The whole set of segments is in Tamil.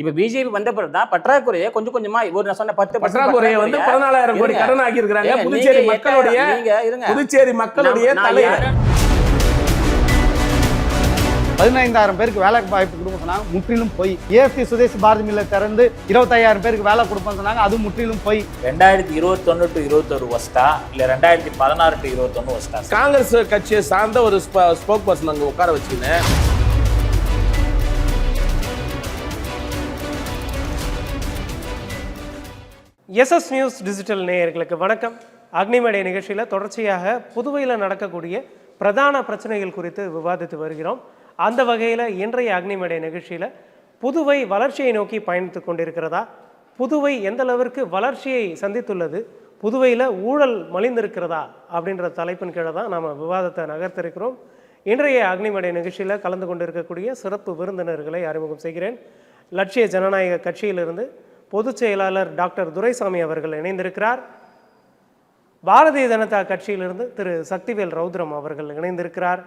இப்ப பிஜேபி வந்த பிறகுதான் பற்றாக்குறையை கொஞ்சம் கொஞ்சமா ஒரு நான் சொன்ன 10% பற்றாக்குறையை வந்து 14,000 கோடி கடன் ஆக்கி இருக்காங்க. புதுச்சேரி மக்களுடைய தலைவர் 15,000 பேருக்கு வேலை வாய்ப்பு கொடுக்க சொன்னாங்க, முற்றிலும் போய். ஏஎஃப்டி சுதேசி பாரதி மில்லை திறந்து 25,000 பேருக்கு வேலை கொடுப்போம் சொன்னாங்க, அது முற்றிலும் போய். 2021 to 22 வஸ்டா இல்ல 2016 to 21 வஸ்டா? காங்கிரஸ் கட்சியை சார்ந்த ஒரு ஸ்போக் பர்சன் அங்க உட்கார வச்சுக்கினேன். எஸ்எஸ் நியூஸ் டிஜிட்டல் நேயர்களுக்கு வணக்கம். அக்னிமேடை நிகழ்ச்சியில் தொடர்ச்சியாக புதுவையில் நடக்கக்கூடிய பிரதான பிரச்சனைகள் குறித்து விவாதித்து வருகிறோம். அந்த வகையில் இன்றைய அக்னிமேடை நிகழ்ச்சியில் புதுவை வளர்ச்சியை நோக்கி பயணித்து கொண்டிருக்கிறதா, புதுவை எந்த அளவிற்கு வளர்ச்சியை சந்தித்துள்ளது, புதுவையில் ஊழல் மலிந்திருக்கிறதா அப்படின்ற தலைப்பின் கீழே தான் நாம் விவாதத்தை நகர்த்திருக்கிறோம். இன்றைய அக்னிமேடை நிகழ்ச்சியில் கலந்து கொண்டிருக்கக்கூடிய சிறப்பு விருந்தினர்களை அறிமுகம் செய்கிறேன். லட்சிய ஜனநாயக கட்சியிலிருந்து பொதுச் செயலாளர் டாக்டர் துரைசாமி அவர்கள் இணைந்திருக்கிறார். பாரதிய ஜனதா கட்சியிலிருந்து திரு சக்திவேல் ரௌத்ரம் அவர்கள் இணைந்திருக்கிறார்.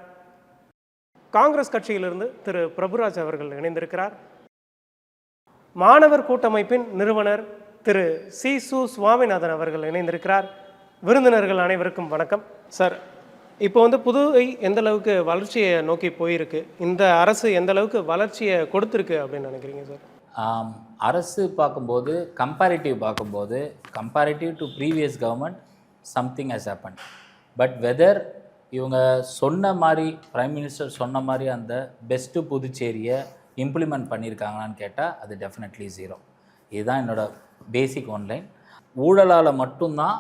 காங்கிரஸ் கட்சியிலிருந்து திரு பிரபுராஜ் அவர்கள் இணைந்திருக்கிறார். மாணவர் கூட்டமைப்பின் நிறுவனர் திரு சு சுவாமிநாதன் அவர்கள் இணைந்திருக்கிறார். விருந்தினர்கள் அனைவருக்கும் வணக்கம். சார், இப்போ புதுவை எந்த அளவுக்கு வளர்ச்சியை நோக்கி போயிருக்கு, இந்த அரசு எந்த அளவுக்கு வளர்ச்சியை கொடுத்துருக்கு அப்படின்னு நினைக்கிறீங்க சார்? அரசு பார்க்கும்போது comparative to previous government something has happen. But whether இவங்க சொன்ன மாதிரி, பிரைம் மினிஸ்டர் சொன்ன மாதிரி அந்த பெஸ்ட்டு புதுச்சேரியை இம்ப்ளிமெண்ட் பண்ணியிருக்காங்களான்னு கேட்டால் அது டெஃபினெட்லி 0. இதுதான் என்னோடய பேசிக் ஒன்லைன். ஊழலால் மட்டும்தான்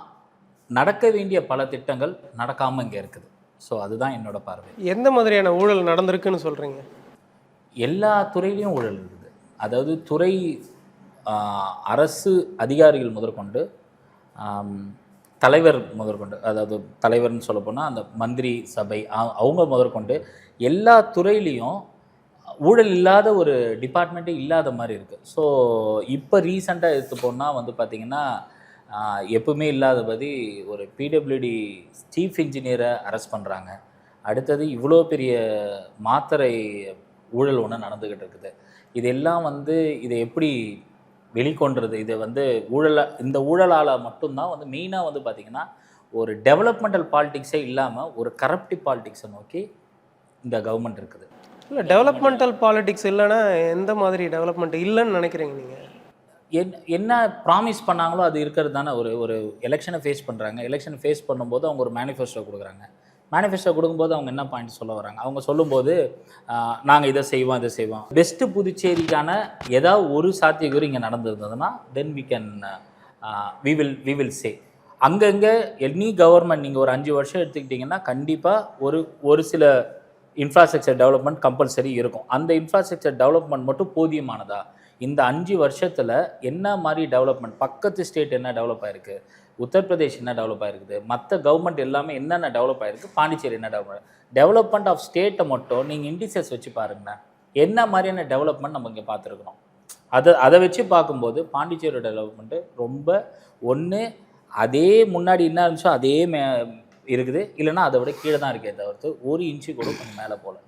நடக்க வேண்டிய பல திட்டங்கள் நடக்காமல் இங்கே இருக்குது. ஸோ அதுதான் என்னோடய பார்வை. எந்த மாதிரியான ஊழல் நடந்திருக்குன்னு சொல்கிறீங்க? எல்லா துறையிலையும் ஊழல் இருக்குது. அதாவது துறை அரசு அதிகாரிகள் முதற்கொண்டு தலைவர் முதற்கொண்டு, அதாவது தலைவர்னு சொல்ல போனால் அந்த மந்திரி சபை அவங்க முதற்கொண்டு எல்லா துறையிலையும் ஊழல் இல்லாத ஒரு டிபார்ட்மெண்ட்டே இல்லாத மாதிரி இருக்குது. ஸோ இப்போ ரீசெண்டாக எடுத்து போனால் பார்த்திங்கன்னா எப்பவுமே இல்லாதபடி ஒரு பிடபிள்யூடி சீஃப் இன்ஜினியரை அரெஸ்ட் பண்ணுறாங்க. அடுத்தது இவ்வளோ பெரிய மாத்திரை ஊழல் ஒன்று நடந்துக்கிட்டு இருக்குது. இதெல்லாம் இதை எப்படி வெளிக்கொண்டுறது? இதை இந்த ஊழலால் மட்டும்தான் மெயினாக பார்த்திங்கன்னா ஒரு டெவலப்மெண்டல் பாலிடிக்ஸே இல்லாமல் ஒரு கரப்டிவ் பாலிடிக்ஸை நோக்கி இந்த கவர்மெண்ட் இருக்குது. இல்லை, டெவலப்மெண்டல் பாலிடிக்ஸ் இல்லைன்னா எந்த மாதிரி டெவலப்மெண்ட் இல்லைன்னு நினைக்கிறீங்க நீங்கள்? என்ன ப்ராமிஸ் பண்ணாங்களோ அது இருக்கிறது தானே. ஒரு எலெக்ஷனை ஃபேஸ் பண்ணுறாங்க. எலெக்ஷனை ஃபேஸ் பண்ணும்போது அவங்க ஒரு மேனிஃபெஸ்டோ கொடுக்குறாங்க. மேனிஃபெஸ்டோ கொடுக்கும்போது அவங்க என்ன பாயிண்ட் சொல்ல வராங்க? அவங்க சொல்லும்போது நாங்கள் இதை செய்வோம். பெஸ்ட்டு புதுச்சேரிக்கான ஏதாவது ஒரு சாத்தியக்கூறு இங்கே நடந்திருந்ததுன்னா தென் வி வில் சே. அங்கங்கே எனி கவர்மெண்ட் நீங்கள் ஒரு 5 வருஷம் எடுத்துக்கிட்டிங்கன்னா கண்டிப்பாக ஒரு சில இன்ஃப்ராஸ்ட்ரக்சர் டெவலப்மெண்ட் கம்பல்சரி இருக்கும். அந்த இன்ஃப்ராஸ்ட்ரக்சர் டெவலப்மெண்ட் மட்டும் போதியமானதா? இந்த 5 வருஷத்தில் என்ன மாதிரி டெவலப்மெண்ட், பக்கத்து ஸ்டேட் என்ன டெவலப் ஆகிருக்கு, உத்தரப்பிரதேஷ் என்ன டெவலப் ஆகிருக்குது, மற்ற கவர்மெண்ட் எல்லாமே என்னென்ன டெவலப் ஆகிருக்கு, பாண்டிச்சேரி என்ன டெவலப்மெண்ட் ஆஃப் ஸ்டேட்டை மட்டும் நீங்கள் இண்டிசஸ் வச்சு பாருங்கண்ணா, என்ன மாதிரியான டெவலப்மெண்ட் நம்ம இங்கே பார்த்துருக்கணும். அதை வச்சு பார்க்கும்போது பாண்டிச்சேரியோட டெவலப்மெண்ட்டு ரொம்ப ஒன்று அதே முன்னாடி என்ன இருந்துச்சோ அதே இருக்குது, இல்லைன்னா அதை விட கீழே தான் இருக்கே தவிர்த்து ஒரு இன்ச்சு கூட கொஞ்சம் மேலே போகல.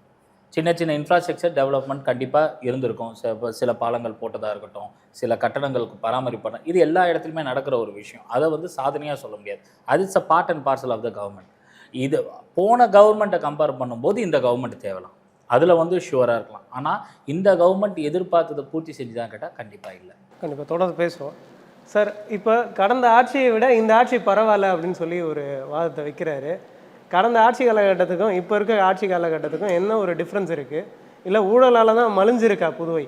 சின்ன இன்ஃப்ராஸ்ட்ரக்சர் டெவலப்மெண்ட் கண்டிப்பாக இருந்திருக்கும். சில பாலங்கள் போட்டதாக இருக்கட்டும், சில கட்டடங்களுக்கு பராமரிப்பு, இது எல்லா இடத்துலையுமே நடக்கிற ஒரு விஷயம். அதை சாதனையாக சொல்ல முடியாது. அது it's a part and parcel of the government. இது போன கவர்மெண்ட்டை கம்பேர் பண்ணும்போது இந்த கவர்மெண்ட் தேவலாம், அதில் ஷுவராக இருக்கலாம். ஆனால் இந்த கவர்மெண்ட் எதிர்பார்த்ததை பூர்த்தி செஞ்சு தான் கேட்டால் கண்டிப்பாக இல்லை. கண்டிப்பாக தொடர்ந்து பேசுவோம். சார், இப்போ கடந்த ஆட்சியை விட இந்த ஆட்சி பரவாயில்ல அப்படின்னு சொல்லி ஒரு வாதத்தை வைக்கிறாரு. கடந்த ஆட்சி காலகட்டத்துக்கும் இப்போ இருக்க ஆட்சி காலகட்டத்துக்கும் என்ன ஒரு டிஃப்ரென்ஸ் இருக்குது? இல்லை ஊழலால் தான் மலிஞ்சிருக்கா புதுவை?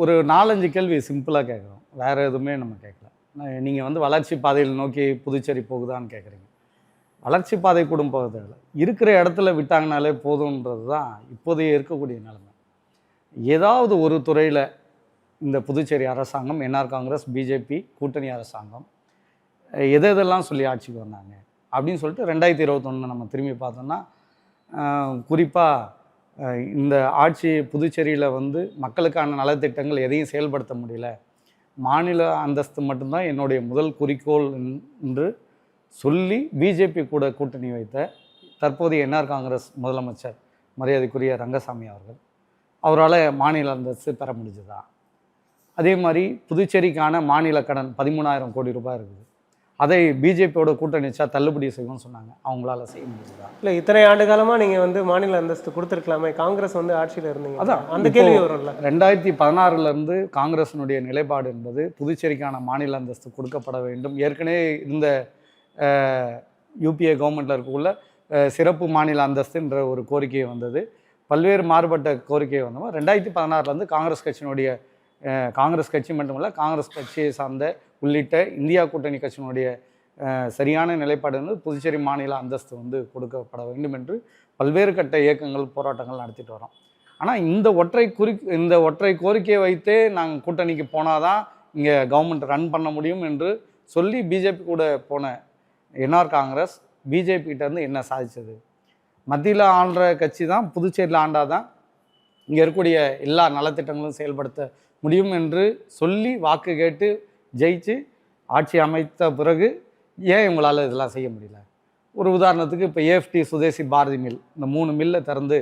ஒரு 4-5 கேள்வி சிம்பிளாக கேட்குறோம், வேறு எதுவுமே நம்ம கேட்கல. நீங்கள் வளர்ச்சி பாதையில் நோக்கி புதுச்சேரி போகுதான்னு கேட்குறீங்க. வளர்ச்சி பாதை கூட போகிறதில்ல, இருக்கிற இடத்துல விட்டாங்கனாலே போதுன்றது தான் இப்போதைய இருக்கக்கூடிய நிலைமை. ஏதாவது ஒரு துறையில் இந்த புதுச்சேரி அரசாங்கம், என்ஆர் காங்கிரஸ், பிஜேபி கூட்டணி அரசாங்கம் எதெல்லாம் சொல்லி ஆட்சிக்கு வந்தாங்க அப்படின்னு சொல்லிட்டு 2021 நம்ம திரும்பி பார்த்தோம்னா குறிப்பாக இந்த ஆட்சி புதுச்சேரியில் மக்களுக்கான நலத்திட்டங்கள் எதையும் செயல்படுத்த முடியல, மாநில அந்தஸ்து மட்டும்தான் என்னுடைய முதல் குறிக்கோள் என்று சொல்லி பிஜேபி கூட கூட்டணி வைத்த தற்போதைய என்ஆர் காங்கிரஸ் முதலமைச்சர் மரியாதைக்குரிய ரங்கசாமி அவரால் மாநில அந்தஸ்து பெற முடிஞ்சதா? அதே மாதிரி புதுச்சேரிக்கான மாநில கடன் 13,000 கோடி ரூபாய் இருக்குது. அதை பிஜேபியோட கூட்டணி வச்சா தள்ளுபடி செய்யும்னு சொன்னாங்க. அவங்களால செய்ய முடியுதா? இல்லை, இத்தனை ஆண்டு காலமாக நீங்கள் வந்து மாநில அந்தஸ்து கொடுத்துருக்கலாமே, காங்கிரஸ் வந்து ஆட்சியில் இருந்தீங்க. அதான் அந்த கேள்வி வரும்ல. 2016 காங்கிரஸினுடைய நிலைப்பாடு என்பது புதுச்சேரிக்கான மாநில அந்தஸ்து கொடுக்கப்பட வேண்டும். ஏற்கனவே இந்த யூபிஏ கவர்மெண்ட்டில் இருக்கக்குள்ள சிறப்பு மாநில அந்தஸ்துன்ற ஒரு கோரிக்கை வந்தது. பல்வேறு மாறுபட்ட கோரிக்கை வந்தோம். 2016 காங்கிரஸ் கட்சி மட்டுமல்ல, காங்கிரஸ் கட்சியை சார்ந்த உள்ளிட்ட இந்தியா கூட்டணி கட்சியினுடைய சரியான நிலைப்பாடு வந்து புதுச்சேரி மாநில அந்தஸ்து வந்து கொடுக்கப்பட வேண்டும் என்று பல்வேறு கட்ட இயக்கங்கள் போராட்டங்கள் நடத்திட்டு வரோம். ஆனால் இந்த ஒற்றை கோரிக்கையை வைத்தே நாங்கள் கூட்டணிக்கு போனால் தான் இங்கே கவர்மெண்ட் ரன் பண்ண முடியும் என்று சொல்லி பிஜேபி கூட போன என்ஆர் காங்கிரஸ் பிஜேபிகிட்ட இருந்து என்ன சாதிச்சது? மத்தியில் ஆள்ற கட்சி தான் புதுச்சேரியில் ஆண்டாதான் இங்கே இருக்கக்கூடிய எல்லா நலத்திட்டங்களும் செயல்படுத்த முடியும் என்று சொல்லி வாக்கு கேட்டு ஜெயிச்சு ஆட்சி அமைத்த பிறகு ஏன் இவங்களால் இதெல்லாம் செய்ய முடியல? ஒரு உதாரணத்துக்கு இப்போ ஏஎஃப்டி சுதேசி பாரதி மில், இந்த 3 மில்லை திறந்து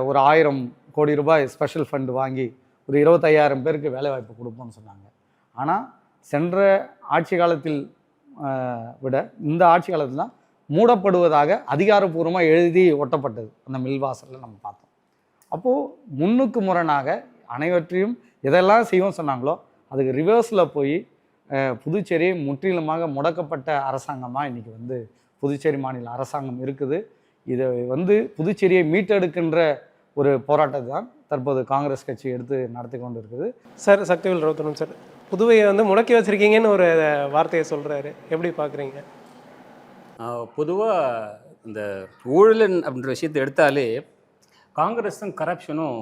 ஒரு 1000 கோடி ரூபாய் ஸ்பெஷல் ஃபண்டு வாங்கி ஒரு 25,000 பேருக்கு வேலைவாய்ப்பு கொடுப்போம்னு சொன்னாங்க. ஆனால் சென்ற ஆட்சி காலத்தில் விட இந்த ஆட்சி காலத்தில் தான் மூடப்படுவதாக அதிகாரப்பூர்வமாக எழுதி ஒட்டப்பட்டது அந்த மில் வாசலில் நம்ம பார்த்தோம். அப்போது முன்னுக்கு முரணாக அனைவற்றையும் எதெல்லாம் செய்வோம் சொன்னாங்களோ அதுக்கு ரிவர்ஸில் போய் புதுச்சேரி முற்றிலுமாக முடக்கப்பட்ட அரசாங்கமாக இன்றைக்கி வந்து புதுச்சேரி மாநில அரசாங்கம் இருக்குது. இதை வந்து புதுச்சேரியை மீட்டெடுக்கின்ற ஒரு போராட்டத்தை தான் தற்போது காங்கிரஸ் கட்சி எடுத்து நடத்தி கொண்டு இருக்குது. சார், சக்திவேல் ரவுத்தரம் சார், புதுவையை வந்து முடக்கி வச்சுருக்கீங்கன்னு ஒரு வார்த்தையை சொல்கிறாரு, எப்படி பார்க்குறீங்க? பொதுவாக இந்த ஊழல் அப்படின்ற விஷயத்தை எடுத்தாலே காங்கிரஸும் கரப்ஷனும்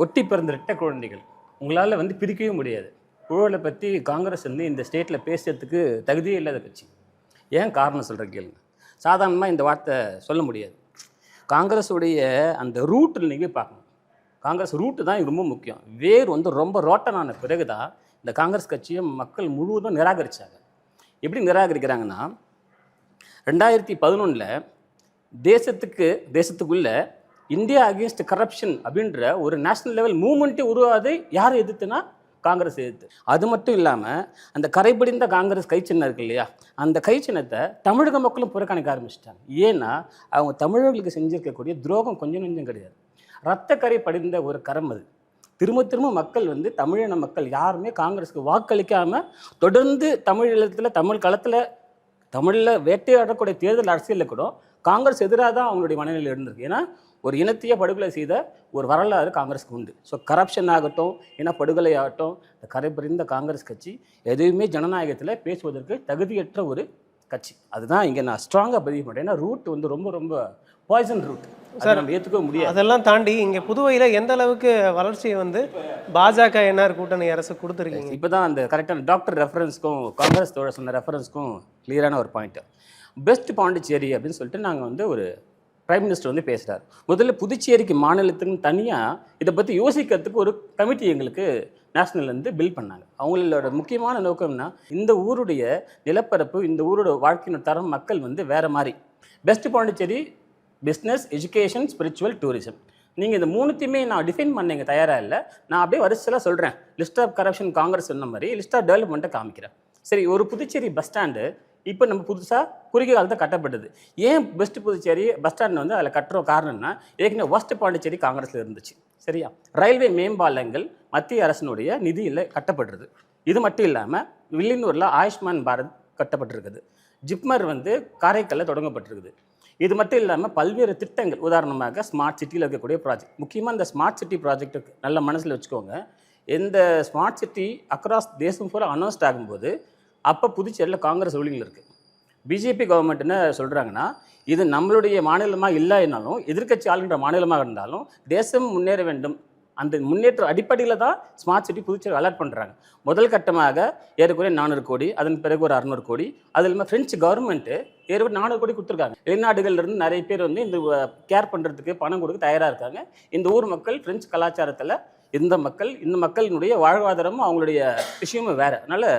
ஒட்டி பிறந்த ரெட்டை குழந்தைகள். உங்களால் வந்து பிரிக்கவே முடியாது. ஊழலை பற்றி காங்கிரஸ் வந்து இந்த ஸ்டேட்டில் பேசுறதுக்கு தகுதியே இல்லாத கட்சி. ஏன் காரணம் சொல்கிற கேளுங்க. சாதாரணமாக இந்த வார்த்தை சொல்ல முடியாது. காங்கிரஸுடைய அந்த ரூட்டில் நீங்கள் பார்க்கணும். காங்கிரஸ் ரூட்டு தான் ரொம்ப முக்கியம். வேர் வந்து ரொம்ப ரோட்டனான பிறகு தான் இந்த காங்கிரஸ் கட்சியை மக்கள் முழுவதும் நிராகரித்தாங்க. எப்படி நிராகரிக்கிறாங்கன்னா, 2011 தேசத்துக்குள்ள இந்தியா அகேன்ஸ்ட் கரப்ஷன் அப்படின்ற ஒரு நேஷனல் லெவல் மூவ்மெண்ட்டே உருவாது. யாரை எதிர்த்துனா காங்கிரஸ் எதிர்த்து. அது மட்டும் இல்லாமல் அந்த கரைபடிந்த காங்கிரஸ் கைச்சின்னம் இருக்கு இல்லையா, அந்த கைச்சின்னத்தை தமிழக மக்களும் புறக்கணிக்க ஆரம்பிச்சிட்டாங்க. ஏன்னா அவங்க தமிழர்களுக்கு செஞ்சிருக்கக்கூடிய துரோகம் கொஞ்சம் நெஞ்சம் கிடையாது. ரத்த கரை படிந்த ஒரு கரம் அது. திரும்ப மக்கள் வந்து தமிழின மக்கள் யாருமே காங்கிரஸுக்கு வாக்களிக்காமல் தொடர்ந்து தமிழ் களத்தில் தமிழில் வேட்டையாடக்கூடிய தேர்தல் அரசியலில் கூட காங்கிரஸ் எதிராக தான் அவங்களுடைய மனநிலையில் இருந்திருக்கு. ஏன்னா ஒரு இனத்தையே படுகொலை செய்த ஒரு வரலாறு காங்கிரஸுக்கு உண்டு. ஸோ கரப்ஷன் ஆகட்டும், இனப்படுகொலை ஆகட்டும், இந்த கரைபறிந்த காங்கிரஸ் கட்சி எதுவுமே ஜனநாயகத்தில் பேசுவதற்கு தகுதியற்ற ஒரு கட்சி. அதுதான் இங்கே நான் ஸ்ட்ராங்காக பதிவு பண்ணுறேன். ஏன்னா ரூட் வந்து ரொம்ப ரொம்ப பாய்சன் ரூட். சார், நம்ம ஏற்றுக்க முடியாது. அதெல்லாம் தாண்டி இங்கே புதுவையில் எந்த அளவுக்கு வளர்ச்சியை வந்து பாஜக என்ஆர் கூட்டணி அரசு கொடுத்துருக்கீங்க? இப்போ தான் அந்த கரெக்டான டாக்டர் ரெஃபரன்ஸ்க்கும் காங்கிரஸ் தோழர் சொன்ன ரெஃபரன்ஸ்க்கும் கிளியரான ஒரு பாயிண்ட்டு. பெஸ்ட் பாண்டிச்சேரி அப்படின்னு சொல்லிட்டு நாங்கள் வந்து ஒரு பிரைம் மினிஸ்டர் வந்து பேசுகிறார். முதல்ல புதுச்சேரிக்கு மாநிலத்துக்குன்னு தனியாக இதை பற்றி யோசிக்கிறதுக்கு ஒரு கமிட்டி எங்களுக்கு நேஷனல்லேருந்து பில் பண்ணாங்க. அவங்களோட முக்கியமான நோக்கம்னா, இந்த ஊருடைய நிலப்பரப்பு, இந்த ஊரோட வாழ்க்கையின் தரம், மக்கள் வந்து வேறு மாதிரி. Best Pondicherry business, education, spiritual, tourism. நீங்கள் இந்த மூணுத்தையுமே நான் டிஃபைன் பண்ணீங்க தயாராக இல்லை. நான் அப்படியே வரிசையாக சொல்கிறேன். லிஸ்ட் ஆஃப் கரப்ஷன் காங்கிரஸ் சொன்ன மாதிரி லிஸ்ட் ஆஃப் டெவலப்மெண்ட்டை காமிக்கிறேன். சரி, ஒரு புதுச்சேரி பஸ் ஸ்டாண்டு இப்போ நம்ம புதுசாக குறுகிய காலத்தை கட்டப்பட்டது. ஏன் பெஸ்ட் புதுச்சேரி பஸ் ஸ்டாண்ட் வந்து அதில் கட்டுற காரணம்னா, ஏற்கனவே ஒஸ்ட் பாண்டிச்சேரி காங்கிரஸில் இருந்துச்சு. சரியா? ரயில்வே மேம்பாலங்கள் மத்திய அரசினுடைய நிதியில் கட்டப்பட்டுருது. இது மட்டும் இல்லாமல் வில்லியனூரில் ஆயுஷ்மான் பாரத் கட்டப்பட்டிருக்குது. ஜிப்மர் வந்து காரைக்காலில் தொடங்கப்பட்டிருக்குது. இது மட்டும் இல்லாமல் பல்வேறு திட்டங்கள், உதாரணமாக ஸ்மார்ட் சிட்டியில் இருக்கக்கூடிய ப்ராஜெக்ட். முக்கியமாக இந்த ஸ்மார்ட் சிட்டி ப்ராஜெக்ட்டுக்கு நல்ல மனசில் வச்சுக்கோங்க. இந்த ஸ்மார்ட் சிட்டி அக்ராஸ் தேசம் பூரா அனௌன்ஸ்ட் ஆகும்போது அப்போ புதுச்சேரியில் காங்கிரஸ் ரூலிங்கில் இருக்குது. பிஜேபி கவர்மெண்ட் என்ன சொல்கிறாங்கன்னா, இது நம்மளுடைய மாநிலமாக இல்லைனாலும், எதிர்க்கட்சி ஆளுன்ற மாநிலமாக இருந்தாலும் தேசம் முன்னேற வேண்டும், அந்த முன்னேற்ற அடிப்படையில் தான் ஸ்மார்ட் சிட்டி புதுச்சேரி அலர்ட் பண்ணுறாங்க. முதல் கட்டமாக ஏறக்குறைய 400 கோடி, அதன் பிறகு ஒரு 600 கோடி. அது இல்லாமல் ஃப்ரெஞ்சு கவர்மெண்ட்டு ஏறக்குறைய 400 கோடி கொடுத்துருக்காங்க. வெளிநாடுகள்லேருந்து நிறைய பேர் வந்து இந்த கேர் பண்ணுறதுக்கு பணம் கொடுக்க தயாராக இருக்காங்க. இந்த ஊர் மக்கள் ஃப்ரெஞ்சு கலாச்சாரத்தில் இந்த மக்களினுடைய வாழ்வாதாரமும் அவங்களுடைய விஷயமும் வேறு. அதனால்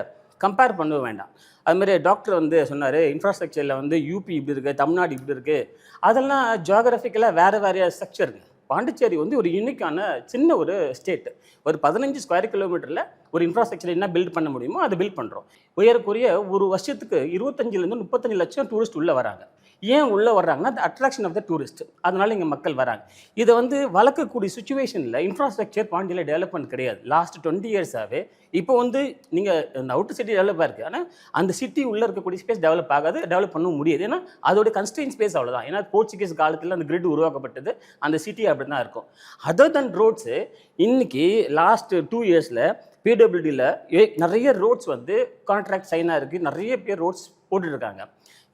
கம்பேர் பண்ண வேண்டாம். அதுமாதிரி டாக்டர் வந்து சொன்னார், இன்ஃப்ராஸ்ட்ரக்சரில் வந்து யூபி இப்படி இருக்குது, தமிழ்நாடு இப்படி இருக்குது. அதெல்லாம் ஜியோகிராஃபிக்கலாக வேறு ஸ்ட்ரக்சர் இருக்குது. பாண்டிச்சேரி வந்து ஒரு யூனிக்கான சின்ன ஒரு ஸ்டேட்டு. ஒரு 15 ஸ்கொயர் கிலோமீட்டரில் ஒரு இன்ஃப்ராஸ்ட்ரக்சர் என்ன பில்ட் பண்ண முடியுமோ அதை பில்ட் பண்ணுறோம். உயரக்குறைய ஒரு வருஷத்துக்கு 25 35 லட்சம் டூரிஸ்ட் உள்ளே வராங்க. ஏன் உள்ளே வர்றாங்கன்னா அந்த அட்ராக்ஷன் ஆஃப் த டூரிஸ்ட், அதனால இங்கே மக்கள் வராங்க. இதை வந்து வளர்க்கக்கூடிய சுச்சுவேஷனில் இன்ஃப்ராஸ்ட்ரக்சர் பாண்டியில் டெவலப்மெண்ட் கிடையாது. லாஸ்ட் 20 இயர்ஸாகவே இப்போ வந்து நீங்கள் இந்த அவுட்டர் சிட்டி டெவலப் ஆயிருக்கு, ஆனால் அந்த சிட்டி உள்ளே இருக்கக்கூடிய ஸ்பேஸ் டெவலப் ஆகாது, டெவலப் பண்ண முடியாது. ஏன்னா அதோட கன்ஸ்ட்ரெயின் ஸ்பேஸ் அவ்வளோதான். ஏன்னா போர்ச்சுகீஸ் காலத்தில் அந்த கிரிட் உருவாக்கப்பட்டது, அந்த சிட்டி அப்படி தான் இருக்கும். அதர் தன் ரோட்ஸு இன்னைக்கு லாஸ்ட் 2 இயர்ஸில் பிடபிள்யூடியில் நிறைய ரோட்ஸ் வந்து கான்ட்ராக்ட் சைனாக இருக்குது, நிறைய பேர் ரோட்ஸ் போட்டுட்ருக்காங்க.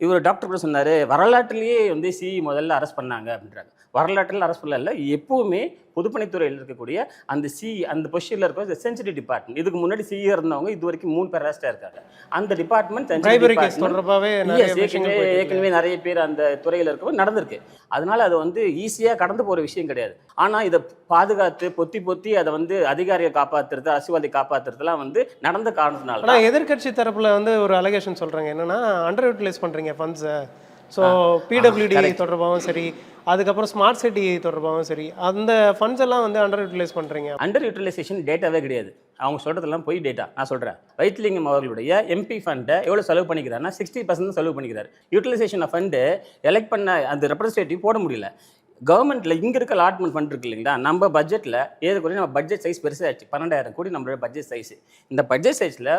இவர் டாக்டர் கூட சொன்னார், வரலாற்றிலேயே வந்து சிஇ முதல்ல அரெஸ்ட் பண்ணாங்க அப்படின்றாங்க. வரலாற்றில் அரெஸ்ட் பண்ணல, எப்போவுமே பொதுப்பணித்துறையில் இருக்கக்கூடிய அந்த அந்த பொசிஷனில் இருக்க சென்சிட்டிவ் டிபார்ட்மெண்ட், இதுக்கு முன்னாடி சிஇ இருந்தவங்க இது வரைக்கும் 3 பேர் அரெஸ்டாக இருக்காங்க. அந்த டிபார்ட்மெண்ட் ஏற்கனவே நிறைய பேர் அந்த துறையில் இருக்கவும் நடந்திருக்கு. அதனால அது வந்து ஈஸியாக கடந்து போகிற விஷயம் கிடையாது. ஆனால் இதை பாதுகாத்து பொத்தி அதை வந்து அதிகாரியை காப்பாற்றுறது, அரசியல்வாதி காப்பாற்றுறதுலாம் வந்து நடந்த காரணத்தினால. ஆனால் எதிர்கட்சி தரப்பில் வந்து ஒரு அலிகேஷன் சொல்கிறாங்க, என்னன்னா அண்டர் யூட்டிலைஸ் பண்ணுறீங்க ஃபண்ட்ஸை. ஸோ பிடபிள்யூடி தொடர்பாகவும் சரி, அதுக்கப்புறம் ஸ்மார்ட் சிட்டி தொடர்பாகவும் சரி, அந்த ஃபண்ட்ஸ் எல்லாம் வந்து அண்டர் யூட்டிலைஸ் பண்ணுறீங்க. அண்டர் யூட்டிலைசேஷன் டேட்டாவே கிடையாது, அவங்க சொல்கிறதெல்லாம் போய் டேட்டா. நான் சொல்கிறேன், வைத்திலிங்கம் அவர்களுடைய எம்பி ஃபண்டை எவ்வளோ செலவு பண்ணிக்கிறாருன்னா 60% செலவு பண்ணிக்கிறார். யூட்டிலைசேஷன் ஆஃப் ஃபண்டு எலெக்ட் பண்ண அந்த ரெப்ரஸன்டேட்டிவ் போட முடியல. கவர்மெண்ட்டில் இங்கே இருக்க அலாட்மெண்ட் ஃபண்ட் இருக்கு இல்லைங்களா, நம்ம பட்ஜெட்டில் ஏற்கனவே நம்ம பட்ஜெட் சைஸ் பெருசாகிடுச்சு, 12,000 கோடி நம்மளோட பட்ஜெட் சைஸ். இந்த பட்ஜெட் சைஸில்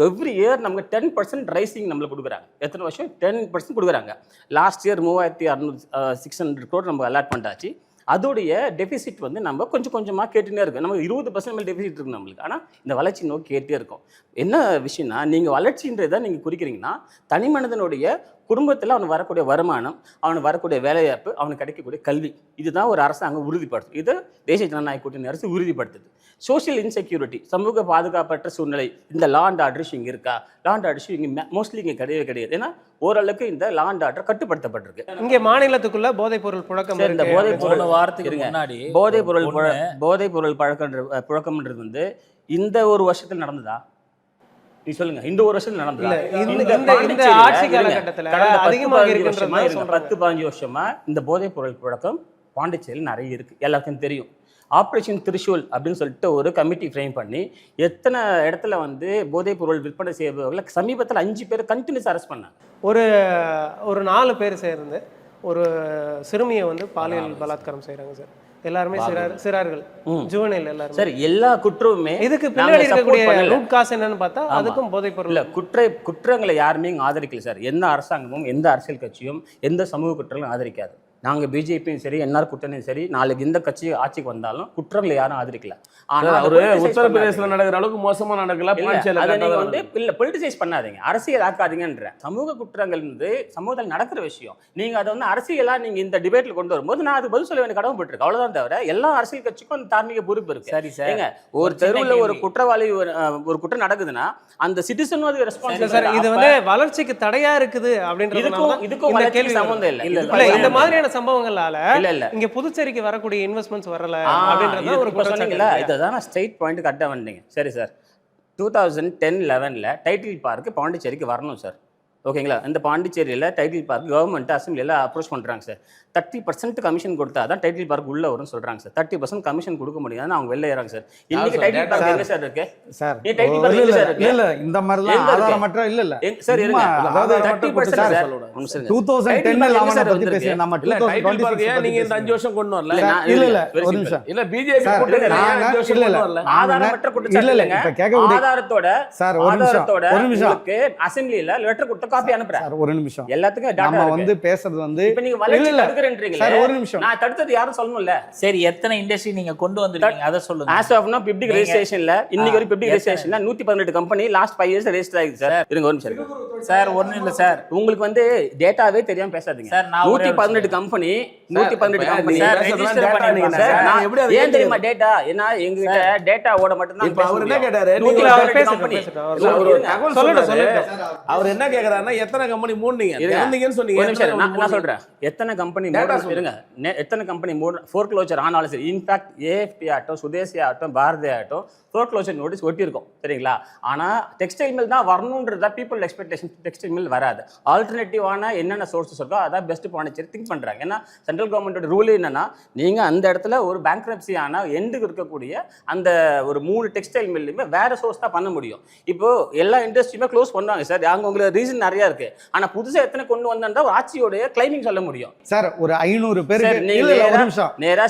எவ்ரி இயர் நமக்கு 10% ரைசிங் நம்மளுக்கு கொடுக்குறாங்க. எத்தனை வருஷம் 10% கொடுக்குறாங்க. லாஸ்ட் இயர் 3600 கோடி நம்ம அலாட்மெண்ட் ஆச்சு. அதோடைய டெபிசிட் வந்து நம்ம கொஞ்சம் கொஞ்சமாக கேட்டுனே இருக்கும். நம்ம 20% மேலே டெபிசிட் இருக்குது நம்மளுக்கு. ஆனால் இந்த வளர்ச்சி நோக்கி கேட்டே இருக்கும். என்ன விஷயம்னா, நீங்கள் வளர்ச்சின்றதை நீங்கள் குறிக்கிறீங்கன்னா தனி மனிதனுடைய குடும்பத்தில் அவனுக்கு வரக்கூடிய வருமானம், அவனுக்கு வரக்கூடிய வேலைவாய்ப்பு, அவனுக்கு கிடைக்கக்கூடிய கல்வி, இதுதான் ஒரு அரசாங்கம் உறுதிப்படுத்தும். இது தேசிய ஜனநாயக கூட்டணி அரசு உறுதிப்படுத்துது. சோஷியல் இன்செக்யூரிட்டி, சமூக பாதுகாப்பற்ற சூழ்நிலை, இந்த லா அண்ட் ஆர்டர் இஷ்யூ இங்கே இருக்கா? லா அண்ட் ஆர்டர் இஷ்யூ இங்கே மோஸ்ட்லி இங்கே கிடையவே கிடையாது. ஏன்னா ஓரளவுக்கு இந்த லா அண்ட் ஆர்டர் கட்டுப்படுத்தப்பட்டிருக்கு. இங்கே மாநிலத்துக்குள்ள போதைப் பொருள் புழக்கம், இந்த போதைப் பொருள் வாரத்துக்கு முன்னாடி போதைப் பொருள் புழக்கம்ன்றது வந்து இந்த ஒரு வருஷத்தில் நடந்ததா? நீ சொல்லுங்க, இந்த ஒரு வருஷத்துல நடந்ததா? இந்த ஆட்சி காலகட்டத்தில் அதிகமாக இருக்குன்றது 10-15 வருஷமா இந்த போதைப் பொருள் புழக்கம் பாண்டிச்சேரியில் நிறைய இருக்கு, எல்லாருக்கும் தெரியும். ஆப்ரேஷன் திரிஷூல் அப்படின்னு சொல்லிட்டு ஒரு கமிட்டி ஃப்ரேம் பண்ணி எத்தனை இடத்துல வந்து போதைப் பொருள் விற்பனை செய்பவர்களை சமீபத்தில் 5 பேர் கண்டினியூஸ் அரெஸ்ட் பண்ணாங்க. ஒரு 4 பேர் சேர்ந்து ஒரு சிறுமியை வந்து பாலியல் பலாத்காரம் செய்கிறாங்க சார். எல்லாருமே சிறார்கள், ஜுவனைல் எல்லாரும். சரி, எல்லா குற்றமுமே இதுக்கு பின்னாடி இருக்கக்கூடிய ரூட் காஸ் என்னன்னு பார்த்தா அதுக்கும் போதைப் பொருள் இல்ல. குற்றங்களை யாருமே இங்கே ஆதரிக்கல சார். எந்த அரசாங்கமும் எந்த அரசியல் கட்சியும் எந்த சமூக குற்றங்களும் ஆதரிக்காது. நாங்கள் பிஜேபியும் சரி, என்ஆர் கூட்டணியும் சரி, நாளைக்கு எந்த கட்சி ஆட்சிக்கு வந்தாலும் குற்றங்களை யாரும் ஆதரிக்கல. ஆனால் ஒரு உத்தரப்பிரதேசல நடக்கிற அளவுக்கு மோசமா நடக்கல. அதை நீங்க வந்து இல்ல பொலிட்டிசைஸ் பண்ணாதீங்க, அரசியல் ஆக்காதீங்கன்ற. சமூக குற்றங்கள் வந்து சமூகத்தில் நடக்கிற விஷயம். நீங்க அதை வந்து அரசியலா நீங்க இந்த டிபேட்ல கொண்டு வரும்போது நான் அது பதில் சொல்ல வேண்டிய கடமைப்பட்டிருக்கு, அவ்வளவுதான். தவிர எல்லா அரசியல் கட்சிக்கும் அந்த தார்மீக பொறுப்பு இருக்கு. சரி சார், ஒரு தெருவில் ஒரு குற்றவாளி ஒரு குற்றம் நடக்குதுன்னா அந்த சிட்டிசனும் அது ரெஸ்பான்சிபிலிட்டி சார். இது வந்து வளர்ச்சிக்கு தடையா இருக்குது அப்படின்றது. இதுக்கும் வளர்ச்சிக்கு சம்பந்தம் இல்ல. இந்த மாதிரியான சம்பவங்களால இங்க புதுச்சேரிக்கு வரக்கூடிய இன்வெஸ்ட்மெண்ட்ஸ் வரல அப்படின்றது ஒரு சொன்னீங்கல்ல. இதுதான் ஸ்ட்ரைட் பாயிண்ட் கரெக்டாக வந்தீங்க. சரி சார், 2010-11 டைட்டில் பார்க்கு பாண்டிச்சேரிக்கு வரணும் சார், ஓகேங்களா? இந்த பாண்டிச்சேரியில் டைட்டில் பார்க் கவர்மெண்ட் அசம்பிளியில் அப்ரோச் பண்ணுறாங்க சார். 30% கமிஷன் கொடுத்தா தான் டைட்டில் பார்க் உள்ள வரும்னு சொல்றாங்க சார். 30% கமிஷன் கொடுக்க முடியாதுன்னு அவங்க வெளில ஏறாங்க சார். இன்னைக்கு டைட்டில் பார்க் எங்க சார் இருக்கு சார்? நீ டைட்டில் பார்க் எங்க சார் இருக்கு? இல்ல இந்த மாதிரிலாம் ஆதாரமற்ற இல்ல சார் இருங்க. அதாவது 30% சார் 2010 11 பத்தி பேசிய நம்ம டைட்டில் பார்க் ஏன் நீங்க இந்த 5 வருஷம் கொண்டு வரல? இல்ல ஒரு நிமிஷம். இல்ல பிஜேபி கூட்டணி 5 வருஷம் கொண்டு வரல. ஆதாரமற்ற குற்றச்சாட்டு இல்ல. இப்ப கேட்கக்கூடிய ஆதாரத்தோட சார் ஒரு நிமிஷம் அசெம்பிளில லெட்டர் கொடுத்து காப்பி அனுப்புறேன் சார். ஒரு நிமிஷம். எல்லாத்துக்கும் டேட்டா நம்ம வந்து பேசுறது வந்து இப்ப நீங்க வளர்ச்சி தடுக்கறேன்றீங்க சார். ஒரு நிமிஷம், நான் தடுத்தது யாரும் சொல்லணும்ல. சரி, எத்தனை இண்டஸ்ட்ரி நீங்க கொண்டு வந்திருக்கீங்க அத சொல்லுங்க. as of now public registrationல இன்னைக்கு ஒரு public registrationல 118 company last 5 years register ஆயிருக்கு சார். இருங்க ஒரு நிமிஷம் சார். ஒண்ணு இல்ல சார், உங்களுக்கு வந்து டேட்டாவே தெரியாம பேசாதீங்க சார். 118 கம்பெனி சார் ரெஜிஸ்டர் பண்ணீங்க சார். நான் எப்படி ஏன் தெரியுமா டேட்டா? ஏன்னா எங்க கிட்ட டேட்டா ஓட மட்டும் தான். இப்ப அவர் என்ன கேட்டாரு? 118 கம்பெனி சொல்லுங்க. அவர் என்ன கேக்குறாருன்னா எத்தனை கம்பெனி மூடுனீங்க தெரிஞ்சீங்கன்னு சொன்னீங்க. ஒரு நிமிஷம் நான் சொல்றேன். எத்தனை கம்பெனி மூடுங்க, எத்தனை கம்பெனி ஃபோர்க்ளோசர் ஆனாலும் சரி. இன்ஃபேக்ட் ஏஎஃப்டி ஆகட்டும், சுதேசி ஆகட்டும், பாரதி ஆகட்டும் ஃபோர்க்ளோசர் நோட்டீஸ் ஒட்டியிருக்கும், சரிங்களா? ஆனால் டெக்ஸ்டைல் மில் தான் வரணுன்றதா பீப்புள் எக்ஸ்பெக்டேஷன். டெக்ஸ்டைல் மில் வராது. ஆல்டர்னேட்டிவான என்னென்ன சோர்ஸஸ் இருக்கோ அதான் பெஸ்ட் பாண்டிச்சேரி திங்க் பண்ணுறாங்க. ஏன்னா சென்ட்ரல் சென்ட்ரல் கவர்மெண்டோட ரூல் என்னன்னா நீங்க அந்த இடத்துல ஒரு பேங்க்ரப்சி ஆனா எண்டுக்கு இருக்கக்கூடிய அந்த ஒரு 3 டெக்ஸ்டைல் மில்லுமே வேற சோர்ஸ் தான் பண்ண முடியும். இப்போ எல்லா இண்டஸ்ட்ரியுமே க்ளோஸ் பண்ணுவாங்க சார். அங்க உங்களுக்கு ரீசன் நிறைய இருக்கு. ஆனா புதுசா எத்தனை கொண்டு வந்தா ஒரு ஆட்சியோட கிளைமிங் சொல்ல முடியும் சார். ஒரு 500 பேருக்கு நேரா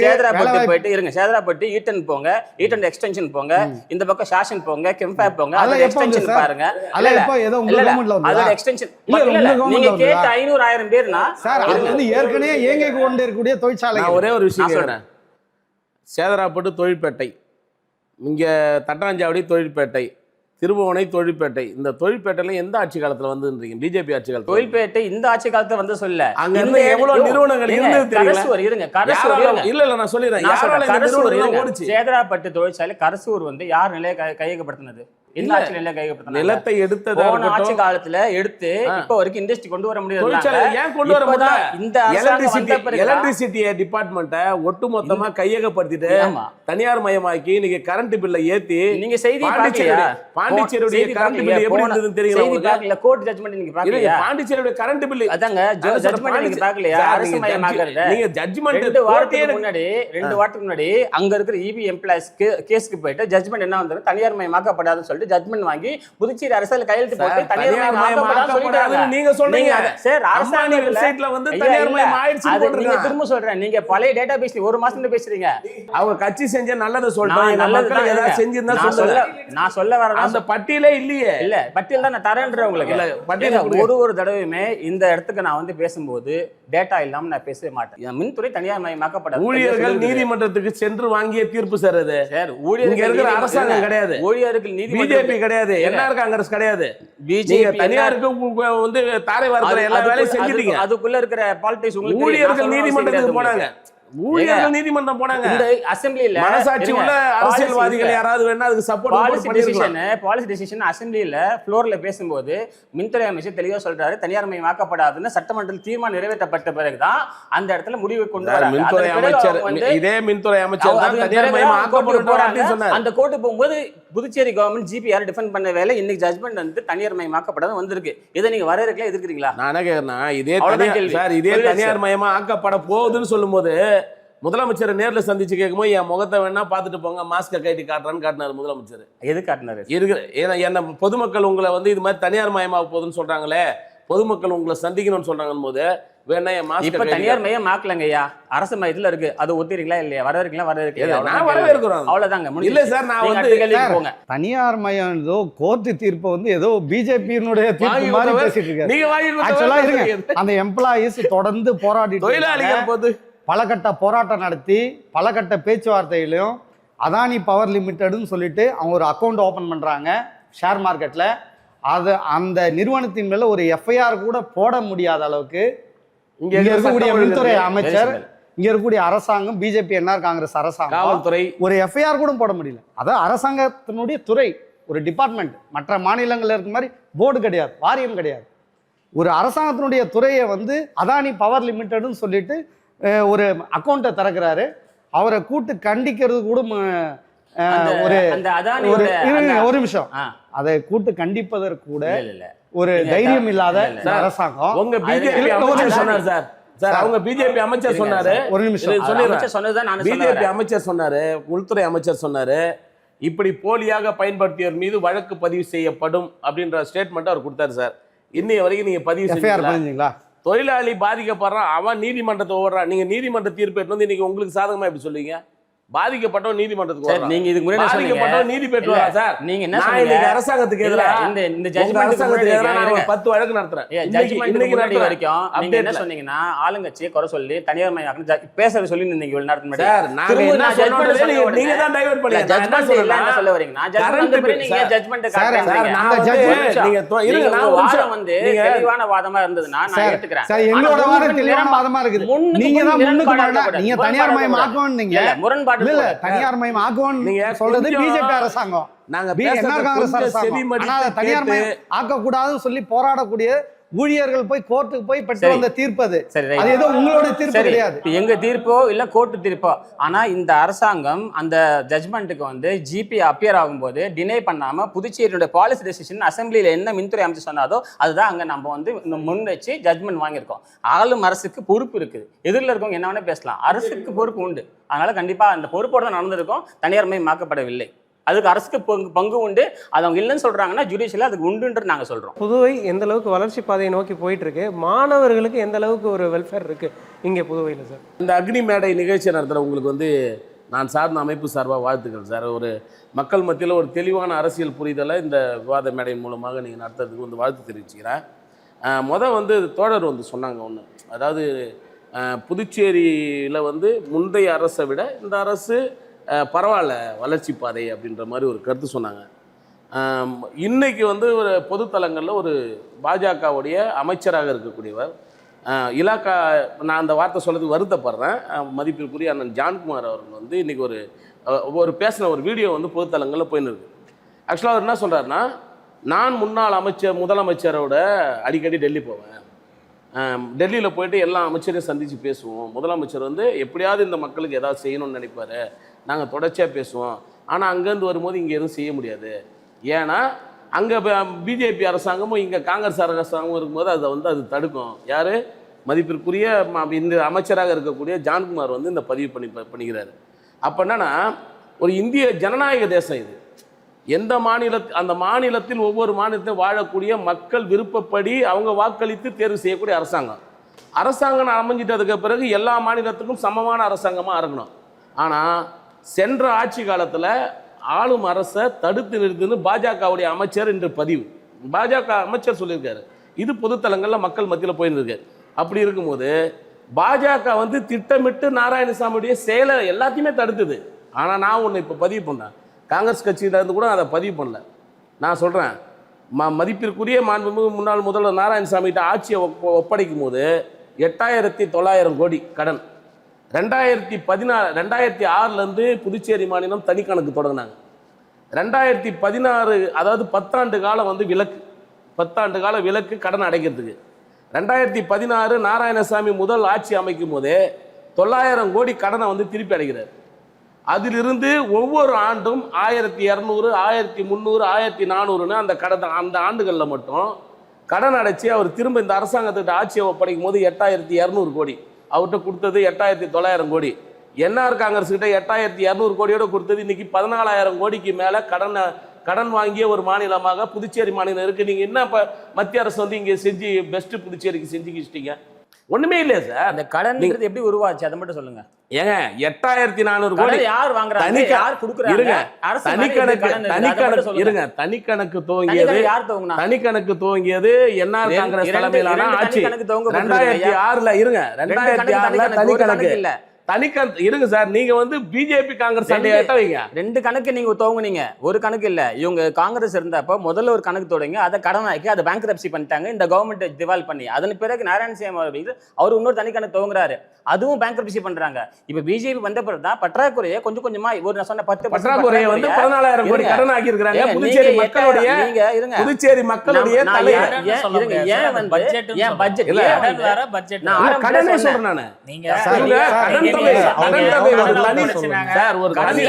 சேதராப்பட்டு போயிட்டு இருங்க. சேதராப்பட்டு ஈட்டன் போங்க, ஈட்டன் எக்ஸ்டென்ஷன் போங்க, இந்த பக்கம் ஷாஷன் போங்க, கெம்பேப் போங்க, அதோட எக்ஸ்டென்ஷன் பாருங்க. அதோட எக்ஸ்டென்ஷன் நீங்க கேட்ட 500,000 பேர்னா சார் அது வந்து ஏற்கனவே இயங்கி கொண்டு இருக்கக்கூடிய தொழிற்சாலை. நான் ஒரே ஒரு விஷயம் கேட்கிறேன். சேதராப்பட்டு தொழிற்பேட்டை, இங்க தட்டாஞ்சாவடி தொழிற்பேட்டை, திருபுவனை தொழிற்பேட்டை, இந்த தொழிற்பேட்டையில எந்த ஆட்சி காலத்துல வந்துன்றீங்க? பிஜேபி ஆட்சி காலத்துல. தொழிற்பேட்டை இந்த ஆட்சி காலத்துல வந்து சொல்ல அங்க இருந்து எவ்வளவு நிறுவனங்கள் இருந்தது தெரியல. இல்ல நான் சொல்லிடுறேன். சேதராப்பட்டு தொழிற்சாலை கரசூர் வந்து யார் நிலையை கையகப்படுத்தினது? இந்த ஆட்சி நிலையை கையகப்படுத்தினது நிலத்தை எடுத்தது போன ஆட்சி காலத்துல எடுத்து இப்ப வரைக்கும் இண்டஸ்ட்ரி கொண்டு வர முடியாது. ஏன் கொண்டு வர முடியல? இந்த எலக்ட்ரிசிட்டி டிபார்ட்மெண்ட்டை ஒட்டுமொத்தமா கையகப்படுத்திட்டு தனியார் மயமாக்கி இன்னைக்கு கரண்ட் பில்லை ஏத்தி நீங்க செய்தி பாக்கலையா? பாண்டிச்சேரியுடைய கரண்ட் பில் எப்படி இருந்ததுன்னு தெரியுமா உங்களுக்கு? கோர்ட் ஜட்ஜ்மென்ட் நீங்க பாக்கலையா? பாண்டிச்சேரியுடைய கரண்ட் பில் அதாங்க ஜட்ஜ்மென்ட் நீங்க பாக்கலையா? அரசு மயமாக்குறது நீங்க ஜட்ஜ்மென்ட் 2 வாரத்துக்கு முன்னாடி அங்க இருக்கிற இபி எம்ப்ளாய்ஸ் கேஸ்க்கு போயிட்டு ஜட்ஜ்மென்ட் என்ன வந்தது? தனியார் மயமாக்கப்படாதுன்னு சொல்லிட்டு ஜட்ஜ்மென்ட் வாங்கி புதுச்சேரி அரசால கையெழுத்து போட்டு தனியார் மயமாக்கப்படாதுன்னு நீங்க சொல்றீங்க. சார் அரசாணி வெப்சைட்ல வந்து தனியார் மயம் ஆயிடுச்சு போடுறீங்க. நீங்க திரும்ப சொல்றேன். நீங்க பழைய டேட்டாபேஸ் ஒரு மாசத்துல பேசுறீங்க. அவங்க கட்சி செஞ்ச நல்லது சொல்றாங்க. நல்லது ஏதாவது செஞ்சிருந்தா சொல்லுங்க. நான் சொல்ல வரேன். அந்த பட்டியலே இல்லையே. இல்ல பட்டியல் தான் நான் தரேன்ற உங்களுக்கு. இல்ல பட்டியல் ஒரு தடவையுமே இந்த இடத்துக்கு நான் வந்து பேசும்போது டேட்டா இல்லாம நான் பேசவே மாட்டேன். மின்துறை தனியார் மயமாக்கப்படாது. ஊழியர்கள் நீதிமன்றத்துக்கு சென்று வாங்கிய தீர்ப்பு சார் அது. சார் ஊழியர்கள் இருக்கிற அரசாங்கம் கிடையாது. ஊழியர்கள் பிஜேபி கிடையாது, என்ஆர் காங்கிரஸ் கிடையாது. பிஜேபி தனியாருக்கு வந்து தாரை வார்த்தை எல்லா வேலையும் செஞ்சிட்டீங்க. அதுக்குள்ள இருக்கிற பாலிடிக்ஸ் உங்களுக்கு ஊழியர்கள் நீதிமன்றத்துக்கு போனாங்க. ஊழியர்கள் நீதிமன்றம் போனாங்க. இந்த அசெம்பிளில மனசாட்சி உள்ள அரசியல்வாதிகள் யாராவது வேணா அதுக்கு சப்போர்ட் பாலிசி டெசிஷன் அசெம்பிளில ஃப்ளோர்ல பேசும்போது மின்துறை அமைச்சர் தெளிவா சொல்றாரு தனியார் மயமாக்கப்படாதுன்னு சட்டமன்றத்தில் தீர்மானம் நிறைவேற்றப்பட்ட பிறகுதான் அந்த இடத்துல முடிவு கொண்டு வராங்க. மின்துறை அமைச்சர் இதே மின்துறை அமைச்சர் தான் தனியார் மயமாக்கப்படும் போராட்டம் சொன்னார். அந்த கோர்ட்டு போகும்போது புதுச்சேரி கவர்மெண்ட் ஜிபிஆர் டிஃபெண்ட் பண்ண வேலை இன்னைக்கு ஜட்ஜ்மெண்ட் வந்து தனியார் மயமாக்கப்படாது வந்திருக்கு. இதை நீங்க வரவேற்கல எதிர்க்கிறீங்களா? நான் என்ன கேக்குறேன், இதே தனியார் மயமா ஆக்கப்பட போகுதுன்னு சொல்லும்போது முதலமைச்சர் நேர்ல சந்திச்சு கேட்கும்போது என் முகத்தை வேணா பார்த்துட்டு போங்க, மாஸ்கை கைட்டி காட்டுறான்னு காட்டினாரு முதலமைச்சர். எது காட்டினாரு? என்ன பொதுமக்கள் உங்களை வந்து இது மாதிரி தனியார் மயமாக போகுதுன்னு சொல்றாங்களே, பொதுமக்கள் உங்களை சந்திக்கணும்னு சொல்றாங்கன்னு போது வேணா என் மாஸ்க். இப்ப தனியார் மயம் ஆக்கலங்கய்யா, அரசு மயத்துல இருக்கு. அது ஒத்துறீங்களா இல்லையா? வரவேற்கிறீங்களா? நான் வரவேற்கிறோம். அவ்வளவுதாங்க. இல்ல சார், நான் வந்து தனியார் மயம் ஏதோ கோர்ட்டு தீர்ப்பு வந்து ஏதோ பிஜேபியினுடைய தீர்ப்பு மாதிரி பேசிட்டு இருக்காரு. நீங்க வாங்கி அந்த எம்ப்ளாயிஸ் தொடர்ந்து போராடி தொழிலாளிகள் போது பலகட்ட போராட்டம் நடத்தி பலகட்ட பேச்சுவார்த்தையிலையும் அதானி பவர் லிமிட்டடுன்னு சொல்லிட்டு அவங்க ஒரு அக்கௌண்ட் ஓப்பன் பண்ணுறாங்க ஷேர் மார்க்கெட்டில். அது அந்த நிறுவனத்தின் மேலே ஒரு எஃப்ஐஆர் கூட போட முடியாத அளவுக்கு இங்கே இருக்கக்கூடிய மின்துறை அமைச்சர், இங்கே இருக்கக்கூடிய அரசாங்கம், பிஜேபி என்ஆர் காங்கிரஸ் அரசாங்கம் காவல்துறை ஒரு எஃப்ஐஆர் கூட போட முடியல. அதான் அரசாங்கத்தினுடைய துறை, ஒரு டிபார்ட்மெண்ட். மற்ற மாநிலங்களில் இருக்க மாதிரி போர்டு கிடையாது, வாரியம் கிடையாது. ஒரு அரசாங்கத்தினுடைய துறையை வந்து அதானி பவர் லிமிட்டடுன்னு சொல்லிட்டு ஒரு அக்கௌண்ட்டை திறக்கிறாரு. அவரை கூட்டு கண்டிக்கிறது கூட ஒரு நிமிஷம், அதை கூட்டு கண்டிப்பதற்கு கூட ஒரு தைரியம் இல்லாத அரசாங்கம். உங்க பிஜேபி அமைச்சர் சொன்னார் சார். அவங்க பிஜேபி அமைச்சர் சொன்னாரு. ஒரு நிமிஷம் சொல்லிடுறேன். பிஜேபி அமைச்சர் சொன்னாரு, உள்துறை அமைச்சர் சொன்னாரு, இப்படி போலியாக பயன்படுத்தியவர் மீது வழக்கு பதிவு செய்யப்படும் அப்படின்ற ஸ்டேட்மெண்ட் அவர் கொடுத்தாரு சார். இன்னைய வரைக்கும் நீங்க பதிவு செஞ்சீங்களா? தொழிலாளி பாதிக்கப்படுறான், அவன் நீதிமன்றத்தை ஓடுறான். நீங்க நீதிமன்ற தீர்ப்பு வந்து இன்னைக்கு உங்களுக்கு சாதகமா எப்படி சொல்லுவீங்க? பாதிக்கப்பட்டவன் நீதிமன்றத்துக்கு ஓடுறான். நீங்க இதுக்கு முன்னாடி பாதிக்கப்பட்டவன் நீதி பெற்றுவா சார். நீங்க என்ன சொன்னீங்க? அரசாங்கத்துக்கு எதிராக இந்த அரசாங்கத்துக்கு எதிராக நான் 10 வழக்கு நடத்துறேன். ஜட்ஜ்மென்ட் முன்னாடி வரைக்கும் நீங்க என்ன சொன்னீங்கன்னா ஆளுங்கட்சியை குறை சொல்லி தனியார் மயம் பேசறது சொல்லி நீங்க இவ்வளவு நேரத்துக்கு முன்னாடி சார் நான் என்ன சொன்னேன் நீங்க தான் டைவர்ட் பண்ணீங்க. ஜட்ஜ்மென்ட் என்ன சொல்ல வரீங்க? நான் ஜட்ஜ்மென்ட் பத்தி நீங்க ஜட்ஜ்மென்ட் காட்டுறீங்க. நான் ஜட்ஜ்மென்ட் நீங்க இருங்க, நான் வாதம் வந்து தெளிவான வாதமா இருந்ததுன்னா நான் ஏத்துக்கறேன். சார் எங்களோட வாதம் தெளிவான வாதமா இருக்குது. நீங்க தான் முன்னுக்கு வரல. நீங்க தனியார் மயம் ஆக்குவீங்க. முரண்பாடு இல்ல, தனியார் மயம் ஆக்குவோம் நீங்க சொல்றது பிஜேபி அரசாங்கம். நாங்க என்ஆர் காங்கிரஸ் அரசாங்கம். ஆனா தனியார் மயம் ஆக்க கூடாதுன்னு சொல்லி போராடக்கூடிய ஊழியர்கள் போய் கோர்ட்டுக்கு போய் பெற்று சரி. வந்த தீர்ப்பு அது. சரி, right. அது ஏதோ உங்களுடைய தீர்ப்பு சரி, கிடையாது. இப்ப எங்க தீர்ப்போ இல்ல கோர்ட்டு தீர்ப்போ, ஆனா இந்த அரசாங்கம் அந்த ஜட்மெண்ட்டுக்கு வந்து ஜிபி அப்பியர் ஆகும்போது டினை பண்ணாம புதுச்சேரியோட பாலிசி டெசிஷன் அசம்பிளியில என்ன மின்துறை அமைச்சர் சொன்னாதோ அதுதான் அங்க நம்ம வந்து முன் வச்சு ஜட்மெண்ட் வாங்கியிருக்கோம். ஆளும் அரசுக்கு பொறுப்பு இருக்குது. எதிரில் இருக்கவங்க என்ன வேணா பேசலாம், அரசுக்கு பொறுப்பு உண்டு. அதனால கண்டிப்பா அந்த பொறுப்போட தான் நடந்திருக்கும், தனியார் மயமாக்கப்படவில்லை. அதுக்கு அரசுக்கு பங்கு உண்டு. அது அவங்க இல்லைன்னு சொல்றாங்கன்னா ஜுடிஷியல் அதுக்கு உண்டுன்றது நாங்க சொல்றோம். புதுவை எந்த அளவுக்கு வளர்ச்சி பாதையை நோக்கி போயிட்டு இருக்கு, மாணவர்களுக்கு எந்த அளவுக்கு ஒரு வெல்ஃபேர் இருக்கு இங்கே புதுவையில் சார்? இந்த அக்னி மேடை நிகழ்ச்சி நடத்துகிற உங்களுக்கு வந்து நான் சார்ந்த அமைப்பு சார்பாக வாழ்த்துக்கள் சார். ஒரு மக்கள் மத்தியில் ஒரு தெளிவான அரசியல் புரிதலை இந்த விவாத மேடை மூலமாக நீங்கள் நடத்துறதுக்கு வந்து வாழ்த்து தெரிவிச்சுக்கிறேன். வந்து தோழர் வந்து சொன்னாங்க ஒன்று, அதாவது புதுச்சேரியில் வந்து முந்தைய அரசை விட இந்த அரசு பரவாயில்ல வளர்ச்சி பாதை அப்படின்ற மாதிரி ஒரு கருத்து சொன்னாங்க. இன்னைக்கு வந்து ஒரு பொதுத்தலங்களில் ஒரு பாஜகவுடைய அமைச்சராக இருக்கக்கூடியவர் இலாக்கா, நான் அந்த வார்த்தை சொல்றதுக்கு வருத்தப்படுறேன், மதிப்பிற்குரிய அண்ணன் ஜான்குமார் அவர்கள் வந்து இன்னைக்கு ஒரு பேசின ஒரு வீடியோ வந்து பொதுத்தலங்களில் போயின்னு இருக்கு. ஆக்சுவலாக அவர் என்ன சொல்கிறாருன்னா, நான் முன்னாள் முதலமைச்சரோட அடிக்கடி டெல்லி போவேன், டெல்லியில் போயிட்டு எல்லா அமைச்சரையும் சந்தித்து பேசுவோம், முதலமைச்சர் வந்து எப்படியாவது இந்த மக்களுக்கு ஏதாவது செய்யணும்னு நினைப்பார், நாங்கள் தொடர்ச்சியாக பேசுவோம். ஆனால் அங்கேருந்து வரும்போது இங்கே எதுவும் செய்ய முடியாது, ஏன்னா அங்கே பிஜேபி அரசாங்கமும் இங்கே காங்கிரஸ் அரசாங்கமும் இருக்கும்போது அது தடுக்கும். யார்? மதிப்பிற்குரிய இந்த அமைச்சராக இருக்கக்கூடிய ஜான்குமார் வந்து இந்த பதிவு பண்ணிக்கிறாரு. அப்போ என்னன்னா, ஒரு இந்திய ஜனநாயக தேசம் இது. எந்த அந்த மாநிலத்தில் ஒவ்வொரு மாநிலத்தில் வாழக்கூடிய மக்கள் விருப்பப்படி அவங்க வாக்களித்து தேர்வு செய்யக்கூடிய அரசாங்கம் அமைஞ்சிட்டதுக்கு பிறகு எல்லா மாநிலத்துக்கும் சமமான அரசாங்கமாக இருக்கணும். ஆனால் சென்ற ஆட்சி காலத்தில் ஆளும் அரசை தடுத்து நிறுத்துன்னு பாஜகவுடைய அமைச்சர் என்று பதிவு பாஜக அமைச்சர் சொல்லியிருக்காரு. இது பொதுத்தலங்களில் மக்கள் மத்தியில் போயிருந்திருக்கு. அப்படி இருக்கும்போது பாஜக வந்து திட்டமிட்டு நாராயணசாமியுடைய செயலை எல்லாத்தையுமே தடுத்தது. ஆனால் நான் ஒன்று இப்போ பதிவு பண்ணேன், காங்கிரஸ் கட்சியிலேருந்து கூட அதை பதிவு பண்ணல. நான் சொல்கிறேன், மதிப்பிற்குரிய மாண்புமிகு முன்னாள் முதல்வர் நாராயணசாமிகிட்ட ஆட்சியை ஒப்படைக்கும் போது 8,900 கோடி கடன். 2006 புதுச்சேரி மாநிலம் தனி கணக்கு தொடங்கினாங்க. 2016 அதாவது 10 ஆண்டு காலம் வந்து விலக்கு, 10 ஆண்டு கால விலக்கு கடன் அடைக்கிறதுக்கு. 2016 நாராயணசாமி முதல் ஆட்சி அமைக்கும் போதே 900 கோடி கடனை வந்து திருப்பி அடைக்கிறார். அதிலிருந்து ஒவ்வொரு ஆண்டும் 1200, 1300, 1400 அந்த ஆண்டுகளில் மட்டும் கடன் அடைச்சி அவர் திரும்ப இந்த அரசாங்கத்திட்ட ஆட்சியை ஒப்படைக்கும் போது 8,200 கோடி, அவர்கிட்ட கொடுத்தது 8,900 கோடி. என்ஆர் காங்கிரஸ் கிட்ட 8,200 கோடியோட கொடுத்தது. இன்னைக்கு 14,000 கோடிக்கு மேல கடன் வாங்கிய ஒரு மாநிலமாக புதுச்சேரி மாநிலம் இருக்கு. நீங்க என்ன மத்திய அரசு வந்து இங்க செஞ்சு பெஸ்ட் புதுச்சேரிக்கு செஞ்சுக்கிட்டீங்க? ஒண்ணுமே இல்லையா சார்? அந்த கடன் எப்படி உருவாச்சு அதை மட்டும் சொல்லுங்க. ஏங்க 8,400 கோடி யார் வாங்குறாங்க, யார் கொடுக்குறாங்க? தனிக்கணக்கு துவங்கியது என்ஆர் காங்கிரஸ் தலைமையிலான ஆட்சி. 2006 இருங்க, 2006 தனிக்கணக்கு இல்ல, இருங்க சார். நீங்க வந்து பிஜேபி காங்கிரஸ் வைங்க, 2 கணக்கு நீங்க துவங்குனீங்க, ஒரு கணக்கு இல்ல. இவங்க காங்கிரஸ் இருந்தப்ப முதல்ல ஒரு கணக்கு தொடங்கி அதை கடன் ஆக்கி அதை பேங்க்ரப்சி பண்ணிட்டாங்க இந்த கவர்மெண்ட் திவால் பண்ணி. அதன் பிறகு நாராயணசாமி அவர் இன்னொரு தனி கணக்கு துவங்குறாரு, அதுவும் பேங்க்ரப்சி பண்றாங்க. இப்ப பிஜேபி வந்த பிறகுதான் பற்றாக்குறையை கொஞ்சம் கொஞ்சமா நான் சொன்ன 10 பற்றாக்குறையை வந்து 14,000 கோடி கடன் ஆக்கி இருக்காங்க. புதுச்சேரி மக்களுடைய புதுச்சேரி மக்களுடைய ஏன் வந்து பட்ஜெட் வேற பட்ஜெட் நான் கடனே சொல்றேன். நானு நீங்க கடன்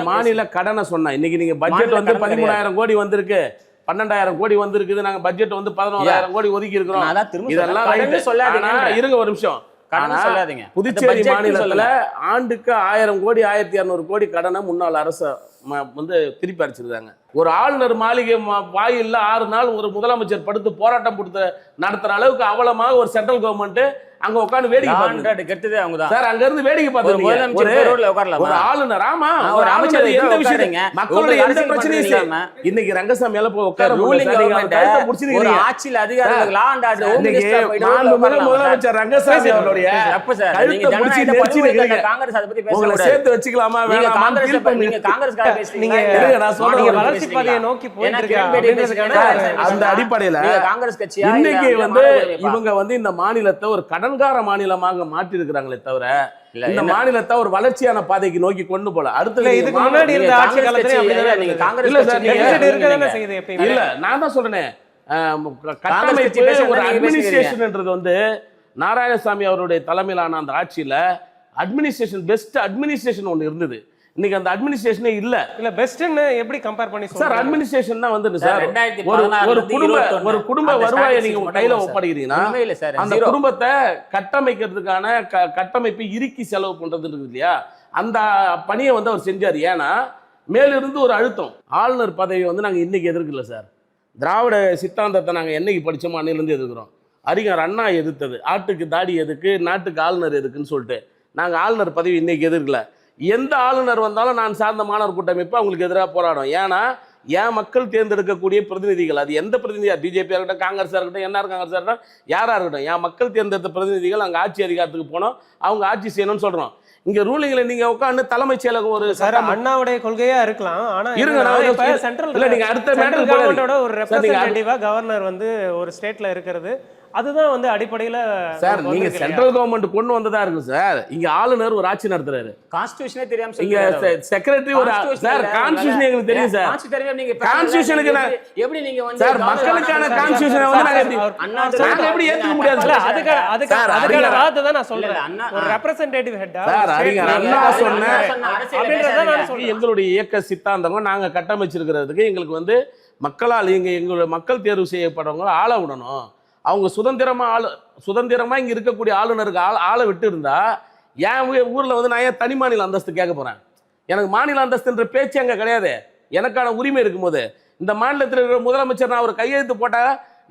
மாநில கடனை சொன்னேன். இன்னைக்கு நீங்க பட்ஜெட் வந்து 13,000 கோடி வந்திருக்கு, 12,000 கோடி வந்திருக்குது. நாங்க பட்ஜெட் வந்து 11,000 கோடி ஒதுக்கி இருக்கிறோம். இதெல்லாம் இருங்க ஒரு நிமிஷம். புதுச்சேரி மாநிலத்துல ஆண்டுக்கு 1000 கோடி 1,200 கோடி கடனை முன்னாள் அரசு வந்து திருப்பி அடிச்சிருக்காங்க. ஒரு ஆளுநர் மாளிகை வாயில்ல 6 நாள் ஒரு முதலமைச்சர் படுத்து போராட்டம் நடத்துற அளவுக்கு அவலமாக ஒரு சென்ட்ரல் கவர்மெண்ட் அங்க உட்கார்ந்து வேடிக்கை கெட்டதே அவங்க தான் சார். அங்க இருந்து வேடிக்கை பார்த்து ஒரு ஆளுநர், ஆமா ஒரு அமைச்சர் எந்த விஷயம் மக்களுடைய எந்த பிரச்சனையும் இல்லாம இன்னைக்கு ரங்கசாமி மேல போய் உட்கார ஒரு ஆட்சியில் அதிகாரிகள் லா அண்ட் ஆர்டர் முதலமைச்சர் ரங்கசாமி அவருடைய கழுத்தை பிடிச்சி நெரிச்சு காங்கிரஸ் அதை பத்தி பேச சேர்த்து வச்சுக்கலாமா? காங்கிரஸ் நீங்க இருங்க, நான் சொல்றேன். நீங்க வளர்ச்சி பாதையை நோக்கி போயிட்டு இருக்காங்க. அந்த அடிப்படையில காங்கிரஸ் கட்சியா இன்னைக்கு வந்து இவங்க வந்து இந்த மாநிலத்தை ஒரு கடன்கார மாநிலமாக மாற்றி இருக்கிறாங்களே தவிர இந்த மாநிலத்தை ஒரு வளர்ச்சியான பாதைக்கு நோக்கி கொண்டு போல. அடுத்து இதுக்கு முன்னாடி இருந்த ஆட்சி காலத்துல நீங்க காங்கிரஸ் இல்ல சார், கட்சி இருக்கதானே செய்யுது எப்பயுமே. இல்ல நான் தான் சொல்றேனே, கட்டமைப்பு ஒரு அட்மினிஸ்ட்ரேஷன்ன்றது வந்து நாராயணசாமி அவருடைய தலைமையிலான அந்த ஆட்சியில அட்மினிஸ்ட்ரேஷன் பெஸ்ட் அட்மினிஸ்ட்ரேஷன் ஒன்று இருந்தது. இன்னைக்கு அந்த அட்மினிஸ்ட்ரேஷனே இல்ல பெஸ்ட்னு எப்படி கம்பேர் பண்ணி சார். அட்மினிஸ்ட்ரேஷன் தான் வந்து சார் ஒரு குடும்ப வருவாயை நீங்க உங்க கையில ஒப்படைக்கிறீங்கன்னா அந்த குடும்பத்தை கட்டமைக்கிறதுக்கான கட்டமைப்பு இறுக்கி செலவு பண்றது இருக்கு இல்லையா, அந்த பணியை வந்து அவர் செஞ்சார். ஏன்னா மேலிருந்து ஒரு அழுத்தம். ஆளுநர் பதவி வந்து நாங்க இன்னைக்கு எதிர்க்கல சார். திராவிட சித்தாந்தத்தை நாங்க என்னைக்கு படிச்சோமோ அன்னையிலிருந்து எதிர்க்கிறோம். அறிஞர் அண்ணா எதிர்த்தது ஆட்டுக்கு தாடி எதுக்கு, நாட்டுக்கு ஆளுநர் எதுக்குன்னு சொல்லிட்டு நாங்கள் ஆளுநர் பதவி இன்னைக்கு எதிர்க்கல. எந்த ஆளுநர் வந்தாலும் நான் சார்ந்த மாணவர் கூட்டமைப்பு அவங்களுக்கு எதிராக போராடும். ஏன்னா என் மக்கள் தேர்ந்தெடுக்கக்கூடிய பிரதிநிதிகள், அது எந்த பிரதிநிதியா, பிஜேபியாக இருக்கட்டும், காங்கிரஸாக இருக்கட்டும், என்ஆர் காங்கிரஸாக இருக்கட்டும், யாராக இருக்கட்டும், என் மக்கள் தேர்ந்தெடுத்த பிரதிநிதிகள் அங்கே ஆட்சி அதிகாரத்துக்கு போனோம், அவங்க ஆட்சி செய்யணும்னு சொல்கிறோம். இங்க ரூலிங்ல நீங்க உட்கார்ந்து தலைமைச் செயலகம் ஒரு அண்ணாவுடைய கொள்கையா இருக்கலாம். ஆனா சென்ட்ரல் இல்ல, நீங்க அடுத்த சென்ட்ரல் கவர்மெண்டோட ஒரு ரெப்ரசன்டேட்டிவா கவர்னர் வந்து ஒரு ஸ்டேட்ல இருக்கிறது, அதுதான் வந்து அடிப்படையில சார் நீங்க சென்ட்ரல் கவர்மெண்ட் கொண்டு வந்ததா இருக்கு சார். இங்க ஆளுநர் ஒரு ஆட்சி நடத்துறாரு, கான்ஸ்டிடியூஷனே தெரியாம இங்க செக்ரட்டரி ஒரு சார் கான்ஸ்டிடியூஷன் எங்களுக்கு தெரியும் சார். கான்ஸ்டிடியூஷனுக்கு எப்படி நீங்க வந்து சார் மக்களுக்கான கான்ஸ்டிடியூஷனை வந்து நாங்க எப்படி ஏத்துக்க முடியாது சார். அதுக்கான வார்த்தை தான் நான் சொல்றேன். ஒரு ரெப்ரசன்டேட்டிவ் ஹெட்டா சார் அறிஞர் அண்ணா சொன்ன எங்களுடைய இயக்க சித்தாந்தம் நாங்க கட்டமைச்சிருக்கிறதுக்கு எங்களுக்கு வந்து மக்களால் எங்களுடைய மக்கள் தேர்வு செய்யப்படுறவங்க ஆள விடணும். அவங்க சுதந்திரமா இங்க இருக்கக்கூடிய ஆளுநருக்கு ஆளை விட்டு இருந்தா என் ஊர்ல வந்து நான் ஏன் தனி மாநில அந்தஸ்து கேட்க போறேன்? எனக்கு மாநில அந்தஸ்துன்ற பேச்சு அங்க கிடையாது. எனக்கான உரிமை இருக்கும்போது இந்த மாநிலத்தில் இருக்கிற முதலமைச்சர் நான் ஒரு கையெழுத்து போட்டா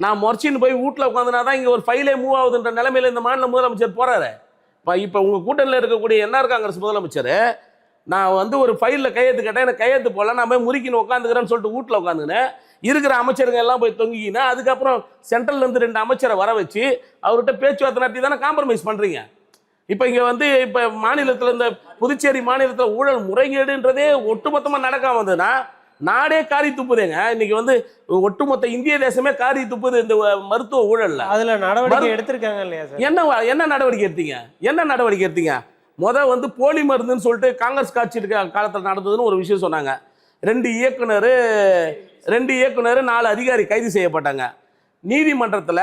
நான் மொர்ச்சின்னு போய் வீட்டில் உட்காந்துனாதான் இங்க ஒரு ஃபைலே மூவ் ஆகுதுன்ற நிலைமையில இந்த மாநில முதலமைச்சர் போறாரு. இப்போ உங்க கூட்டணியில் இருக்கக்கூடிய என்ஆர் காங்கிரஸ் முதலமைச்சர் நான் வந்து ஒரு ஃபைலில் கையெழுத்து கேட்டேன், எனக்கு கையெழுத்து போடல, நான் போய் முறுக்கின்னு உட்காந்துக்கிறேன்னு சொல்லிட்டு வீட்டில் உட்காந்துக்கினேன். இருக்கிற அமைச்சருங்க எல்லாம் போய் தொங்கிக்கினா அதுக்கப்புறம் சென்ட்ரல்ல இருந்து 2 அமைச்சரை வர வச்சு அவர்கிட்ட பேச்சுவார்த்தை நடத்தி தானே காம்ப்ரமைஸ் பண்றீங்க. இப்போ இங்க வந்து இப்போ மாநிலத்தில் இந்த புதுச்சேரி மாநிலத்தில் ஊழல் முறைகேடுன்றதே ஒட்டுமொத்தமா நடக்காம வந்ததுன்னா நாடே காரி துப்புதேங்க. இன்னைக்கு வந்து ஒட்டுமொத்த இந்திய தேசமே காரி துப்புது இந்த மருத்துவ ஊழல்ல. அதுல நடவடிக்கை எடுத்திருக்காங்க இல்லையா சார்? என்ன நடவடிக்கை எடுத்தீங்க? வந்து போலி மருந்துன்னு சொல்லிட்டு காங்கிரஸ் காட்சி காலத்தில் நடந்ததுன்னு ஒரு விஷயம் சொன்னாங்க. 2 இயக்குனர் 4 அதிகாரி கைது செய்யப்பட்டாங்க. நீதிமன்றத்தில்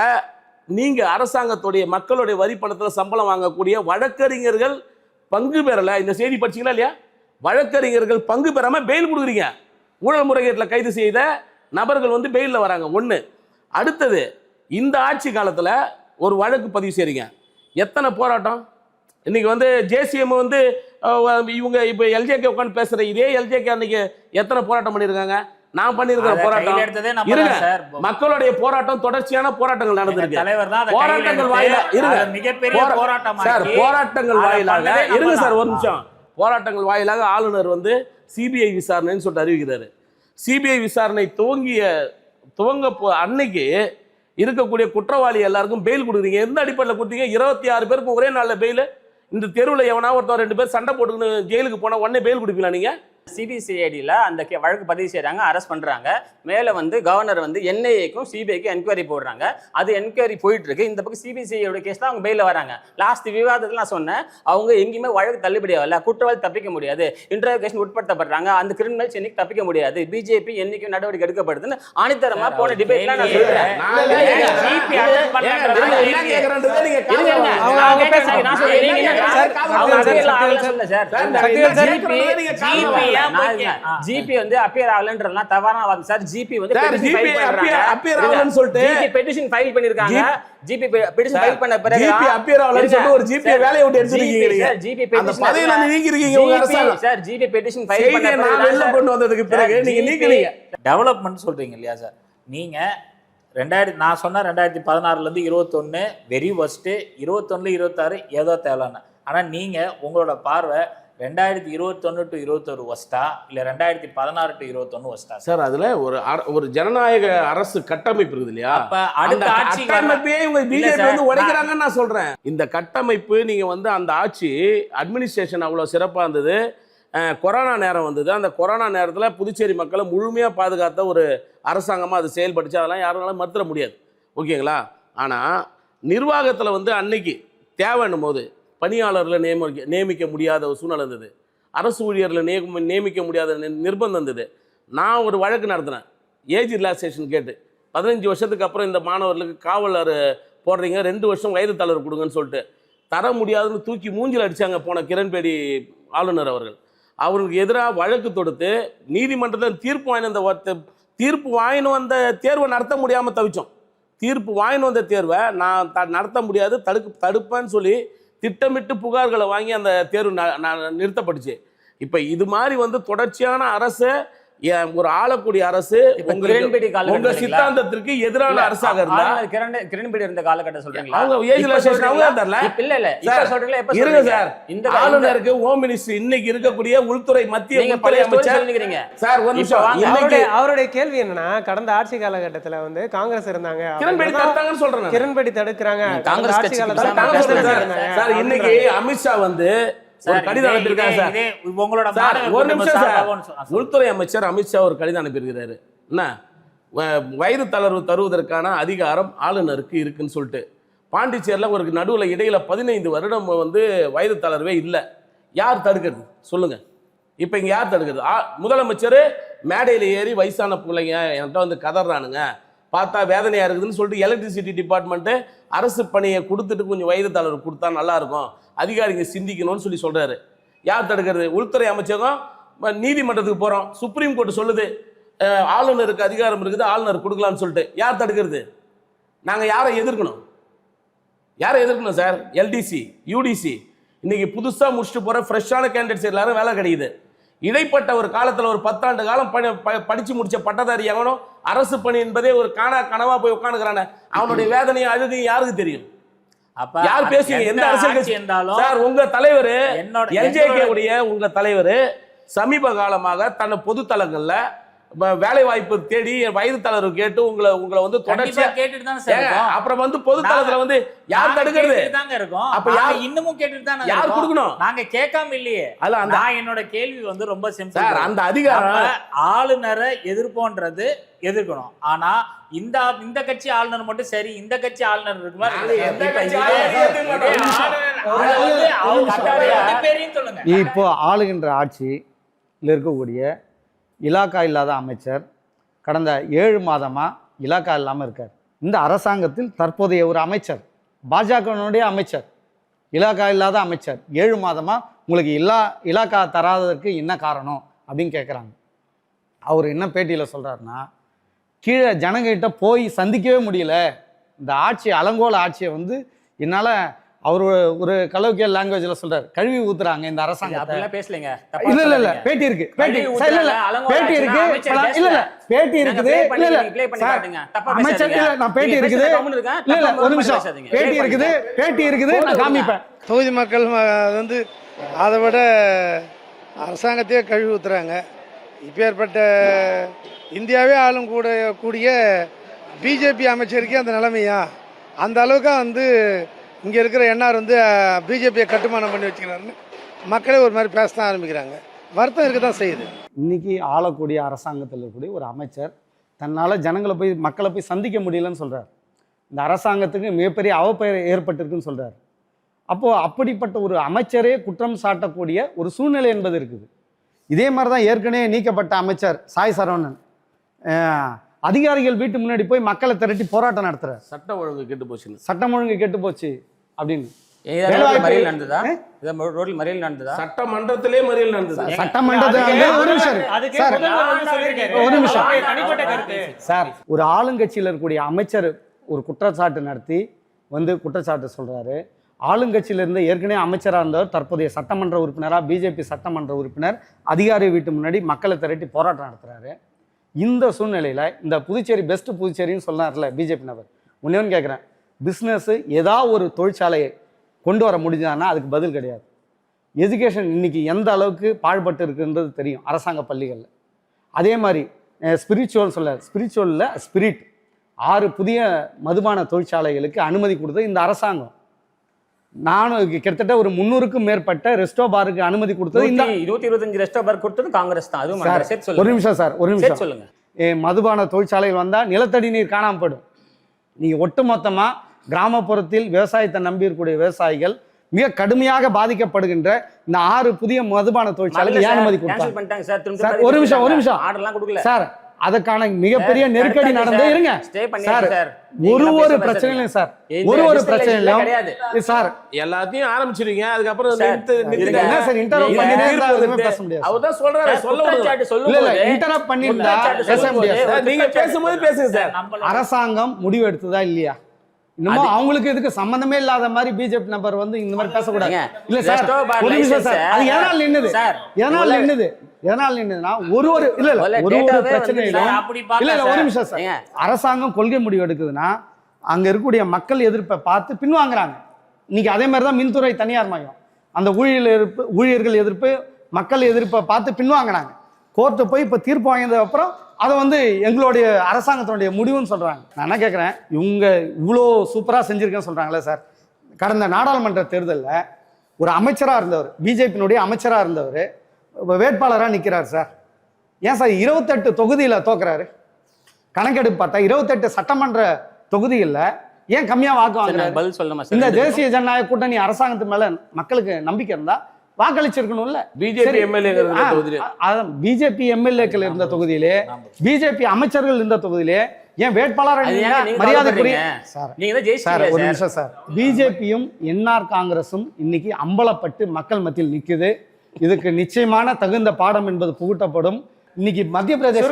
நீங்க அரசாங்கத்துடைய மக்களுடைய வரி பணத்தில் சம்பளம் வாங்கக்கூடிய வழக்கறிஞர்கள் பங்கு பெறல. இந்த செய்தி படிச்சீங்களா இல்லையா? வழக்கறிஞர்கள் பங்கு பெறாம பெயில் கொடுக்குறீங்க. ஊழல் முறைகேட்டில் கைது செய்த நபர்கள் வந்து பெயிலில் வராங்க. 1. அடுத்தது இந்த ஆட்சி காலத்தில் ஒரு வழக்கு பதிவு செய்றீங்க. எத்தனை போராட்டம்? இன்னைக்கு வந்து ஜேசிஎம் வந்து இவங்க இப்போ எல்ஜேகே உட்காந்து பேசுற இதே எல்ஜேகே அன்னைக்கு எத்தனை போராட்டம் பண்ணியிருக்காங்க? நான் பண்ணியிருக்கிற போராட்டம் இருங்க, மக்களுடைய போராட்டம் தொடர்ச்சியான போராட்டங்கள் நடந்திருக்கு. போராட்டங்கள் வாயிலாக இருங்க சார் ஒரு நிமிஷம். போராட்டங்கள் வாயிலாக ஆளுநர் வந்து சிபிஐ விசாரணைன்னு சொல்லிட்டு அறிவிக்கிறாரு. சிபிஐ விசாரணை துவங்க அன்னைக்கு இருக்கக்கூடிய குற்றவாளி எல்லாருக்கும் பெயில் கொடுக்குறீங்க. எந்த அடிப்படையில் கொடுத்தீங்க? 26 பேருக்கு ஒரே நாளில் பெயில். இந்த தெருவில் எவனா ஒருத்தர் 2 பேர் சண்டை போட்டுக்கணும் ஜெயிலுக்கு போனால் உடனே பெயில் கொடுப்பீங்களா நீங்க? சிபிசிஐடியில் அந்த வழக்கு பதிவு செய்கிறாங்க, அரெஸ்ட் பண்ணுறாங்க. மேலே வந்து கவர்னர் வந்து என்ஐஏக்கும் சிபிஐக்கும் என்கொயரி போடுறாங்க. அது என்கொயரி போயிட்டு இருக்கு. இந்த பக்கம் சிபிசிஐயோட கேஸ் தான் அவங்க பெயிலில் வராங்க. லாஸ்ட் விவாதத்தில் நான் சொன்னேன், அவங்க எங்கேயுமே வழக்கு தள்ளுபடி ஆகல, குற்றவாளி தப்பிக்க முடியாது, இன்டர்கேஷன் உட்படுத்தப்படுறாங்க, அந்த கிரிமினல்ஸ் என்னைக்கு தப்பிக்க முடியாது, பிஜேபி என்னைக்கும் நடவடிக்கை எடுக்கப்படுதுன்னு ஆணித்தரமா போன டிபேட்ல நான் சொல்றேன். ஜிபி வந்து அப்பியர் ஆகலன்றதெல்லாம் தவறான வாதம் சார். ஜிபி வந்து பெட்டிஷன் ஃபைல் பண்ணிருக்காங்க. ஜிபி பெட்டிஷன் ஃபைல் பண்ண பிறகு ஜிபி அப்பியர் ஆகலன்னு சொல்லிட்டு ஒரு ஜிபி வேலைய விட்டு எடுத்துட்டீங்க. ஜிபி பெட்டிஷன் பதவியில நீங்க இருக்கீங்க உங்க அரசாங்கம் சார். ஜிபி பெட்டிஷன் ஃபைல் பண்ண பிறகு வெளில கொண்டு வந்ததுக்கு பிறகு நீங்க நீங்களீங்க. டெவலப்மென்ட் சொல்றீங்க இல்லையா சார்? நீங்க நான் சொன்ன 2016 இருந்து 21 வெரி வர்ஸ்ட், 21 26 ஏதோ தேவையான. ஆனா நீங்க உங்களோட பார்வை 2021 to 21 வஸ்டா இல்ல 2016 to 21 வஸ்டா சார்? அதுல ஒரு ஜனநாயக அரசு கட்டமைப்பு இருக்குது இல்லையா? அப்ப அடுத்த ஆட்சி கட்டமைப்பே இவங்க பிஜேபி வந்து உடைக்கிறாங்கன்னு நான் சொல்றேன். இந்த கட்டமைப்பு நீங்க வந்து அந்த ஆட்சி அட்மினிஸ்ட்ரேஷன் அவ்வளவு சிறப்பா இருந்தது. கொரோனா நேரம் வந்தது. அந்த கொரோனா நேரத்தில் புதுச்சேரி மக்களை முழுமையாக பாதுகாத்த ஒரு அரசாங்கமாக அது செயல்பட்டுச்சு. அதெல்லாம் யாருனாலும் மறுத்துட முடியாது. ஓகேங்களா? ஆனால் நிர்வாகத்தில் வந்து அன்னைக்கு தேவைன்னும் போது பணியாளர்களை நியமிக்க முடியாத ஒரு சூழ்நிலை இருந்தது. அரசு ஊழியர்களை நியமிக்க முடியாத நிர்பந்தம் இருந்தது. நான் ஒரு வழக்கு நடத்தினேன், ஏஜ் ரிலாக்ஸேஷன் கேட்டு. 15 வருஷத்துக்கு அப்புறம் இந்த மாணவர்களுக்கு காவலர் போடுறீங்க, 2 வருஷம் வயது தளர்வு கொடுங்கன்னு சொல்லிட்டு தர முடியாதுன்னு தூக்கி மூஞ்சில் அடித்தாங்க போன கிரண்பேடி ஆளுநர் அவர்கள். அவருக்கு எதிராக வழக்கு தொடுத்து நீதிமன்றத்தில் தீர்ப்பு வாங்கினு வந்த தேர்வை நடத்த முடியாமல் தவிச்சோம். தீர்ப்பு வாங்கினு வந்த தேர்வை நான் நடத்த முடியாது, தடுப்பேன்னு சொல்லி திட்டமிட்டு புகார்களை வாங்கி அந்த தேர்வு நிறுத்தப்பட்டுச்சு. இப்போ இது மாதிரி வந்து தொடர்ச்சியான அரசு, ஒரு ஆளக்கூடிய அரசு உங்க சித்தாந்தத்திற்கு எதிரான அரசாக இருந்தா கிரண்பேடி இருந்த காலகட்டம் சொல்றீங்களா? அவங்க ஏஜ் ரிலாக்ஸேஷன் அவங்க தரல. இல்ல இப்ப சொல்றீங்களா? எப்ப இருங்க சார், இந்த ஆளுநருக்கு ஹோம் மினிஸ்டர் இன்னைக்கு இருக்கக்கூடிய உள்துறை மத்திய உள்துறை அமைச்சர் சார் ஒரு நிமிஷம். அவருடைய கேள்வி என்னன்னா, கடந்த ஆட்சி காலகட்டத்துல வந்து காங்கிரஸ் இருந்தாங்க, கிரண்பேடி தடுத்தாங்கன்னு சொல்றேன். கிரண்பேடி தடுக்கிறாங்க காங்கிரஸ் ஆட்சி காலத்துல சார். இன்னைக்கு அமித்ஷா வந்து ஒரு கடிதம் அனுப்பியிருக்காங்க சார். உங்களோட ஒரு நிமிஷம் சார். உள்துறை அமைச்சர் அமித்ஷா ஒரு கடிதம் அனுப்பியிருக்கிறாரு. என்ன வயது தளர்வு தருவதற்கான அதிகாரம் ஆளுநருக்கு இருக்குன்னு சொல்லிட்டு. பாண்டிச்சேரியில் ஒரு நடுவில் இடையில 15 வருடம் வந்து வயது தளர்வே இல்லை. யார் தடுக்கிறது சொல்லுங்க? இப்போ இங்கே யார் தடுக்கிறது? முதலமைச்சர் மேடையில் ஏறி வயசான பிள்ளைங்க என்கிட்ட வந்து கதறானுங்க, பார்த்தா வேதனையாக இருக்குதுன்னு சொல்லிட்டு எலக்ட்ரிசிட்டி டிபார்ட்மெண்ட்டு அரசு பணியை கொடுத்துட்டு கொஞ்சம் வயது தளர்வு கொடுத்தா நல்லாயிருக்கும், அதிகாரிங்க சிந்திக்கணும்னு சொல்லி சொல்கிறாரு. யார் தடுக்கிறது? உள்துறை அமைச்சகம். நீதிமன்றத்துக்கு போகிறோம், சுப்ரீம் கோர்ட் சொல்லுது ஆளுநருக்கு அதிகாரம் இருக்குது, ஆளுநர் கொடுக்கலான்னு சொல்லிட்டு. யார் தடுக்கிறது? நாங்கள் யாரை எதிர்க்கணும்? யாரை எதிர்க்கணும் சார்? எல்டிசி, யூடிசி இன்னைக்கு புதுசாக முடிச்சுட்டு போகிற ஃப்ரெஷ்ஷான கேண்டிடேட்ஸ் எல்லாரும் வேலை கிடைக்குது. இடைப்பட்ட ஒரு காலத்தில் ஒரு 10 ஆண்டு காலம் படித்து முடித்த பட்டதாரி எவனோ அரசு பணி என்பதே ஒரு கனவா போய் உட்காந்துக்கிறானே, அவனுடைய வேதனையும் அழுகையும் யாருக்கு தெரியும்? அப்ப யார் பேசுவீங்க? எந்த அரசியல் இருந்தாலும் சார், உங்க தலைவர் எல்ஜேகே உடைய உங்க தலைவர் சமீப காலமாக தன்னை பொது தளங்கள்ல வேலை வாய்ப்பு தேடி வயது தளர்வு கேட்டு உங்களை வந்து தொடர்ச்சியா கேட்டுட்டு தானே சார் இருக்கோம். அப்புறம் வந்து பொது தளத்துல வந்து யார் தடுக்கிறது? தாங்க இருக்கும். அப்ப யார் இன்னமும் கேட்டுட்டு தானே யார் கொடுக்கணும்? நாங்க கேட்காம இல்லையே. நான் என்னோட கேள்வி வந்து ரொம்ப சிம்பிள் சார். அந்த அதிகாரம் ஆளுநரை எதிர்ப்போன்றது எதிர்க்கணும். ஆனா இந்த கட்சி ஆளுநர் மட்டும் சரி, இந்த கட்சி ஆளுநர் இருக்குமா? இப்போ ஆளுகின்ற ஆட்சியில் இருக்கக்கூடிய இலாக்கா இல்லாத அமைச்சர் கடந்த 7 மாதமாக இலாக்கா இல்லாமல் இருக்கார். இந்த அரசாங்கத்தில் தற்போதைய ஒரு அமைச்சர், பாஜகவினுடைய அமைச்சர், இலாக்கா இல்லாத அமைச்சர் 7 மாதமாக உங்களுக்கு இலாக்கா தராததற்கு என்ன காரணம் அப்படின்னு கேட்குறாங்க. அவர் என்ன பேட்டியில் சொல்கிறாருன்னா, கீழே ஜனங்கிட்ட போய் சந்திக்கவே முடியல, இந்த ஆட்சி அலங்கோல ஆட்சியை வந்து என்னால், அவர் ஒரு கலோக்கியல் லாங்குவேஜ்ல சொல்றாரு, கழுவி ஊத்துறாங்க இந்த அரசாங்கத்தை. பேசலங்க. இல்ல பேட்டி இருக்கு, பேட்டி இருக்கு, அமைச்சர் நான் பேட்டி இருக்குது, இல்ல ஒரு நிமிஷம், பேட்டி இருக்குது நான் காமிப்பேன். தொகுதி மக்கள் வந்து அதை விட அரசாங்கத்தையே கழுவி ஊத்துறாங்க. இப்பேற்பட்ட இந்தியாவே ஆளும் கூடிய பிஜேபி அமைச்சருக்கே அந்த நிலைமையா? அந்த அளவுக்கு வந்து இங்கே இருக்கிற என்ஆர் வந்து பிஜேபியை கட்டுமானம் பண்ணி வச்சுக்கிறாருன்னு மக்களே ஒரு மாதிரி பேசத்தான் ஆரம்பிக்கிறாங்க. வருத்தம் இருக்க தான் செய்யுது. இன்னைக்கு ஆளக்கூடிய அரசாங்கத்தில் இருக்கக்கூடிய ஒரு அமைச்சர் தன்னால் மக்களை போய் சந்திக்க முடியலன்னு சொல்கிறார். இந்த அரசாங்கத்துக்கு மிகப்பெரிய அவப்பெயர் ஏற்பட்டிருக்குன்னு சொல்கிறார். அப்போது அப்படிப்பட்ட ஒரு அமைச்சரே குற்றம் சாட்டக்கூடிய ஒரு சூழ்நிலை என்பது இருக்குது. இதே மாதிரி தான் ஏற்கனவே நீக்கப்பட்ட அமைச்சர் சாய் சரவணன் அதிகாரிகள் வீட்டு முன்னாடி போய் மக்களை திரட்டி போராட்டம் நடத்துறாரு. சட்டம் ஒழுங்கு கெட்டு போச்சு, சட்டம் ஒழுங்கு கெட்டு போச்சு அப்படின்னு. சட்டமன்றத்திலே மறியல் நடந்ததா? சார், ஒரு ஆளுங்கட்சியில் இருக்கக்கூடிய அமைச்சர் ஒரு குற்றச்சாட்டு நடத்தி வந்து குற்றச்சாட்டு சொல்றாரு. ஆளுங்கட்சியில இருந்த ஏற்கனவே அமைச்சராக இருந்தவர் தற்போதைய சட்டமன்ற உறுப்பினராக, பிஜேபி சட்டமன்ற உறுப்பினர் அதிகாரி வீட்டு முன்னாடி மக்களை திரட்டி போராட்டம் நடத்துறாரு. இந்த சூழ்நிலையில் இந்த புதுச்சேரி பெஸ்ட் புதுச்சேரின்னு சொன்னார்ல பிஜேபி நபர், ஒன்று கேட்குறேன், பிஸ்னஸ் ஏதாவது ஒரு தொழிற்சாலையை கொண்டு வர முடிஞ்சான்னா அதுக்கு பதில் கிடையாது. எஜுகேஷன் இன்னைக்கு எந்த அளவுக்கு பாழ்பட்டு இருக்குன்றது தெரியும் அரசாங்க பள்ளிகளில். அதே மாதிரி ஸ்பிரிச்சுவலில் ஸ்பிரிட் 6 புதிய மதுபான தொழிற்சாலைகளுக்கு அனுமதி கொடுத்தது இந்த அரசாங்கம். நானும் கிட்டத்தட்ட ஒரு 300க்கும் மேற்பட்ட ரெஸ்டோ பாருக்கு அனுமதி கொடுத்தது இந்த 125 ரெஸ்டோ பார் கொடுத்தது காங்கிரஸ் தான். அதுவும் சார், சேர்த்து ஒரு சொல்லுங்க. நிமிஷம் சார், ஒரு சேர்த்து நிமிஷம். சொல்லுங்க. மதுபான தொழிற்சாலைகள் வந்தா நிலத்தடி நீர் காணாம போயிடும். நீங்க ஒட்டுமொத்தமா கிராமப்புறத்தில் விவசாயத்தை நம்பி இருக்கக்கூடிய விவசாயிகள் மிக கடுமையாக பாதிக்கப்படுகின்ற இந்த 6 புதிய மதுபான தொழிற்சாலைகள் ஏன் அனுமதி கேன்சல் பண்ணிட்டாங்க சார். கொடுத்தாங்க? திரும்ப சார், ஒரு நிமிஷம், ஒரு நிமிஷம். ஆர்டர்லாம் கொடுக்கல சார், அதற்கான மிகப்பெரிய நெருக்கடி நடந்தே இருங்க ஸ்டே பண்ணி சார். சார். ஒரு பிரச்சனையிலும் சார், ஒரு பிரச்சனையிலும் கிடையாது சார். எல்லாத்தையும் ஆரம்பிச்சிருங்க, அதுக்கப்புறம் என்ன சார் இன்டரப்ட் பண்ணினே இருந்தா எதுவுமே பேச முடியாது. அவர்தான் சொல்றாரு, சொல்ல இல்ல இல்ல, இன்டரப்ட் பண்ணிருந்தா பேச முடியாது சார். நீங்க பேசும்போது பேசுங்க சார். அரசாங்கம் முடிவு எடுத்ததா இல்லையா? இன்னும் அவங்களுக்கு இதுக்கு சம்பந்தமே இல்லாத மாதிரி பிஜேபி நபர் வந்து இந்த மாதிரி பேசக்கூடாது. இல்ல சார், ஒரு நிமிஷம் சார். அது ஏனால் நின்னுது, ஏனால் நின்னுது, ஏனால் நின்னுதுன்னா ஒரு இல்ல இல்ல ஒரு பிரச்சனையிலும் இல்ல இல்ல, ஒரு நிமிஷம் சார். அரசாங்கம் கொள்கை முடிவு எடுக்குதுன்னா அங்க இருக்கக்கூடிய மக்கள் எதிர்ப்பை பார்த்து பின்வாங்குறாங்க. இன்னைக்கு அதே மாதிரி தான் மின்துறை தனியார் மயம். அந்த ஊழியர்கள் எதிர்ப்பு, மக்கள் எதிர்ப்பை பார்த்து பின்வாங்கினாங்க. கோர்ட்டு போய் இப்போ தீர்ப்பு வாங்கினதுக்கு அப்புறம் அதை வந்து எங்களுடைய அரசாங்கத்தினுடைய முடிவுன்னு சொல்கிறாங்க. நான் என்ன கேட்குறேன், இவங்க இவ்வளோ சூப்பராக செஞ்சுருக்கேன்னு சொல்கிறாங்களே சார். கடந்த நாடாளுமன்ற தேர்தலில் ஒரு அமைச்சராக இருந்தவர், பிஜேபியினுடைய அமைச்சராக இருந்தவர் வேட்பாளராக நிற்கிறார் சார். ஏன் சார் 28 தொகுதியில் தோக்குறாரு? கணக்கெடுப்பு பார்த்தா 28 சட்டமன்ற தொகுதிகளில் ஏன் கம்மியாக வாக்கு வாங்குறாரு? இந்த தேசிய ஜனநாயக கூட்டணி அரசாங்கத்து மேலே மக்களுக்கு நம்பிக்கை இருந்தா வாக்களிச்சிருக்கணும்ல. பிஜேபி எம்எல்ஏக்கள் இருந்த தொகுதியிலே, பிஜேபி அமைச்சர்கள் இருந்த தொகுதியிலே ஏன் வேட்பாளர் மரியாதைக்குரிய சார், ஒரு நிமிஷம் சார். பிஜேபியும் என்ஆர் காங்கிரசும் இன்னைக்கு அம்பலப்பட்டு மக்கள் மத்தியில் நிக்குது. இதுக்கு நிச்சயமான தகுந்த பாடம் என்பது புகுட்டப்படும். இன்னைக்கு மத்திய பிரதேச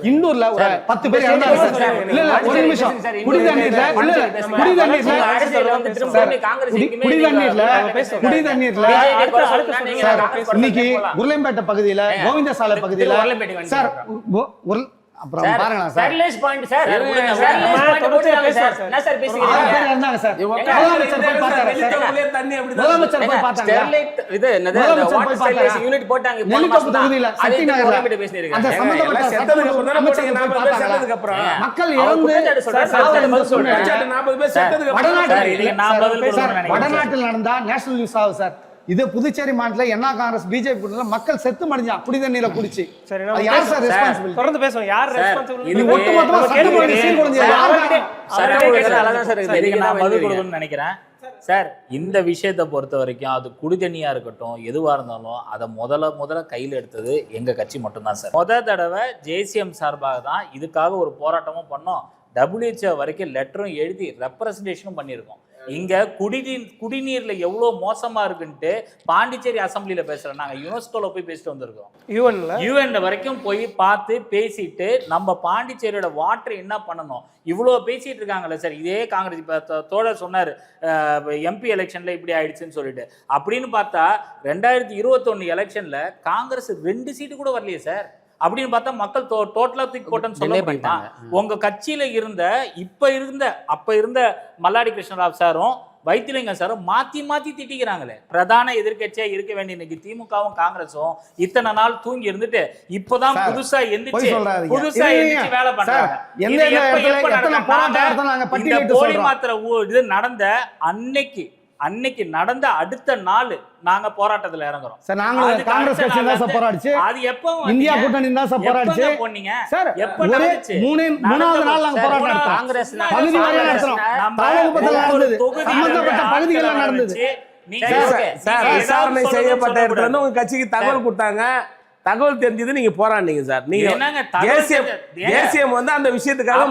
இண்டூர்ல ஒரு 10 பேர் இறந்தாங்க சார். இல்ல இல்ல, ஒரு நிமிஷம். குடிதண்ணீர்ல இன்னைக்கு உருளைம்பேட்டை பகுதியில, கோவிந்தசாலை பகுதியில சார், அப்புறம் பாருங்களா sir, Sterlite point sir, Sterlite போடுறாங்க சார். என்ன சார் பேசுறீங்க? இருந்தாங்க சார். முதலமைச்சர் போய் பார்த்தாங்க சார். தண்ணி அப்படி தான் முதலமைச்சர் போய் பார்த்தாங்க. ஸ்டெர்லைட் இது என்னது வாட்டர் ஸ்டெர்லைட் யூனிட் போட்டாங்க. நெல்லித்தோப்பு தொகுதியில சக்தி நகர்ல பேசினீங்க. அந்த சம்பந்தப்பட்ட சட்டத்துக்கு அமைச்சர் போய் பார்த்தாங்க. அப்புறம் மக்கள் இறந்து சாவறது சொன்னாங்க. 40 பேர் செத்ததுக்கு அப்புறம் வடநாட்டில் நடந்தா நேஷனல் நியூஸ் ஆகும் சார். இது புதுச்சேரி மாநிலத்துல என்ன காங்கிரஸ் பிஜேபி கூட்டணியில மக்கள் செத்து மடிஞ்சா குடித நீரை குடிச்சு. யார் சார் ரெஸ்பான்சிபிள்? தொடர்ந்து பேசுவோம். யார் ரெஸ்பான்சிபிள்? இது ஒட்டுமொத்தமா சட்டமன்ற சீர்குலைஞ்ச யார் நான் பதில் கொடுக்கணும்னு நினைக்கிறேன் சார். இந்த விஷயத்தை பொறுத்த வரைக்கும் அது குடிதண்ணியா இருக்கட்டும், எதுவா இருந்தாலும் அதை முதல்ல கையில் எடுத்தது எங்க கட்சி மட்டும்தான் சார். தடவை ஜேசிஎம் சார்பாக தான் இதுக்காக ஒரு போராட்டமும் பண்ணோம். WHO வரைக்கும் லெட்டரும் எழுதி ரெப்ரசன்டேஷனும் பண்ணியிருக்கோம். இங்க குடிநீர்ல எவ்வளவு மோசமா இருக்குன்ட்டு பாண்டிச்சேரி அசம்பிளில பேசுறோம். நாங்க யுனெஸ்கோல போய் பேசிட்டு வந்திருக்கோம். யுஎன்ல வரைக்கும் போய் பார்த்து பேசிட்டு நம்ம பாண்டிச்சேரியோட வாட்டர் என்ன பண்ணணும் இவ்வளவு பேசிட்டு இருக்காங்கல்ல சார். இதே காங்கிரஸ் இப்ப தோழர் சொன்னாரு எம்பி எலெக்ஷன்ல இப்படி ஆயிடுச்சுன்னு சொல்லிட்டு. அப்படின்னு பார்த்தா 2021 எலெக்ஷன்ல காங்கிரஸ் 2 சீட்டு கூட வரலையே சார். அப்படின்னு பார்த்தா மக்கள் டோட்டலா தூக்கி போட்டோன்னு சொல்ல மாட்டாங்க. உங்க கட்சியில அப்ப இருந்த மல்லாடி கிருஷ்ணராவ் சாரும் வைத்திலிங்கம் சாரும் மாத்தி திட்டிக்கிறாங்களே. பிரதான எதிர்க்கட்சியா இருக்க வேண்டிய இன்னைக்கு திமுகவும் காங்கிரஸும் இத்தனை நாள் தூங்கி இருந்துட்டு இப்போதான் புதுசா எந்திரிச்சு வேலை பண்றாங்க. போலி மாத்திரை இது நடந்த அன்னைக்கு நடந்த அடுத்த நாள் நாங்க போராட்டத்துல இறங்குறோம் சார். நாங்க காங்கிரஸ் கட்சி தான் சார் போராடிச்சு. அது எப்போ இந்தியா கூட்டணி தான் சார் போராடிச்சு. போனீங்க சார், எப்ப நடந்துச்சு? மூணாவது நாள் நாங்க போராட்டம் நடத்தோம். காங்கிரஸ் பகுதி வாரியா நடத்துறோம். தாராபுரத்துல நடந்தது, சம்பந்தப்பட்ட பகுதிகள நடந்தது. சார், விசாரணை செய்யப்பட்ட இடத்துல இருந்து உங்க கட்சிக்கு தகவல் கொடுத்தாங்க. தகவல் தெரிஞ்சது நீங்க போராடினீங்க சார். நீங்க தேசியம் வந்து அந்த விஷயத்துக்காக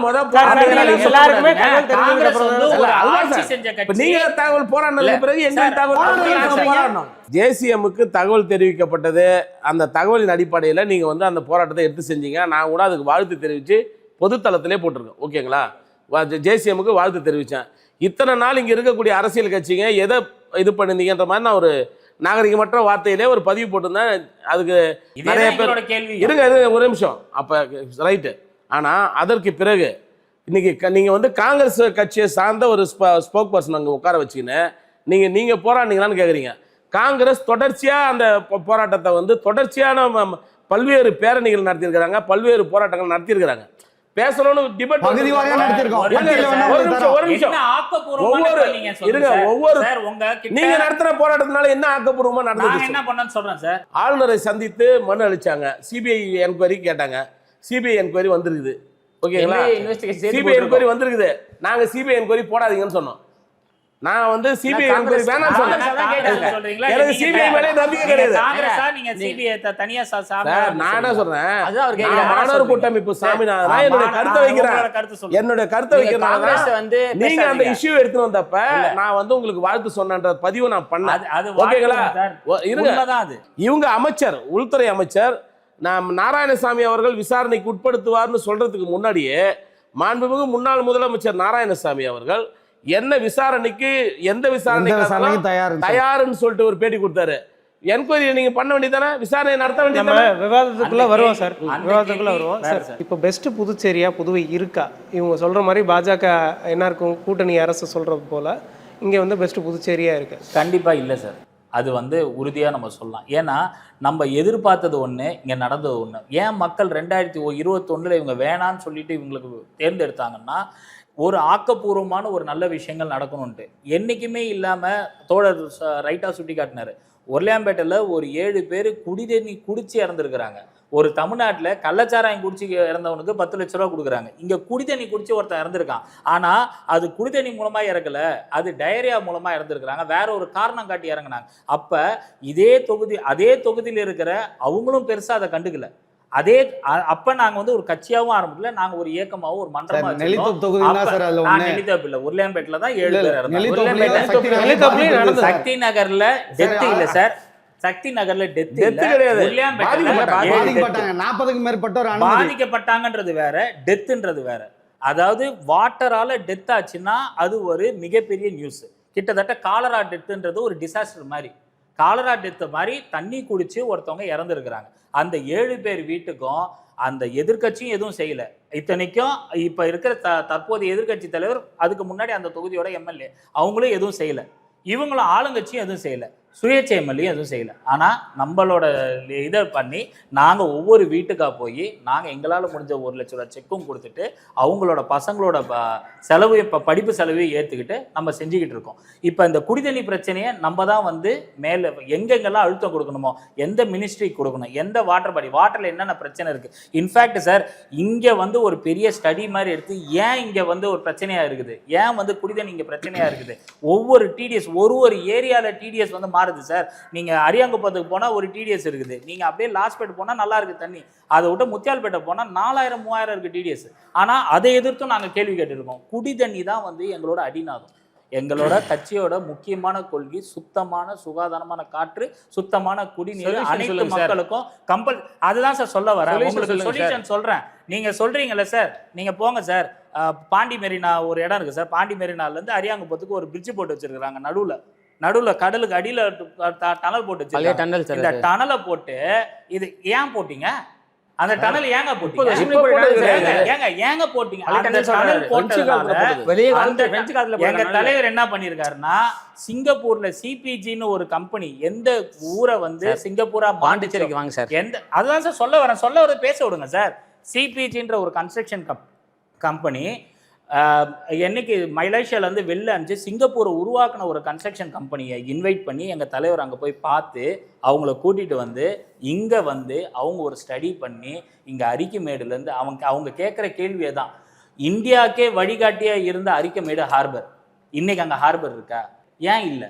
நீங்க தகவல் போராடினதுக்கு பிறகு எங்களுக்கு தகவல் போராடணும். ஜேசிஎம்முக்கு தகவல் தெரிவிக்கப்பட்டது. அந்த தகவலின் அடிப்படையில் நீங்க வந்து அந்த போராட்டத்தை எடுத்து செஞ்சீங்க. நான் கூட அதுக்கு வாழ்த்து தெரிவிச்சு பொதுத்தளத்திலே போட்டிருக்கேன். ஓகேங்களா? ஜேசிஎம்முக்கு வாழ்த்து தெரிவிச்சேன். இத்தனை நாள் இங்க இருக்கக்கூடிய அரசியல் கட்சிங்க எதை இது பண்ணிருந்தீங்கன்ற மாதிரி நான் ஒரு நாகரிகமற்ற வார்த்தையிலே ஒரு பதிவு போட்டிருந்தேன். அதுக்கு நிறைய பேர் இருங்க ஒரு நிமிஷம். அப்ப ரைட்டு. ஆனா அதற்கு பிறகு இன்னைக்கு நீங்க வந்து காங்கிரஸ் கட்சியை சார்ந்த ஒரு ஸ்போக் பர்சன் அங்க உட்கார வச்சுக்கின்னு நீங்க போராடினீங்களான்னு கேக்குறீங்க. காங்கிரஸ் தொடர்ச்சியா அந்த போராட்டத்தை வந்து தொடர்ச்சியான பல்வேறு பேரணிகள் நடத்தியிருக்கிறாங்க, பல்வேறு போராட்டங்கள் நடத்தியிருக்கிறாங்க. பேசணும்னு டிபேட் பகுதி வாரியா நடத்திருக்கோம். ஒரு நிமிஷம் நீங்க நடத்துற போராட்டத்தினால என்ன ஆக்கப்பூர்வமா நடந்தது என்ன பண்ணேன்னு சொல்றேன் சார். ஆளுநரை சந்தித்து மனு அளிச்சாங்க, சிபிஐ என்கொயரி கேட்டாங்க, சிபிஐ என்கொயரி வந்திருக்குது. ஓகேங்களா, சிபிஐ என்கொயரி வந்திருக்குது. நாங்க சிபிஐ என்கொயரி போடாதீங்கன்னு சொன்னோம். நான் வந்து சிபிஐ என்கொயரி வேணாம்னு சொன்னேன். எனக்கு சிபிஐ மேலே நம்பிக்கை கிடையாது. நான் என்ன சொல்றேன், மாணவர் கூட்டமைப்பு சாமிநாதன் என்னோட கருத்தை வைக்கிறேன். என்னோட கருத்தை வைக்கிறேன். நீங்க அந்த இஷ்யூ எடுத்து வந்தப்ப நான் வந்து உங்களுக்கு வாழ்த்து சொன்னன்ற பதிவு நான் பண்ணேன். ஓகேங்களா, இவங்க அமைச்சர், உள்துறை அமைச்சர் நாராயணசாமி அவர்கள் விசாரணைக்கு உட்படுத்துவார்னு சொல்றதுக்கு முன்னாடியே மாண்புமிகு முன்னாள் முதலமைச்சர் நாராயணசாமி அவர்கள் என்ன விசாரணைக்கு எந்த விசாரணைக்கு தயாருன்னு சொல்லிட்டு ஒரு பேட்டி கொடுத்தாரு. என்கொயரி நீங்க பண்ண வேண்டியதானே, விசாரணை நடத்த வேண்டியதானே. விவாதத்துக்குள்ள வருவோம் சார், விவாதத்துக்குள்ள வருவோம் சார். இப்போ பெஸ்ட் புதுச்சேரியா புதுவை இருக்கா? இவங்க சொல்ற மாதிரி பாஜக என்ன இருக்கும், கூட்டணி அரசு சொல்றது போல இங்க வந்து பெஸ்ட் புதுச்சேரியா இருக்கு? கண்டிப்பா இல்லை சார். அது வந்து உறுதியாக நம்ம சொல்லலாம். ஏன்னா நம்ம எதிர்பார்த்தது ஒன்று, இங்கே நடந்தது ஒன்று. ஏன் மக்கள் 2021 இவங்க வேணான்னு சொல்லிட்டு இவங்களுக்கு தேர்ந்தெடுத்தாங்கன்னா, ஒரு ஆக்கப்பூர்வமான ஒரு நல்ல விஷயங்கள் நடக்கணும்ன்ட்டு. என்றைக்குமே இல்லாமல் தோழர் ரைட்டாக சுட்டி காட்டினார். ஒர்லியாம்பேட்டையில் ஒரு 7 பேர் குடிதண்ணி குடிச்சு இறந்துருக்குறாங்க. ஒரு தமிழ்நாட்டில் கள்ளச்சாராயம் குடிச்சு இறந்தவனுக்கு 10 லட்ச ரூபா கொடுக்குறாங்க. இங்கே குடிதண்ணி குடிச்சு ஒருத்தன் இறந்துருக்கான். ஆனால் அது குடிதண்ணி மூலமாக இறக்கலை, அது டயரியா மூலமாக இறந்துருக்குறாங்க. வேற ஒரு காரணம் காட்டி இறங்கினாங்க. அப்போ அதே தொகுதியில் இருக்கிற அவங்களும் பெருசாக அதை கண்டுக்கல. அப்ப நாங்க வந்து ஒரு கட்சியாவும் ஆரம்பிக்கல, நாங்க ஒரு இயக்கமாவும் ஒரு மன்றமா உருளையாம்பேட்டில தான் 7 பேர் இறந்தாங்க. சக்தி நகர்ல டெத் இல்ல சார், சக்தி நகர்ல டெத் கிடையாது, பாதிக்கப்பட்டாங்கன்றது வேற, டெத்ன்றது வேற. அதாவது வாட்டரால டெத் ஆச்சுன்னா அது ஒரு மிகப்பெரிய நியூஸ். கிட்டத்தட்ட காலரா டெத்ன்றது ஒரு டிசாஸ்டர் மாதிரி. காலரா டெத் மாதிரி தண்ணி குடிச்சு ஒருத்தவங்க இறந்துருக்குறாங்க. அந்த 7 பேர் வீட்டுக்கும் அந்த எதிர்கட்சியும் எதுவும் செய்யல. இத்தனைக்கும் இப்ப இருக்கிற தற்போதைய எதிர்கட்சி தலைவர், அதுக்கு முன்னாடி அந்த தொகுதியோட எம்எல்ஏ, அவங்களும் எதுவும் செய்யல. இவங்களும் ஆளுங்கட்சியும் எதுவும் செய்யல, சுயேட்சை எம்எல்ஏ எதுவும் செய்யல. ஆனால் நம்மளோட இதை பண்ணி நாங்கள் ஒவ்வொரு வீட்டுக்காக போய் நாங்கள் எங்களால் முடிஞ்ச 1 லட்ச ரூபா செக்கும் கொடுத்துட்டு அவங்களோட பசங்களோட செலவு, இப்போ படிப்பு செலவையும் ஏற்றுக்கிட்டு நம்ம செஞ்சுக்கிட்டு இருக்கோம். இப்போ இந்த குடிதண்ணி பிரச்சனையை நம்ம தான் வந்து மேலே எங்கெங்கெல்லாம் அழுத்தம் கொடுக்கணுமோ, எந்த மினிஸ்ட்ரி கொடுக்கணும், எந்த வாட்டரில் என்னென்ன பிரச்சனை இருக்குது. இன்ஃபேக்ட் சார், இங்கே வந்து ஒரு பெரிய ஸ்டடி மாதிரி எடுத்து ஏன் இங்கே வந்து ஒரு பிரச்சனையாக இருக்குது, ஏன் வந்து குடிதண்ணி இங்கே பிரச்சனையாக இருக்குது, ஒவ்வொரு டிடிஎஸ் ஒரு ஏரியாவில் டிடிஎஸ் வந்து மாறுது சார். நீங்க அரியாங்குப்பத்துக்கு போனா ஒரு டிடிஎஸ் இருக்குது, நீங்க அப்படியே லாஸ்பேட் போனா நல்லா இருக்கு தண்ணி, அதை விட்டு முத்தியால்பேட்டை போனா 4000-3000 இருக்கு டிடிஎஸ். ஆனா அதை எதிர்த்தும் நாங்க கேள்வி கேட்டிருக்கோம். குடிதண்ணி தான் வந்து எங்களோட அடிநாதம். எங்களோட கட்சியோட முக்கியமான கொள்கை சுத்தமான சுகாதாரமான காற்று, சுத்தமான குடிநீர் அனைத்து மக்களுக்கும் அதுதான் சார் சொல்ல வரேன். உங்களுக்கு சொல்யூஷன் சொல்றேன். நீங்க சொல்றீங்கல்ல சார், நீங்க போங்க சார், பாண்டி மெரினா ஒரு இடம் இருக்கு சார், பாண்டி மெரினால இருந்து அரியாங்குப்பத்துக்கு ஒரு பிரிட்ஜ் போட்டு வச்சிருக்காங்க. நடுவுல கடலுக்கு அடியில டனல் போட்டு வச்சிருக்காங்க. இந்த டனலை போட்டு இது ஏன் போட்டீங்க? அந்த டனல் ஏங்க போட்டீங்க? ஏங்க போட்டீங்க? எங்க தலைவர் என்ன பண்ணிருக்காருன்னா, சிங்கப்பூர்ல சிபிஜின்னு ஒரு கம்பெனி எந்த ஊரை வந்து சிங்கப்பூரா பாண்டிச்சேரிக்கு வாங்க சார், அதுதான் சார் சொல்ல வர பேச விடுங்க சார். சிபிஜின்ற ஒரு கன்ஸ்ட்ரக்ஷன் கம்பெனி என்னைக்கு மலேசியால இருந்து வெளில அனுப்பிச்சு சிங்கப்பூரை உருவாக்கின ஒரு கன்ஸ்ட்ரக்ஷன் கம்பெனியை இன்வைட் பண்ணி எங்கள் தலைவர் அங்கே போய் பார்த்து அவங்கள கூட்டிகிட்டு வந்து இங்கே வந்து அவங்க ஒரு ஸ்டடி பண்ணி இங்கே அரிக்கமேடுலேருந்து அவங்க கேட்குற கேள்வியை தான், இந்தியாவுக்கே வழிகாட்டியாக இருந்த அரிக்கமேடு ஹார்பர், இன்னைக்கு அங்கே ஹார்பர் இருக்கா? ஏன் இல்லை?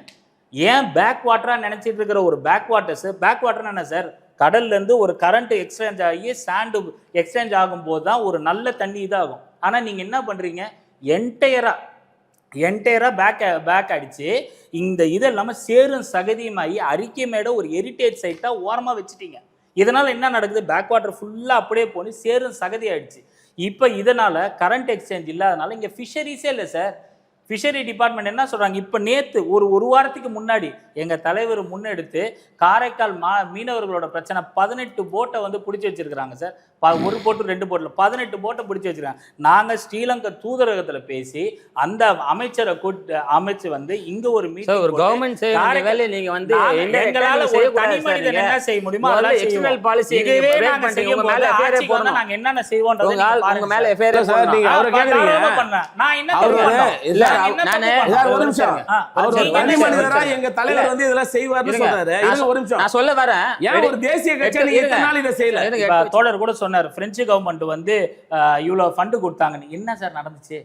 ஏன் பேக் வாட்டராக நினச்சிட்டு இருக்கிற ஒரு பேக் வாட்டர்னா என்ன சார்? கடல்லேருந்து ஒரு கரண்ட் எக்ஸ்சேஞ்ச் ஆகி சாண்டு எக்ஸ்சேஞ்ச் ஆகும்போது தான் ஒரு நல்ல தண்ணி இதாகும். ஆனால் நீங்கள் என்ன பண்ணுறீங்க, என்டையராக பேக் அடித்து இந்த இது இல்லாமல் சேரும் சகதியுமாகி அரிக்கமேட ஒரு ஹெரிட்டேஜ் சைட்டாக ஓரமாக வச்சுட்டீங்க. இதனால் என்ன நடக்குது, பேக் வாட்டர் ஃபுல்லாக அப்படியே போய் சேரும் சகதி ஆயிடுச்சு. இப்போ இதனால் கரண்ட் எக்ஸ்சேஞ்ச் இல்லாதனால இங்கே ஃபிஷரிஸே இல்லை சார். ஃபிஷரி டிபார்ட்மெண்ட் என்ன சொல்றாங்க, இப்போ நேத்து ஒரு வாரத்துக்கு முன்னாடி எங்க தலைவர் முன்னெடுத்து காரைக்கால் மீனவர்களோட பிரச்சனை 18 போட்டை வந்து பிடிச்சி வச்சிருக்காங்க சார். ஒரு போட்டு 2 போட்டில் 18 போட்டை பிடிச்சி வச்சிருக்காங்க. நாங்க ஸ்ரீலங்கா தூதரகத்துல பேசி அந்த அமைச்சரை அமைச்சு வந்து இங்க ஒரு மீட்டிங், ஒரு கவர்மெண்ட் செய்ய வேலையை நீங்க வந்து எங்களால ஒரு தனி மனிதன் என்ன செய்ய முடியுமோ அதெல்லாம் எக்ஸ்டர்னல் பாலிசி இதுவே நாங்க செய்யும் போது ஆட்சிக்கு வந்தா நாங்க என்னென்ன செய்வோம்ன்றது நீங்க பாருங்க. உங்க மேல எஃப்ஐஆர் சார் நீங்க அவரை தாராளமா நான் என்ன அவரு தெரியும் இல்ல, நானே ஒரு நிமிஷம். அவர் ஒரு தனி மனிதரா எங்க தலைவர் வந்து இதெல்லாம் செய்வார்னு சொல்றாரு. இருங்க ஒரு நிமிஷம். நான் சொல்ல வரேன். ஏன் ஒரு தேசிய கட்சி நீங்க எத்தனை நாள் இதை செய்யல? இப்ப தோழர் கூட சொன்னார் பிரெஞ்சு கவர்மெண்ட் வந்து இவ்வளவு ஃபண்டு கொடுத்தாங்கன்னு. என்ன சார் நடந்துச்சு?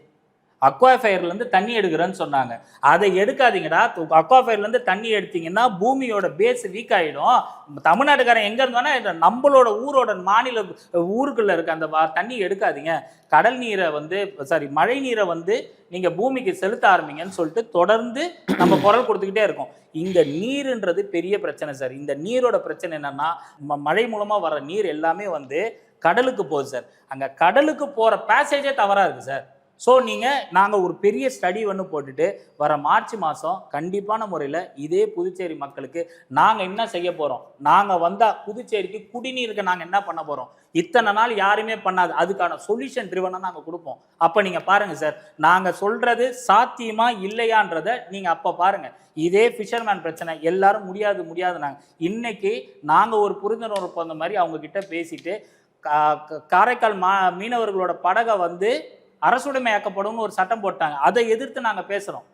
அக்வாஃபயர்ல இருந்து தண்ணி எடுக்கிறேன்னு சொன்னாங்க. அதை எடுக்காதீங்கடா. அக்வாஃபயர்ல இருந்து தண்ணி எடுத்தீங்கன்னா பூமியோட பேஸ் வீக் ஆயிடும். தமிழ்நாட்டுக்காரன் எங்க இருந்தானா நம்மளோட ஊரோட மாநில ஊருக்குள்ள இருக்க அந்த தண்ணி எடுக்காதீங்க. கடல் நீரை வந்து மழை நீரை வந்து நீங்க பூமிக்கு செலுத்த ஆரம்பிங்கன்னு சொல்லிட்டு தொடர்ந்து நம்ம குரல் கொடுத்துக்கிட்டே இருக்கோம். இங்க நீருன்றது பெரிய பிரச்சனை சார். இந்த நீரோட பிரச்சனை என்னன்னா மழை மூலமா வர நீர் எல்லாமே வந்து கடலுக்கு போகுது சார். அங்க கடலுக்கு போற பேசேஜே தவறா இருக்கு சார். ஸோ நாங்கள் ஒரு பெரிய ஸ்டடி ஒன்று போட்டுட்டு வர மார்ச் மாதம் கண்டிப்பான முறையில் இதே புதுச்சேரி மக்களுக்கு நாங்கள் என்ன செய்ய போகிறோம், நாங்கள் வந்தால் புதுச்சேரிக்கு குடிநீருக்கு நாங்கள் என்ன பண்ண போகிறோம், இத்தனை நாள் யாருமே பண்ணாது, அதுக்கான சொல்யூஷன் ட்ரிவனாக நாங்கள் கொடுப்போம். அப்போ நீங்கள் பாருங்கள் சார், நாங்கள் சொல்கிறது சாத்தியமா இல்லையான்றதை நீங்கள் அப்போ பாருங்கள். இதே ஃபிஷர்மேன் பிரச்சனை எல்லாரும் முடியாது நாங்கள் இன்னைக்கு நாங்கள் ஒரு புரிந்துணர்வு போந்த மாதிரி அவங்க கிட்ட பேசிட்டு காரைக்கால் மீனவர்களோட படகை வந்து அரசுடைமையாக்கப்படும் ஒரு சட்டம் போட்டாங்க. அதை எதிர்த்து நாங்கள் பேசுகிறோம்.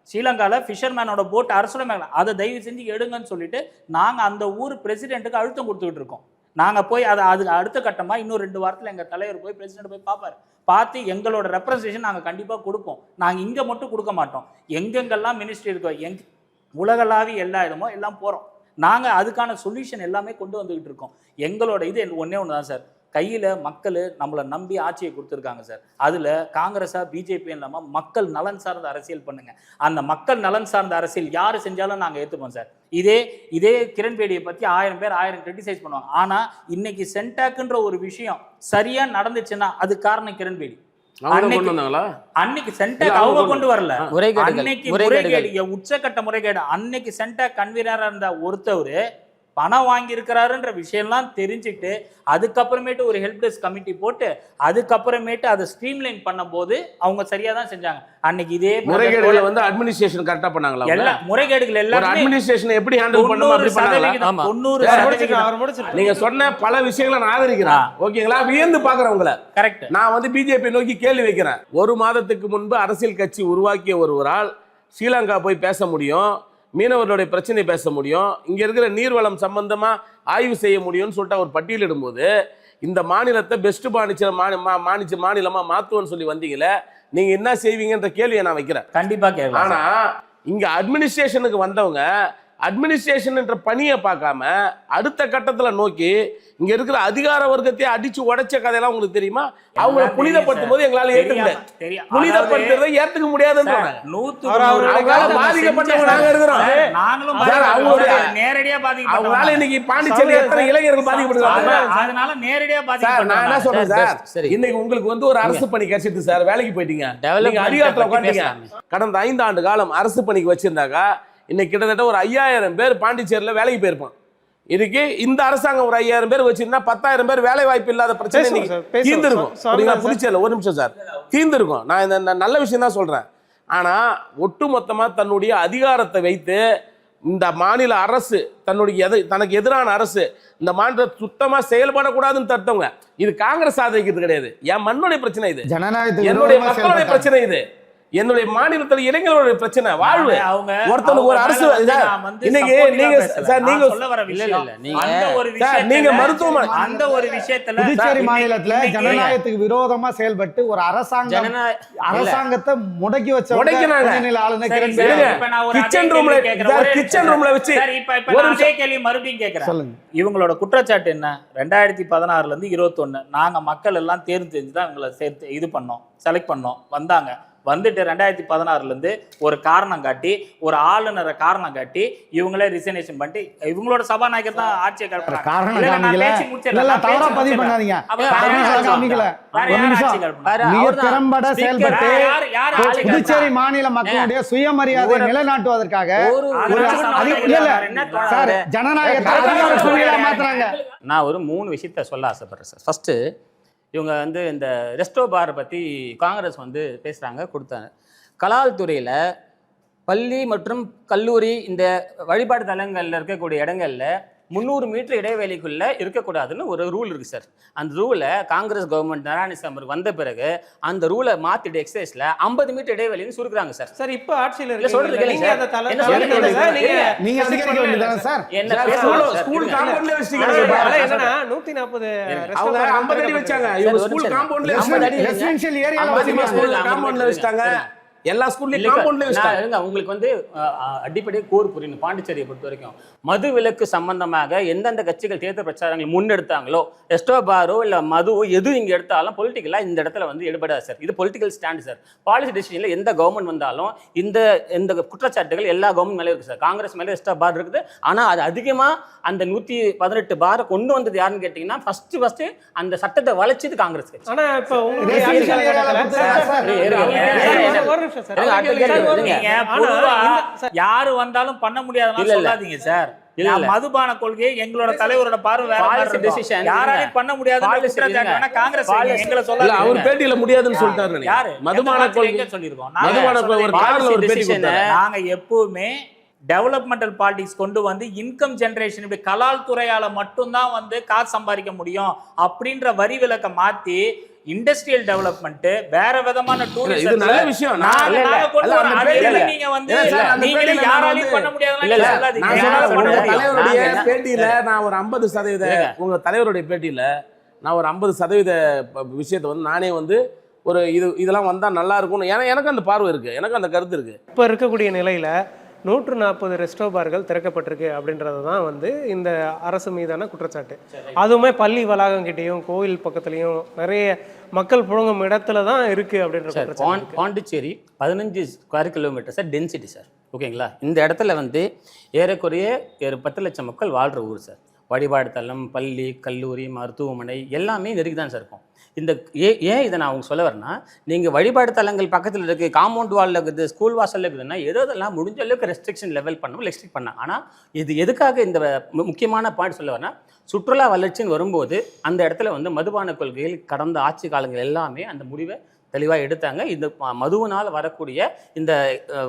ஸ்ரீலங்காவில் ஃபிஷர்மேனோட போட் அரசுடைமை, அதை தயவு செஞ்சு எடுங்கன்னு சொல்லிட்டு நாங்கள் அந்த ஊர் பிரசிடென்ட்டுக்கு அழுத்தம் கொடுத்துக்கிட்டு இருக்கோம். நாங்கள் போய் அதுக்கு அடுத்த கட்டமாக இன்னும் 2 வாரத்தில் எங்கள் தலைவர் போய் பிரசிடென்ட் போய் பார்ப்பார். பார்த்து எங்களோட ரெப்ரசன்டேஷன் நாங்கள் கண்டிப்பாக கொடுப்போம். நாங்கள் இங்கே மட்டும் கொடுக்க மாட்டோம். எங்கெங்கெல்லாம் மினிஸ்ட்ரி இருக்கோ உலகளாவி எல்லா இடமோ எல்லாம் போகிறோம். நாங்கள் அதுக்கான சொல்யூஷன் எல்லாமே கொண்டு வந்துக்கிட்டு இருக்கோம். எங்களோட இது ஒன்றே ஒன்று தான் சார். கையில் மக்கள் நம்மளை நம்பி ஆட்சியை கொடுத்துருக்காங்க சார். அதில் காங்கிரஸாக பிஜேபி இல்லாமல் மக்கள் நலன் சார்ந்த அரசியல் பண்ணுங்க. அந்த மக்கள் நலன் சார்ந்த அரசியல் யார் செஞ்சாலும் நாங்கள் ஏற்றுப்போம் சார். இதே கிரண்பேடியை பற்றி 1000 பேர் 1000 கிரிட்டிசைஸ் பண்ணுவாங்க. ஆனால் இன்னைக்கு சென்டாக்ன்ற ஒரு விஷயம் சரியாக நடந்துச்சுன்னா அது காரணம் கிரண்பேடி. அன்னைக்கு சென்டாக் அவங்க கொண்டு வரல, அன்னைக்கு உச்சக்கட்ட முறைகேடு. அன்னைக்கு சென்டாக் கன்வீனரா இருந்த ஒருத்தவர் பணம் வாங்கி இருக்கிறாருன்ற விஷயம்லாம் தெரிஞ்சுட்டு அதுக்கப்புறமேட்டு ஒரு ஹெல்ப் டெஸ்க் கமிட்டி போட்டு அதுக்கப்புறமேட்டு அதை ஸ்ட்ரீம்லைன் பண்ணும்போது அவங்க சரியா தான் செஞ்சாங்க. அன்னைக்கு இதே முறைகேடுகளை வந்து அட்மினிஸ்ட்ரேஷன் கரெக்டா பண்ணாங்களா? எல்லா முறைகேடுகள் எல்லாம் அட்மினிஸ்ட்ரேஷன் எப்படி ஹேண்டில் பண்ணணும் அப்படி பண்ணாங்களா? 90% நீங்க சொன்ன பல விஷயங்களை நான் ஆதரிக்கிறேன். ஓகேங்களா? வியந்து பாக்குறேன் உங்களை. கரெக்ட். நான் வந்து பிஜேபி நோக்கி கேள்வி வைக்கிறேன். 1 மாதத்துக்கு முன்பு அரசியல் கட்சி உருவாக்கிய ஒருவரால் ஸ்ரீலங்கா போய் பேச முடியும், மீனவர்களுடைய பிரச்சனை பேச முடியும், இங்க இருக்கிற நீர்வளம் சம்பந்தமா ஆய்வு செய்ய முடியும்னு சொல்லிட்டு அவர் பட்டியலிடும்போது இந்த மாநிலத்தை பெஸ்ட் மாநிலமா மாத்துவோன்னு சொல்லி வந்தீங்களே, நீங்க என்ன செய்வீங்கன்ற கேள்வியை நான் வைக்கிறேன். கண்டிப்பா கேட்கலாம். ஆனா இங்க அட்மினிஸ்ட்ரேஷனுக்கு வந்தவங்க அட்மினிஸ்ட்ரேஷன் என்ற பணியை பார்க்காம அடுத்த கட்டத்துல நோக்கி இங்க இருக்கிற அதிகார வர்க்கத்தை அடிச்சு உடைச்ச கதையெல்லாம் உங்களுக்கு தெரியுமா? அவங்களை புனிதப்படுத்தும் போது எங்களால ஏற்றுக்க முடியாது. புனிதப்படுத்துறதை ஏற்றுக்க முடியாதுன்னு அவங்களால இன்னைக்கு பாண்டிச்சேரி எத்தனை இளைஞர்கள் பாதிக்கப்படுறாங்க. நான் என்ன சொல்றேன் சார், இன்னைக்கு உங்களுக்கு வந்து ஒரு அரசு பணி கிடைச்சிட்டு சார், வேலைக்கு போயிட்டீங்க, நீங்க அதிகாரத்துல உட்காந்துங்க. கடந்த 5 ஆண்டு காலம் அரசு பணிக்கு வச்சிருந்தாக்கா இன்னைக்கு கிட்டத்தட்ட ஒரு 5000 பேர் பாண்டிச்சேரியில் வேலைக்கு போயிருப்பான். இதுக்கு இந்த அரசாங்கம் ஒரு 5000 பேர் வச்சிருந்தா 10000 பேர் வேலை வாய்ப்பு இல்லாத பிரச்சனை தீர்ந்திருக்கும். புதுச்சேரியில் ஒரு நிமிஷம் சார், தீர்ந்திருக்கும். நான் இந்த நல்ல விஷயம் தான் சொல்றேன். ஆனா ஒட்டுமொத்தமா தன்னுடைய அதிகாரத்தை வைத்து இந்த மாநில அரசு தனக்கு எதிரான அரசு இந்த மாநிலத்தை சுத்தமா செயல்படக்கூடாதுன்னு தடுத்தவங்க. இது காங்கிரஸ் ஆதரிக்கிறது கிடையாது. என் மண்ணுடைய பிரச்சனை இது, என்னுடைய மக்களுடைய பிரச்சனை இது, என்னுடைய மாநிலத்தில் இளைஞர்களுடைய பிரச்சனை வாழ்வு. ஒருத்தனுக்கு ஒரு அரசு இன்னைக்கு நீங்க மருத்துவமனை அந்த ஒரு விஷயத்துல புதுச்சேரி மாநிலத்துல ஜனநாயகத்துக்கு விரோதமா செயல்பட்டு ஒரு அரசாங்கத்தை முடக்கி வச்ச கிச்சன் ரூம்ல வச்சு மறுபடியும் கேட்கிறேன். இவங்களோட குற்றச்சாட்டு என்ன? 2016 இருந்து 21 நாங்க மக்கள் எல்லாம் தேர்ந்து தான் இவங்களை சேர்த்து இது பண்ணோம், செலக்ட் பண்ணோம், வந்தாங்க, வந்துட்டு 2016 ஒரு காரணம் காட்டி ஒரு ஆளுநரை காரணம் காட்டி இவங்களே ரிசைனேஷன் பண்ணிட்டு இவங்களோட சபாநாயகர் தான் ஆட்சியை கலப்புறாங்க. காரணம் இல்ல, நான் காமிக்கல. பேசி முடிச்சிடறேன். இல்ல, நான் தவறா பேசி பதிவு முடிச்சிடறேன். பண்ணாதீங்க. அப்ப காரணம் வேற யார் காமிக்கல. வேற ஒரு யார் நிமிஷம். ஆட்சி கலப்புறாங்க? மிக அவர்தான். திறம்பட Speaker செயல்பட்டு யார் ஆட்சி புதுச்சேரி கலப்புறாங்க? மாநில மக்களுடைய சுயமரியாதை நிலைநாட்டுவதற்காக ஒரு சார் ஜனநாயகத்தை அதிகாரப்பூர்வமா மாத்துறாங்க. நான் ஒரு 3 விஷயத்த சொல்ல ஆசைப்படுறேன் சார். ஃபர்ஸ்ட், இவங்க வந்து இந்த ரெஸ்டோ பாரை பற்றி காங்கிரஸ் வந்து பேசுகிறாங்க, கொடுத்தாங்க. கலால் துறையில் பள்ளி மற்றும் கல்லூரி இந்த வழிபாடு தலங்களில் இருக்கக்கூடிய இடங்கள்ல 300 மீட்டர் இடைவெளிக்குள்ளே இருக்கக்கூடாதுன்னு ஒரு ரூல் இருக்குது சார். அந்த ரூலை காங்கிரஸ் கவர்மெண்ட் நாராயணசாமி வந்த பிறகு அந்த ரூலை மாற்றிட்டு எக்ஸைஸில் 50 மீட்டர் இடைவெளின்னு சுருக்குறாங்க சார். சார் இப்போ ஆட்சியில் இல்ல, சொல்றது இருக்கு. கேளுங்க நீங்க சார். அதை தலை என்ன சொல்றது தலை கேளுங்க. நீங்க நீங்க அதிகரிக்க வேண்டியதானே சார்? என்ன பேசுறது சார்? ஸ்கூல் காம்பவுண்ட்ல வச்சிட்டீங்க. என்னன்னா 140 அவங்க 50 அடி வச்சாங்க. இவங்க ஸ்கூல் காம்பவுண்ட்ல 50 அடி ரெசிடென்ஷியல் ஏரியால 50 வச்சிருக்காங்க. ஸ்கூல் காம்பவுண்ட்ல வச்சிட்டாங்க. எல்லா ஸ்கூல்லயும் காம்பவுண்ட்ல வச்சிட்டாங்க. உங்களுக்கு வந்து அடிப்படை கூறு புரியணும். பாண்டிச்சேரியை பொறுத்த வரைக்கும் மது விலக்கு சம்பந்தமாக எந்தெந்த கட்சிகள் தேர்தல் பிரச்சாரங்கள் முன்னெடுத்தாங்களோ, எஸ்டோ பாரோ இல்ல மது எது இங்க எடுத்தாலும் பொலிட்டிக்கலா இந்த இடத்துல வந்து எடுபடாது சார். இது பொலிட்டிக்கல் ஸ்டாண்ட் சார். பாலிசி டெசிஷன்ல எந்த கவர்மெண்ட் வந்தாலும் இந்த குற்றச்சாட்டுகள் எல்லா கவர்மெண்ட் மேலே இருக்கு சார். காங்கிரஸ் மேலே எஸ்டோ பார் இருக்குது. ஆனா அது அதிகமா அந்த 118 பாரை கொண்டு வந்தது யாருன்னு கேட்டீங்கன்னா ஃபர்ஸ்ட் அந்த சட்டத்தை வளைச்சது காங்கிரஸ் கட்சி. ஆனா இப்போ ரெசிடென்ஷியல் ஏரியால யாரு வந்தாலும் பண்ண முடியாதுன்னு சொல்லாதீங்க சார். மதுபான கொள்கையை எங்களோட தலைவரோட பார்வை வேற மாதிரி இருக்கும். யாராலையும் பண்ண முடியாதுன்னு காங்கிரஸ் எங்களை சொல்லல. அவர் பேட்டியில முடியாதுன்னு சொல்லிட்டாரு. யாரு மதுபான கொள்கை சொல்லிருக்கோம். மதுபான கொள்கை ஒரு கார்ல ஒரு பேட்டி கொடுத்தாரு. நாங்க எப்பவுமே டெவலப்மெண்டல் பாலிடிக்ஸ் கொண்டு வந்து இன்கம் ஜெனரேஷன் இப்படி கலால் துறையால மட்டும்தான் வந்து காசு சம்பாதிக்க முடியும் அப்படின்ற வரி விலக்க மாத்தி இண்டஸ்ட்ரியல் டெவலப்மெண்ட் வேற விதமான இது நல்ல விஷயம். நீங்க வந்து நீங்களே யாராலையும் பண்ண தலைவருடைய முடியாது. பேட்டியில நான் ஒரு 50% உங்க தலைவருடைய பேட்டியில நான் ஒரு 50% விஷயத்தை வந்து நானே வந்து ஒரு இதெல்லாம் வந்தா நல்லா இருக்கும். ஏன்னா எனக்கு அந்த பார்வை இருக்கு, எனக்கு அந்த கருத்து இருக்கு. இப்போ இருக்கக்கூடிய நிலையில 140 ரெஸ்டோ பார்கள் திறக்கப்பட்டிருக்கு அப்படின்றது தான் வந்து இந்த அரசு மீதான குற்றச்சாட்டு. அதுவுமே பள்ளி வளாகங்கிட்டையும் கோவில் பக்கத்துலையும் நிறைய மக்கள் புழங்கும் இடத்துல தான் இருக்கு அப்படின்ற குற்றச்சாட்டு. Pondicherry 15 square kilometre sir density sir. ஓகேங்களா? இந்த இடத்துல வந்து ஏறக்குறைய 10 லட்சம் மக்கள் வாழ்கிற ஊர் சார். வழிபாடு தலம், பள்ளி, கல்லூரி, மருத்துவமனை எல்லாமே நெருக்கி தான் சார் இருக்கும். இந்த ஏன் இதை நான் அவங்க சொல்ல வரேன்னா, நீங்கள் வழிபாடு தலங்கள் பக்கத்தில் இருக்குது, காம்பவுண்ட் வாலில் இருக்குது, ஸ்கூல் வாசலில் இருக்குதுன்னா எதெல்லாம் முடிஞ்ச அளவுக்கு ரெஸ்ட்ரிக்ஷன் லெவல் பண்ணணும், ரெஸ்ட்ரிக்ட் பண்ண. ஆனால் இது எதுக்காக இந்த முக்கியமான பாயிண்ட் சொல்ல வரேன்னா, சுற்றுலா வளர்ச்சின்னு வரும்போது அந்த இடத்துல வந்து மதுபான கொள்கைகள் கடந்த ஆட்சி காலங்கள் எல்லாமே அந்த முடிவை தெளிவாக எடுத்தாங்க. இந்த மதுவினால் வரக்கூடிய இந்த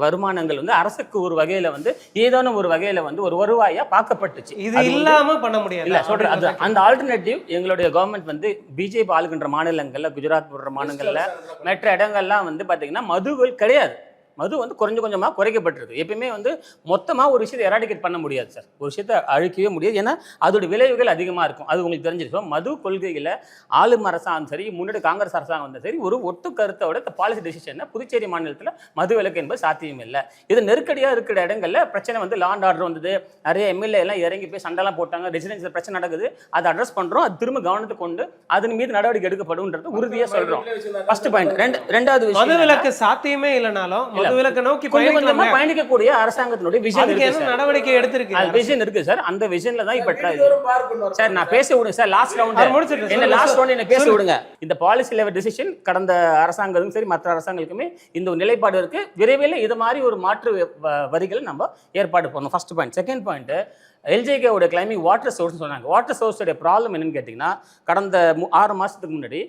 வருமானங்கள் வந்து அரசுக்கு ஒரு வகையில் வந்து ஏதான ஒரு வகையில் வந்து ஒரு வருவாயாக பார்க்கப்பட்டுச்சு. இது இல்லாமல் பண்ண முடியாது. இல்லை சொல்கிறேன், அது அந்த ஆல்டர்னேட்டிவ் எங்களுடைய கவர்மெண்ட் வந்து பிஜேபி ஆளுகின்ற மாநிலங்களில், குஜராத் போன்ற மாநிலங்களில், மற்ற இடங்கள்லாம் வந்து பார்த்தீங்கன்னா மதுகள் கிடையாது. மது வந்து கொஞ்சமாக குறைக்கப்பட்டிருக்கு. எப்பயுமே வந்து மொத்தமாக ஒரு விஷயத்தை எராடிகேட் பண்ண முடியாது சார். ஒரு விஷயத்தை அழிக்கவே முடியாது. ஏன்னா அதோட விளைவுகள் அதிகமாக இருக்கும். அது உங்களுக்கு தெரிஞ்சிருக்கும். மது கொள்கைகளை ஆளும் அரசாங்கம் சரி, முன்னாடி காங்கிரஸ் அரசாங்கம் வந்தால் சரி, ஒரு ஒட்டு கருத்தோட பாலிசி டெசிஷன் புதுச்சேரி மாநிலத்தில் மது விலக்கு என்பது சாத்தியம் இல்லை. இது நெருக்கடியாக இருக்கிற இடங்களில் பிரச்சனை வந்து லா அண்ட் ஆர்டர் வந்தது, நிறைய எம்எல்ஏ எல்லாம் இறங்கி போய் சண்டைலாம் போட்டாங்க, ரெசிடென்சியல் பிரச்சனை நடக்குது, அதை அட்ரஸ் பண்ணுறோம், அது திரும்ப கவனத்தை கொண்டு அதன் மீது நடவடிக்கை எடுக்கப்படும்ன்றது உறுதியாக சொல்கிறோம். First point. ரெண்டாவது விஷயம், மது விலக்கு சாத்தியமே இல்லைனாலும் நோக்கி கொஞ்சமா பயணிக்கக்கூடிய அரசாங்கத்தினுடைய விஷன் இருக்கு, நடவடிக்கை எடுத்திருக்கு. அது விஷன் இருக்கு சார். அந்த விஷன்ல தான் இப்ப சார் நான் பேச விடுங்க சார். லாஸ்ட் ரவுண்ட் என்ன லாஸ்ட் ரவுண்ட் என்ன பேச விடுங்க. இந்த பாலிசி லெவல் டிசிஷன் கடந்த அரசாங்கத்துக்கும் சரி மற்ற அரசாங்கங்களுக்குமே இந்த ஒரு நிலைப்பாடு இருக்கு. விரைவில் இது மாதிரி ஒரு மாற்று வரிகளை நம்ம ஏற்பாடு பண்ணணும். First point. செகண்ட் பாயிண்ட், எல்ஜேகேவோட கிளைமிங் வாட்டர் சோர்ஸ் சொன்னாங்க. வாட்டர் சோர்ஸோட ப்ராப்ளம் என்னன்னு கேட்டிங்கன்னா, கடந்த 6 மாதத்துக்கு முன்னாடி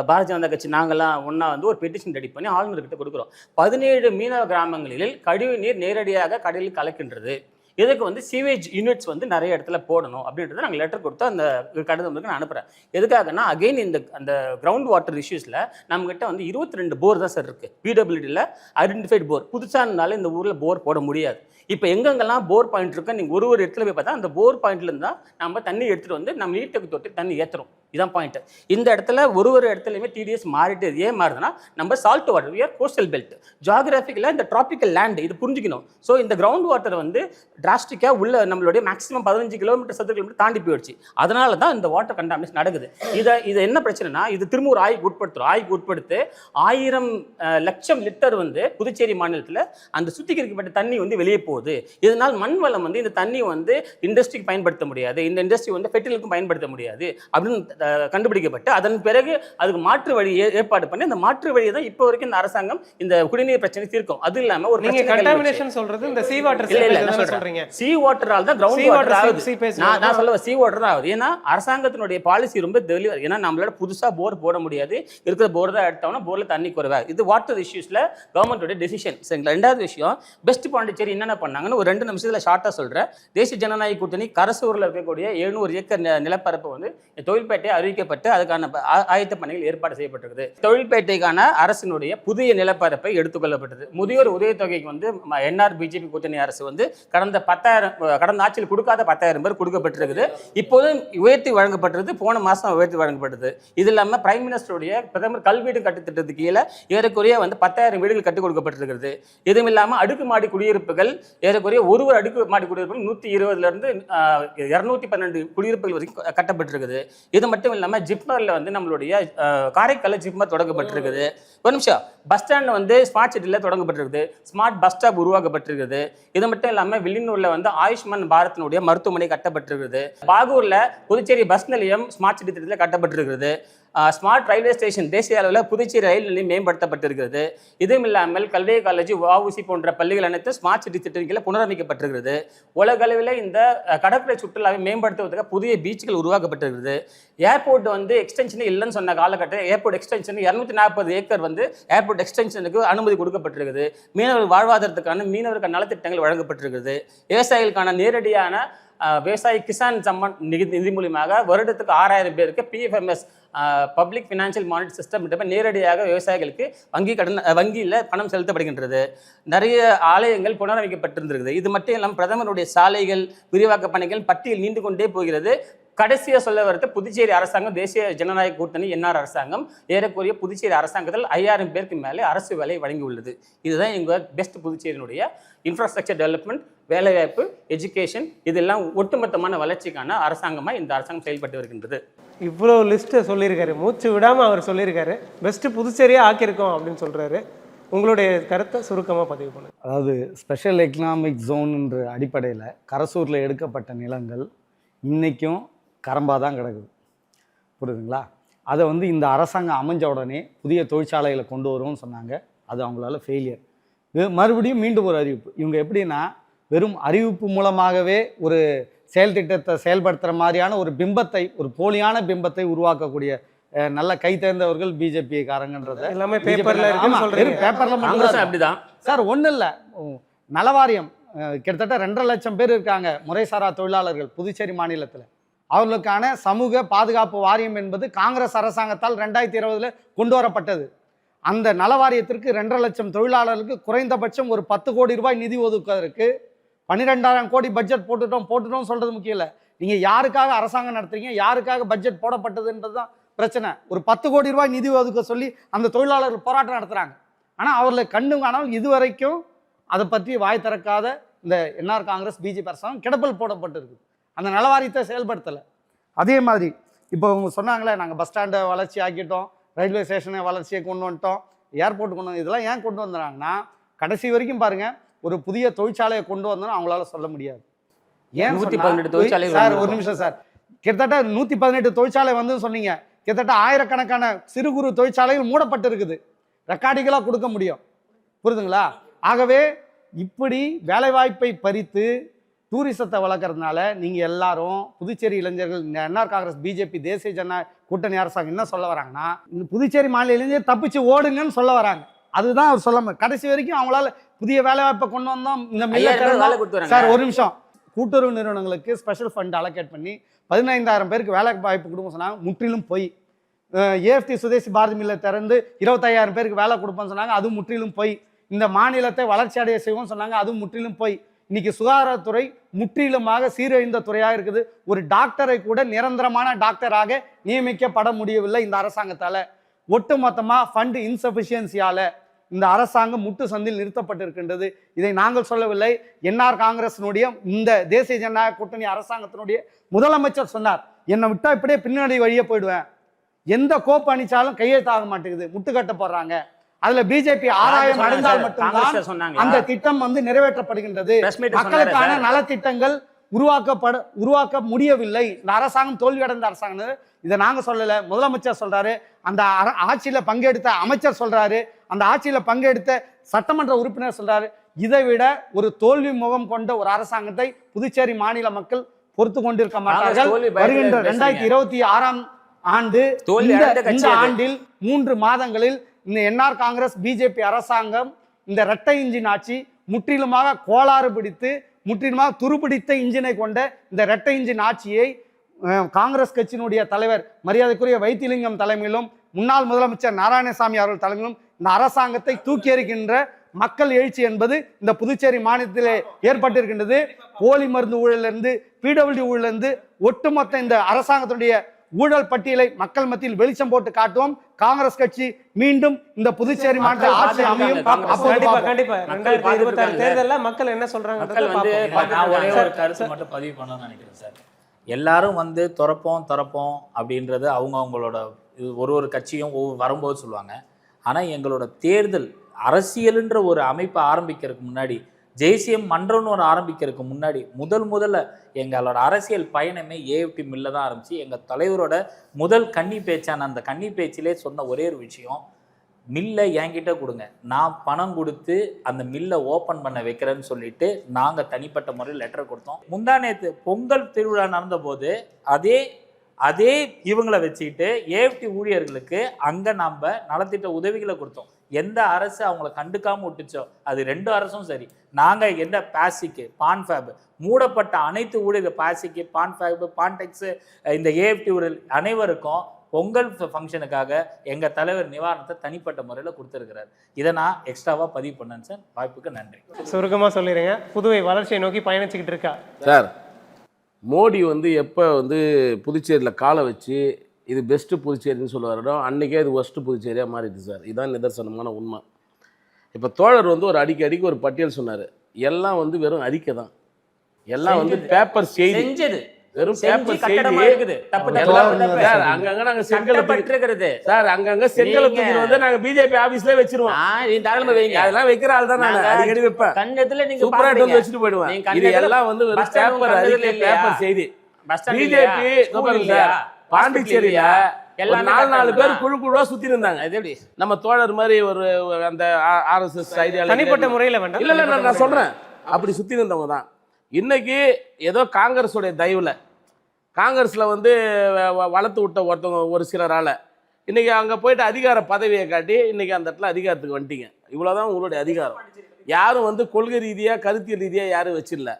பாரதிய ஜனதா கட்சி நாங்கள்லாம் ஒன்றா வந்து ஒரு பெட்டிஷன் ரெடி பண்ணி ஆளுநர்கிட்ட கொடுக்குறோம். 17 மீனவ கிராமங்களில் கழிவு நீர் நேரடியாக கடலில் கலக்கின்றது. இதுக்கு வந்து சீவேஜ் யூனிட்ஸ் வந்து நிறைய இடத்துல போடணும் அப்படின்றத நாங்கள் லெட்டர் கொடுத்து அந்த கடிதம் நான் அனுப்புகிறேன். எதுக்காகனா அகெயின் அந்த கிரவுண்ட் வாட்டர் இஷ்யூஸில் நம்மகிட்ட வந்து 22 போர் தான் சார் இருக்குது. பிடபிள்யூடியில் ஐடென்டிஃபைட் போர். புதுசானால இந்த ஊரில் போர் போட முடியாது. இப்போ எங்கெங்கெல்லாம் போர் பாயிண்ட் இருக்கு, நீங்கள் ஒரு இடத்துல போய் பார்த்தா அந்த போர் பாயிண்ட்லேருந்து தான் நம்ம தண்ணி எடுத்துகிட்டு வந்து நம்ம நீர்த்தக்கு தொட்டி தண்ணி ஏற்றுறோம். இதான் பாயிண்ட். இந்த இடத்துல ஒரு இடத்துலையுமே டிடிஎஸ் மாறிட்டு ஏன் மாறுதுன்னா, நம்ம salt water, we are coastal belt, ஜியாகிராஃபிக்கலாக இந்த ட்ராபிக்கல் லேண்ட், இது புரிஞ்சுக்கணும். ஸோ இந்த கிரவுண்ட் வாட்டர் வந்து டிராஸ்டிக்காக உள்ள நம்மளுடைய மேக்ஸிமம் 15 கிலோமீட்டர் சதுர கிலோமீட்டர் தாண்டி போயிடுச்சு. அதனால தான் இந்த வாட்டர் கண்டாமினேஷன் நடக்குது. இது என்ன பிரச்சனைனா, இது திரும்ப ஒரு ஆய்வுக்கு உட்படுத்து 1000 லட்சம் லிட்டர் வந்து புதுச்சேரி மாநிலத்தில் அந்த சுத்திகரிக்கப்பட்ட தண்ணி வந்து வெளியே போகுது. இதனால் மண் வளம் வந்து இந்த தண்ணி வந்து இண்டஸ்ட்ரிக்கு பயன்படுத்த முடியாது, இந்த இண்டஸ்ட்ரி வந்து ஃபெர்டிலுக்கும் பயன்படுத்த முடியாது அப்படின்னு கண்டுபிடிக்கப்பட்டு அதன் பிறகு அதுக்கு மாற்று வழி ஏற்பாடு பண்ணி அந்த மாற்று வழியை தான் இப்போ வரைக்கும் இந்த அரசாங்கம் இந்த குடிநீர் பிரச்சனை தீர்க்கும். அது இல்லாம ஒரு கண்டாமினேஷன் சொல்றது இந்த சீ வாட்டர் சொல்றீங்க. சீ வாட்டரால தான் கிரவுண்ட் வாட்டர் ஆகுது. நான் சொல்லுவேன் சீ வாட்டர் தான் ஆகுது. ஏன்னா அரசாங்கத்தினுடைய பாலிசி ரொம்ப தெளிவா, ஏன்னா நம்மளால புதுசா போர் போட முடியாது, இருக்கிற போர் தான் எடுத்தோம்னா போர்ல தண்ணி குறைவா. இது வாட்டர் இஷ்யூஸ்ல கவர்மெண்டோட டெசிஷன். ரெண்டாவது விஷயம், பெஸ்ட் பாண்டிச்சேரி என்னென்ன பண்ணாங்கன்னு ஒரு 2 நிமிஷத்துல ஷார்ட்டா சொல்றேன். தேசிய ஜனநாயக கூட்டணி கரசூரில் இருக்கக்கூடிய 700 ஏக்கர் நிலப்பரப்பு வந்து தொழில்பேட்டை அறிவிக்கப்பட்டு அதுக்கான ஆயத்த பணிகள் ஏற்பாடு செய்யப்பட்டிருக்குது. தொழில்பேட்டைக்கான அரசினுடைய புதிய நிலப்பரப்பை எடுத்துக்கொள்ளப்பட்டது. முதியோர் உதவித்தொகைக்கு வந்து என்ஆர் பிஜேபி கூட்டணி அரசு வந்து கடந்த ஆட்சியில் கொடுக்காத 10,000 பேர் கொடுக்கப்பட்டிருக்குது. இப்போது உயர்த்தி வழங்கப்பட்டது, போன மாதம் உயர்த்தி வழங்கப்பட்டது. இது இல்லாமல் பிரைம் மினிஸ்டருடைய பிரதமர் கல்வீடு கட்டுத்திட்டத்துக்கு கீழே ஏறக்குறைய வந்து 10,000 வீடுகள் கட்டுக் கொடுக்கப்பட்டிருக்கிறது. இதுவும் இல்லாமல் அடுக்குமாடி குடியிருப்புகள் ஏறக்குறைய ஒரு அடுக்குமாடி குடியிருப்புகள் 120 212 குடியிருப்புகள் வரைக்கும் கட்டப்பட்டிருக்குது. இது மட்டும் இல்லாமல் ஜிப்மரில் வந்து நம்மளுடைய காரைக்கால் ஜிப்மர் தொடங்கப்பட்டிருக்குது. ஒரு நிமிஷம், பஸ் ஸ்டாண்ட் வந்து ஸ்மார்ட் சிட்டியில் தொடங்கப்பட்டிருக்குது, ஸ்மார்ட் பஸ் ஸ்டாப் உருவாக்கப்பட்டிருக்குது. இது மட்டும் இல்லாமல் வில்லியனூரில் வந்து ஆயுஷ்மான் பாரத்தினுடைய மருத்துவமனை கட்டப்பட்டிருக்குது. பாகூரில் புதுச்சேரி பஸ் நிலையம் ஸ்மார்ட் சிட்டி திட்டத்தில் கட்டப்பட்டிருக்கிறது. ஸ்மார்ட் ரயில்வே ஸ்டேஷன் தேசிய அளவில் புதுச்சேரி ரயில் நிலையம் மேம்படுத்தப்பட்டிருக்கிறது. இதுவும் இல்லாமல் கல்வி காலேஜ், வஉசி போன்ற பள்ளிகள் அனைத்து ஸ்மார்ட் சிட்டி திட்டத்தில் புனரமைக்கப்பட்டிருக்கிறது. உலக அளவில் இந்த கடற்கரை சுற்றுலாவை மேம்படுத்துவதற்கு புதிய பீச்சுகள் உருவாக்கப்பட்டிருக்கிறது. ஏர்போர்ட் வந்து எக்ஸ்டென்ஷன் இல்லைன்னு சொன்ன காலகட்டத்தில் ஏர்போர்ட் எக்ஸ்டென்ஷன் 240 ஏக்கர் வந்து ஏர்போர்ட் எக்ஸ்டென்ஷனுக்கு அனுமதி கொடுக்கப்பட்டிருக்குது. மீனவர் வாழ்வாதாரத்துக்கான மீனவர்கள் நலத்திட்டங்கள் வழங்கப்பட்டிருக்கிறது. விவசாயிகளுக்கான நேரடியான விவசாயி கிசான் சம்மான் நிதி மூலியமாக வருடத்துக்கு 6000 பேருக்கு PFMS public financial monetary system நேரடியாக விவசாயிகளுக்கு வங்கியில் பணம் செலுத்தப்படுகின்றது. நிறைய ஆலயங்கள் புனரமைக்கப்பட்டிருந்திருக்குது. இது மட்டும் இல்லாமல் பிரதமருடைய சாலைகள் விரிவாக்க பணிகள் பட்டியல் நீண்டு கொண்டே போகிறது. கடைசியாக சொல்ல வரது, புதுச்சேரி அரசாங்கம் தேசிய ஜனநாயக கூட்டணி என்ஆர் அரசாங்கம் ஏறக்குறைய புதுச்சேரி அரசாங்கத்தில் 5000 பேருக்கு மேலே அரசு வேலை வழங்கியுள்ளது. இதுதான் எங்கள் பெஸ்ட் புதுச்சேரியினுடைய இன்ஃப்ராஸ்ட்ரக்சர் டெவலப்மெண்ட், வேலைவாய்ப்பு, எஜுகேஷன், இதெல்லாம் ஒட்டுமொத்தமான வளர்ச்சிக்கான அரசாங்கமாக இந்த அரசாங்கம் செயல்பட்டு வருகின்றது. இவ்வளோ லிஸ்ட்டை சொல்லியிருக்காரு, மூச்சு விடாமல் அவர் சொல்லியிருக்காரு. பெஸ்ட்டு புதுச்சேரியாக ஆக்கியிருக்கோம் அப்படின்னு சொல்கிறாரு. உங்களுடைய கருத்தை சுருக்கமாக பதிவு பண்ணுங்க. அதாவது ஸ்பெஷல் எக்கனாமிக் ஜோன்ன்ற அடிப்படையில் கரசூரில் எடுக்கப்பட்ட நிலங்கள் இன்றைக்கும் கரம்பாக தான் கிடக்குது. புரியுதுங்களா? அதை வந்து இந்த அரசாங்கம் அமைஞ்ச உடனே புதிய தொழிற்சாலைகளை கொண்டு வருவோம்னு சொன்னாங்க. அது அவங்களால ஃபெயிலியர். மறுபடியும் மீண்டும் ஒரு அறிவிப்பு. இவங்க எப்படின்னா வெறும் அறிவிப்பு மூலமாகவே ஒரு செயல் திட்டத்தை செயல்படுத்துகிற மாதிரியான ஒரு பிம்பத்தை, ஒரு போலியான பிம்பத்தை உருவாக்கக்கூடிய நல்ல கை தேர்ந்தவர்கள் பிஜேபி காரங்கன்றது எல்லாமே பேப்பரில் பேப்பரில் அப்படிதான் சார். ஒன்றும் இல்லை, நலவாரியம் கிட்டத்தட்ட 2.5 லட்சம் பேர் இருக்காங்க முறைசாரா தொழிலாளர்கள் புதுச்சேரி மாநிலத்தில். அவர்களுக்கான சமூக பாதுகாப்பு வாரியம் என்பது காங்கிரஸ் அரசாங்கத்தால் 2020 கொண்டு வரப்பட்டது. அந்த நலவாரியத்திற்கு 2.5 லட்சம் தொழிலாளர்களுக்கு குறைந்தபட்சம் ஒரு 10 கோடி ரூபாய் நிதி ஒதுக்குவதற்கு 12,000 கோடி பட்ஜெட் போட்டுட்டோம் சொல்றது முக்கியம் இல்லை. நீங்கள் யாருக்காக அரசாங்கம் நடத்துறீங்க, யாருக்காக பட்ஜெட் போடப்பட்டதுன்றது தான் பிரச்சனை. ஒரு 10 கோடி ரூபாய் நிதி ஒதுக்க சொல்லி அந்த தொழிலாளர்கள் போராட்டம் நடத்துகிறாங்க. ஆனால் அவர்களை கண்டு காணாமல் இதுவரைக்கும் அதை பற்றி வாய் திறக்காத இந்த என்ஆர் காங்கிரஸ் பிஜேபி அரசாங்கம் கிடப்பல் போடப்பட்டிருக்கு. அந்த நலவாரியத்தை செயல்படுத்தலை. அதே மாதிரி இப்போ அவங்க சொன்னாங்களே, நாங்கள் பஸ் ஸ்டாண்டை வளர்ச்சி ஆக்கிட்டோம், ரயில்வே ஸ்டேஷனை வளர்ச்சியை கொண்டு வந்துட்டோம், ஏர்போர்ட் கொண்டு வந்து, இதெல்லாம் ஏன் கொண்டு வந்துடுறாங்கன்னா கடைசி வரைக்கும் பாருங்கள், ஒரு புதிய தொழிற்சாலையை கொண்டு வந்தோம்னா அவங்களால சொல்ல முடியாது. ஏன் 118 தொழிற்சாலை சார், ஒரு நிமிஷம் சார், கிட்டத்தட்ட 118 தொழிற்சாலை வந்து சொன்னீங்க. கிட்டத்தட்ட ஆயிரக்கணக்கான சிறு குறு தொழிற்சாலைகள் மூடப்பட்டு இருக்குது. ரெக்கார்டுகளாக கொடுக்க முடியும். புரியுதுங்களா? ஆகவே இப்படி வேலைவாய்ப்பை பறித்து டூரிசத்தை வளர்க்குறதுனால நீங்கள் எல்லாரும் புதுச்சேரி இளைஞர்கள், என்ஆர் காங்கிரஸ் பிஜேபி தேசிய ஜனநாயக கூட்டணி அரசாங்கம் என்ன சொல்ல வராங்கன்னா, இந்த புதுச்சேரி மாநில இளைஞர் தப்பிச்சு ஓடுங்கன்னு சொல்ல வராங்க. அதுதான் அவர் சொல்லாம கடைசி வரைக்கும் அவங்களால புதிய வேலைவாய்ப்பை கொண்டு வந்தோம். இந்த சார், ஒரு நிமிஷம், கூட்டுறவு நிறுவனங்களுக்கு ஸ்பெஷல் ஃபண்ட் அலோகேட் பண்ணி 15,000 பேருக்கு வேலை வாய்ப்பு கொடுக்க சொன்னாங்க. முற்றிலும் போய் ஏஎஃப்டி சுதேசி பாரதி மில்லை திறந்து 25,000 பேருக்கு வேலை கொடுப்போம்னு சொன்னாங்க. அதுவும் முற்றிலும் போய் இந்த மாநிலத்தை வளர்ச்சி அடைய செய்வோம்னு சொன்னாங்க. அதுவும் முற்றிலும் போய் இன்னைக்கு சுகாதாரத்துறை முற்றிலுமாக சீரழிந்த துறையாக இருக்குது. ஒரு டாக்டரை கூட நிரந்தரமான டாக்டராக நியமிக்கப்பட முடியவில்லை இந்த அரசாங்கத்தால். ஒட்டுமொத்தமாக ஃபண்ட் இன்சஃபிஷியன்சியால் இந்த அரசாங்கம் முட்டு சந்தில் நிறுத்தப்பட்டிருக்கின்றது. இதை நாங்கள் சொல்லவில்லை. என்ஆர் காங்கிரஸினுடைய இந்த தேசிய ஜனநாயக கூட்டணி அரசாங்கத்தினுடைய முதலமைச்சர் சொன்னார், என்னை விட்டா இப்படியே பின்னாடி வழியே போயிடுவேன், எந்த கோப்பு அணிச்சாலும் கையெழுத்தாக மாட்டேங்குது, முட்டுக்கட்ட போடுறாங்க. அதுல பிஜேபி ஆதாயம் அடைந்தால் மட்டும்தான் அந்த திட்டம் நிறைவேற்றப்படுகின்றது. மக்களுக்கான நலத்திட்டங்கள் உருவாக்க முடியவில்லை. இந்த அரசாங்கம் தோல்வி அடைந்த அரசாங்கம். இதை நாங்க சொல்லல, முதலமைச்சர் சொல்றாரு, அந்த ஆட்சியில பங்கெடுத்த அமைச்சர் சொல்றாரு, அந்த ஆட்சியில பங்கெடுத்த சட்டமன்ற உறுப்பினர் சொல்றாரு. இதை விட ஒரு தோல்வி முகம் கொண்ட ஒரு அரசாங்கத்தை புதுச்சேரி மாநில மக்கள் பொறுத்து கொண்டிருக்க மாட்டார்கள். வருகின்ற 2026ஆம் ஆண்டு இந்த ஆண்டில் 3 மாதங்களில் இந்த என்ஆர் காங்கிரஸ் பிஜேபி அரசாங்கம் இந்த இரட்டை இன்ஜின் ஆட்சி முற்றிலுமாக கோளாறு பிடித்து முற்றிலுமாக துருப்பிடித்த இன்ஜினை கொண்ட இந்த இரட்டை இன்ஜின் ஆட்சியை காங்கிரஸ் கட்சியினுடைய தலைவர் மரியாதைக்குரிய வைத்திலிங்கம் தலைமையிலும் முன்னாள் முதலமைச்சர் நாராயணசாமி அவர்கள் தலைமையிலும் இந்த அரசாங்கத்தை தூக்கி எறிகின்ற மக்கள் எழுச்சி என்பது இந்த புதுச்சேரி மாநிலத்திலே ஏற்பட்டிருக்கின்றது. போலி மருந்து ஊழலிருந்து பிடபிள்யூ ஊழலிருந்து ஒட்டுமொத்த இந்த அரசாங்கத்தினுடைய ஊழல் பட்டியலை மக்கள் மத்தியில் வெளிச்சம் போட்டு காட்டுவோம். காங்கிரஸ் கட்சி மீண்டும் இந்த புதுச்சேரி மாநிலத்தில் ஆட்சி அமையும். கண்டிப்பா 2026 தேர்தல்ல மக்கள் என்ன சொல்றாங்க நான் ஒரே ஒரு கருத்து மட்டும் பதிவு பண்ணணும்னு நினைக்கிறேன் சார். எல்லாரும் திறப்போம் அப்படின்றது அவங்களோட ஒரு கட்சியும் வரும்போது சொல்லுவாங்க. ஆனால் எங்களோட தேர்தல் அரசியலுன்ற ஒரு அமைப்பை ஆரம்பிக்கிறதுக்கு முன்னாடி, ஜெய்சிஎம் மன்றம்னு ஒரு ஆரம்பிக்கிறதுக்கு முன்னாடி முதல்ல எங்களோட அரசியல் பயணமே ஏஎஃப்டி மில்ல தான் ஆரம்பிச்சு. எங்கள் தலைவரோட முதல் கன்னி பேச்சான அந்த கன்னி பேச்சிலே சொன்ன ஒரே ஒரு விஷயம், மில்லை என்கிட்ட கொடுங்க, நான் பணம் கொடுத்து அந்த மில்லை ஓப்பன் பண்ண வைக்கிறேன்னு சொல்லிட்டு நாங்கள் தனிப்பட்ட முறையில் லெட்டர் கொடுத்தோம். முந்தானேத்து பொங்கல் திருவிழா நடந்தபோது அதே இவங்களை வச்சுக்கிட்டு ஏஎஃப்டி ஊழியர்களுக்கு அங்கே நம்ம நலத்திட்ட உதவிகளை கொடுத்தோம். எந்த அரசு அவங்கள கண்டுக்காமல் விட்டுச்சோ அது 2 அரசும் சரி. நாங்கள் எந்த பாசிக்கு பான்ஃபேப் மூடப்பட்ட அனைத்து ஊழியர்கள், பாசிக்கு பான்ஃபேப் பான்டெக்ஸு இந்த ஏஎஃப்டி ஊழியர் அனைவருக்கும் பொங்கல் ஃபங்க்ஷனுக்காக எங்கள் தலைவர் நிவாரணத்தை தனிப்பட்ட முறையில் கொடுத்துருக்கிறார். இதை நான் எக்ஸ்ட்ராவாக பதிவு பண்ணேன் சார். வாய்ப்புக்கு நன்றி. சுருக்கமாக சொல்லிடுங்க, புதுவை வளர்ச்சியை நோக்கி பயணிச்சுக்கிட்டு இருக்கா சார்? மோடி எப்போ புதுச்சேரியில் காலை வச்சு இது பெஸ்ட்டு புதுச்சேரின்னு சொல்லுவாரோ அன்றைக்கே இது ஒஸ்ட்டு புதுச்சேரியாக மாறிடுது சார். இதுதான் நிதர்சனமான உண்மை. இப்போ தோழர் ஒரு அடிக்கடிக்கு ஒரு பட்டியல் சொன்னார். எல்லாம் வெறும் அறிக்கை தான், எல்லாம் பேப்பர் செய்தி, வெறும் பேப்பர் செய்தி. சார் அங்கங்க நாங்க செங்கல் பட்டிருக்கிறது சார், அங்கங்க செங்கல் தூக்கி நாங்க பிஜேபி ஆபீஸ்ல வச்சிருவோம். அதெல்லாம் வைக்கிற ஆள் தான் நான் அடிக்கடி வைப்பேன். கண்ணத்துல நீங்க சூப்பரா எடுத்து வச்சுட்டு போயிடுவேன். இது எல்லாம் வெறும் பேப்பர் அறிக்கை, பேப்பர் செய்தி. பிஜேபி பாண்டிச்சேரியில 4 பேர் குழுவா சுத்தி இருந்தாங்க. நம்ம தோழர் மாதிரி ஒரு அந்த ஆர்எஸ்எஸ் ஐடியா தனிப்பட்ட முறையில வேண்டாம். இல்ல நான் சொல்றேன், அப்படி சுத்தி இருந்தவங்க தான். இன்னைக்கு ஏதோ காங்கிரஸோடைய தயவுல, காங்கிரஸ்ல வளர்த்து விட்ட ஒருத்தவங்க ஒரு சிலரால இன்னைக்கு அங்க போயிட்டு அதிகார பதவியை காட்டி இன்னைக்கு அந்த இடத்துல அதிகாரத்துக்கு வந்துட்டீங்க. இவ்வளவுதான் உங்களுடைய அதிகாரம். யாரும் கொள்கை ரீதியா கருத்தியல் ரீதியா யாரும் வச்சிடல.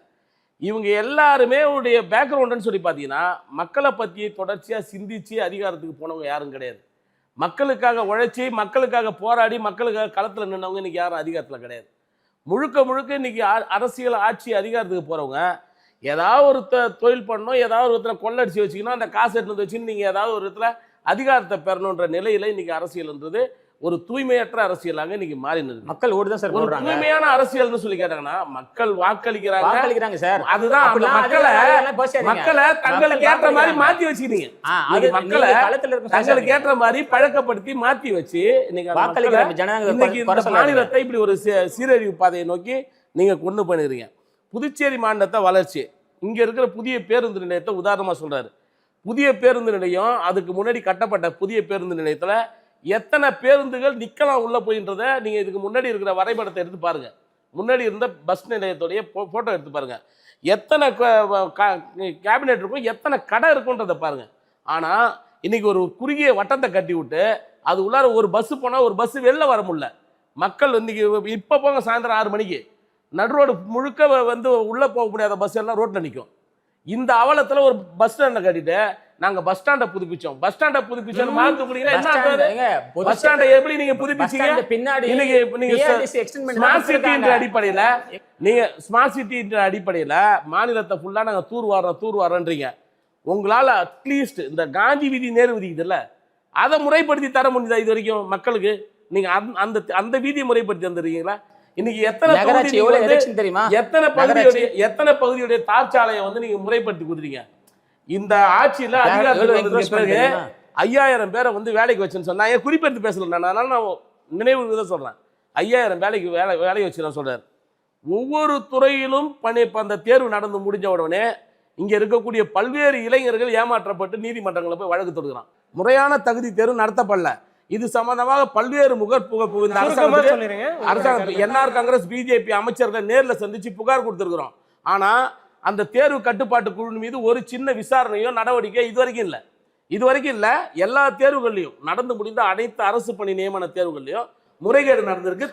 இவங்க எல்லாருமே உடைய பேக்ரவுண்டுன்னு சொல்லி பார்த்தீங்கன்னா மக்களை பற்றி தொடர்ச்சியாக சிந்திச்சு அதிகாரத்துக்கு போனவங்க யாரும் கிடையாது. மக்களுக்காக உழைச்சி, மக்களுக்காக போராடி, மக்களுக்காக களத்தில் நின்றவங்க இன்னைக்கு யாரும் அதிகாரத்தில் கிடையாது. முழுக்க இன்னைக்கு அரசியல் ஆட்சி அதிகாரத்துக்கு போகிறவங்க ஏதாவது ஒரு தொழில் பண்ணணும், ஏதாவது ஒரு இடத்துல கொள்ளடிச்சு வச்சுக்கணும், அந்த காசு எடுத்து வச்சுன்னு நீங்கள் ஏதாவது ஒரு இடத்துல அதிகாரத்தை பெறணுன்ற நிலையில் இன்னைக்கு அரசியல்ன்றது ஒரு தூய்மையற்ற அரசியலாக இன்னைக்கு மாறினது. மக்கள் ஓடுதான் சார் போடுறாங்க. தூய்மையான அரசியல்னு சொல்லி கேட்டாங்கன்னா மக்கள் வாக்களிக்கிறாங்க சார். அதுதான் மக்களை தங்களுக்கு ஏற்ற மாதிரி மாத்தி வச்சுக்கிறீங்க. மக்களை தங்களுக்கு ஏற்ற மாதிரி பழக்கப்படுத்தி மாத்தி வச்சு இன்னைக்கு மாநிலத்தை இப்படி ஒரு சீரழிவு பாதையை நோக்கி நீங்க கொண்டு போயிருக்கீங்க. புதுச்சேரி மாநிலத்தை வளர்ச்சி, இங்க இருக்கிற புதிய பேருந்து நிலையத்தை உதாரணமா சொல்றாரு. புதிய பேருந்து நிலையம், அதுக்கு முன்னாடி கட்டப்பட்ட புதிய பேருந்து நிலையத்துல எத்தனை பேருந்துகள் நிக்கலாம் உள்ள போயின்றத நீங்க இதுக்கு முன்னாடி இருக்கிற வரைபடத்தை எடுத்து பாருங்க. முன்னாடி இருந்த பஸ் நிலையத்துடைய போட்டோ எடுத்து பாருங்க. எத்தனை கேபினெட் இருக்கும், எத்தனை கடை இருக்குன்றதை பாருங்க. ஆனா இன்னைக்கு ஒரு குறுகிய வட்டத்தை கட்டி விட்டு அது உள்ளார ஒரு பஸ் போனா ஒரு பஸ் வெளில வர முடியல. மக்கள் இன்னைக்கு இப்ப போங்க சாயந்தரம் 6 மணிக்கு நடுரோடு முழுக்க உள்ள போக முடியாத பஸ் எல்லாம் ரோட்ல நிற்கும். இந்த அவலத்துல ஒரு பஸ் ஸ்டாண்டை கட்டிட்டு நாங்க பஸ் ஸ்டாண்டை புதுப்பிச்சோம். பஸ் ஸ்டாண்டை புதுப்பிச்சோம் மாத்துக்குடியில என்ன பஸ் ஸ்டாண்டை எப்படி நீங்க புதுப்பிச்சீங்க? பின்னாடி இன்னைக்கு நீங்க ஸ்மார்ட் சிட்டி என்ற அடிப்படையில நீங்க ஸ்மார்ட் சிட்டி என்ற அடிப்படையில மாநிலத்தை ஃபுல்லா நாங்க தூர் வாரோன்றீங்க. உங்களால அட்லீஸ்ட் இந்த காந்தி வீதி நேரு வீதி இதுல அதை முறைப்படுத்தி தர முடியுதா இது வரைக்கும் மக்களுக்கு? நீங்க அந்த அந்த வீதியை முறைப்படுத்தி தந்துருக்கீங்களா? இன்னைக்கு எத்தனை பகுதியுடைய தார் சாலையை வந்து நீங்க முறைப்படுத்தி கொடுத்தீங்க? இந்த ஆட்சியில அதிகாரத்தில் பிறகு 5000 பேரை வந்து வேலைக்கு வச்சுன்னு சொன்னா குறிப்பெடுத்து பேசல. அதனால நான் நினைவு தான் சொல்றேன். 5000 வேலைக்கு வச்சு நான் சொல்றாரு. ஒவ்வொரு துறையிலும் அந்த தேர்வு நடந்து முடிஞ்ச உடனே இங்க இருக்கக்கூடிய பல்வேறு இளைஞர்கள் ஏமாற்றப்பட்டு நீதிமன்றங்களை போய் வழக்கு தொடுக்கிறான். முறையான தகுதி தேர்வு நடத்தப்படல. இது சம்பந்தமாக பல்வேறு முகப்புக அரசாங்கம் என்ஆர் காங்கிரஸ் பிஜேபி அமைச்சர்கள் நேரில் சந்திச்சு புகார் கொடுத்திருக்கிறோம். ஆனா அந்த தேர்வு கட்டுப்பாட்டு குழு மீது ஒரு சின்ன விசாரணையோ நடவடிக்கை இதுவரைக்கும் இல்ல. எல்லா தேர்வுகள்லையும் நடந்து முடிந்த அனைத்து அரசு பணி நியமன தேர்வுகள்லையும் முறைகேடு நடந்திருக்கு.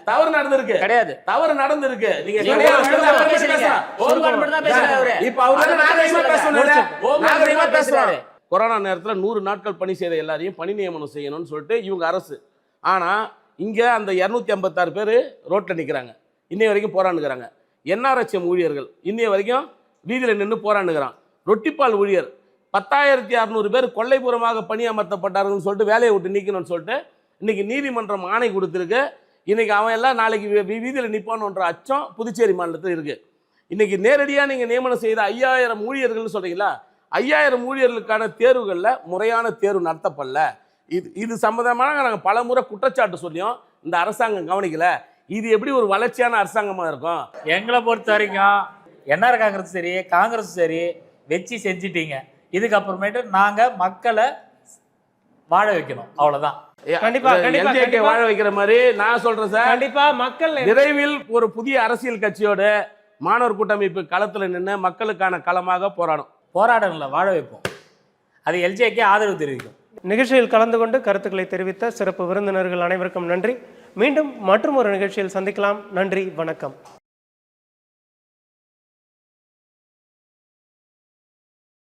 தவறு நடந்திருக்கு. நீங்க கொரோனா நேரத்தில் 100 நாட்கள் பணி செய்த எல்லாரையும் பணி நியமனம் செய்யணும்னு சொல்லிட்டு இவங்க அரசு. ஆனா இங்க அந்த 256 பேர் ரோட்ல நிக்கிறாங்க, இன்னைய வரைக்கும் போராடுகிறாங்க. NRHM ஊழியர்கள் இன்னைய வரைக்கும் வீதியில நின்று போராடுகிறான். ரொட்டிப்பால் ஊழியர் 10,600 பேர் கொள்ளைப்புறமாக பணியமர்த்தப்பட்டார்கள் சொல்லிட்டு வேலையை விட்டு நீக்கணும்னு சொல்லிட்டு இன்னைக்கு நீதிமன்றம் ஆணை கொடுத்துருக்கு. இன்னைக்கு அவன் எல்லாம் நாளைக்கு வீதியில் நிற்பான்ற அச்சம் புதுச்சேரி மாநிலத்தில் இருக்கு. இன்னைக்கு நேரடியாக நீங்க நியமனம் செய்த 5000 ஊழியர்கள்னு சொல்றீங்களா? 5000 ஊழியர்களுக்கான தேர்வுகளில் முறையான தேர்வு நடத்தப்படல. இது சம்பந்தமாக நாங்கள் பல முறை குற்றச்சாட்டு சொல்லியும் இந்த அரசாங்கம் கவனிக்கல. இது எப்படி ஒரு வளர்ச்சியான அரசாங்கமா இருக்கும்? எங்களை பொறுத்த வரைக்கும் என்ஆர் காங்கிரஸ் சரி காங்கிரஸ் சரி வச்சு செஞ்சிட்டீங்க. இதுக்கப்புறமேட்டு நாங்க மக்களை வாழ வைக்கணும், அவ்வளவுதான். கண்டிப்பா வாழ வைக்கிற மாதிரி நான் சொல்றேன் சார். கண்டிப்பா மக்கள் விரைவில் ஒரு புதிய அரசியல் கட்சியோட மாணவர் கூட்டமைப்பு களத்துல நின்று மக்களுக்கான களமாக போராடல வாழ வைப்போம். அது எல்ஜேகே ஆதரவு தெரிவிக்கும். நிகழ்ச்சியில் கலந்து கொண்டு கருத்துக்களை தெரிவித்த சிறப்பு விருந்தினர்கள் அனைவருக்கும் நன்றி. மீண்டும் மற்றும் ஒரு நிகழ்ச்சியில் சந்திக்கலாம். நன்றி, வணக்கம்.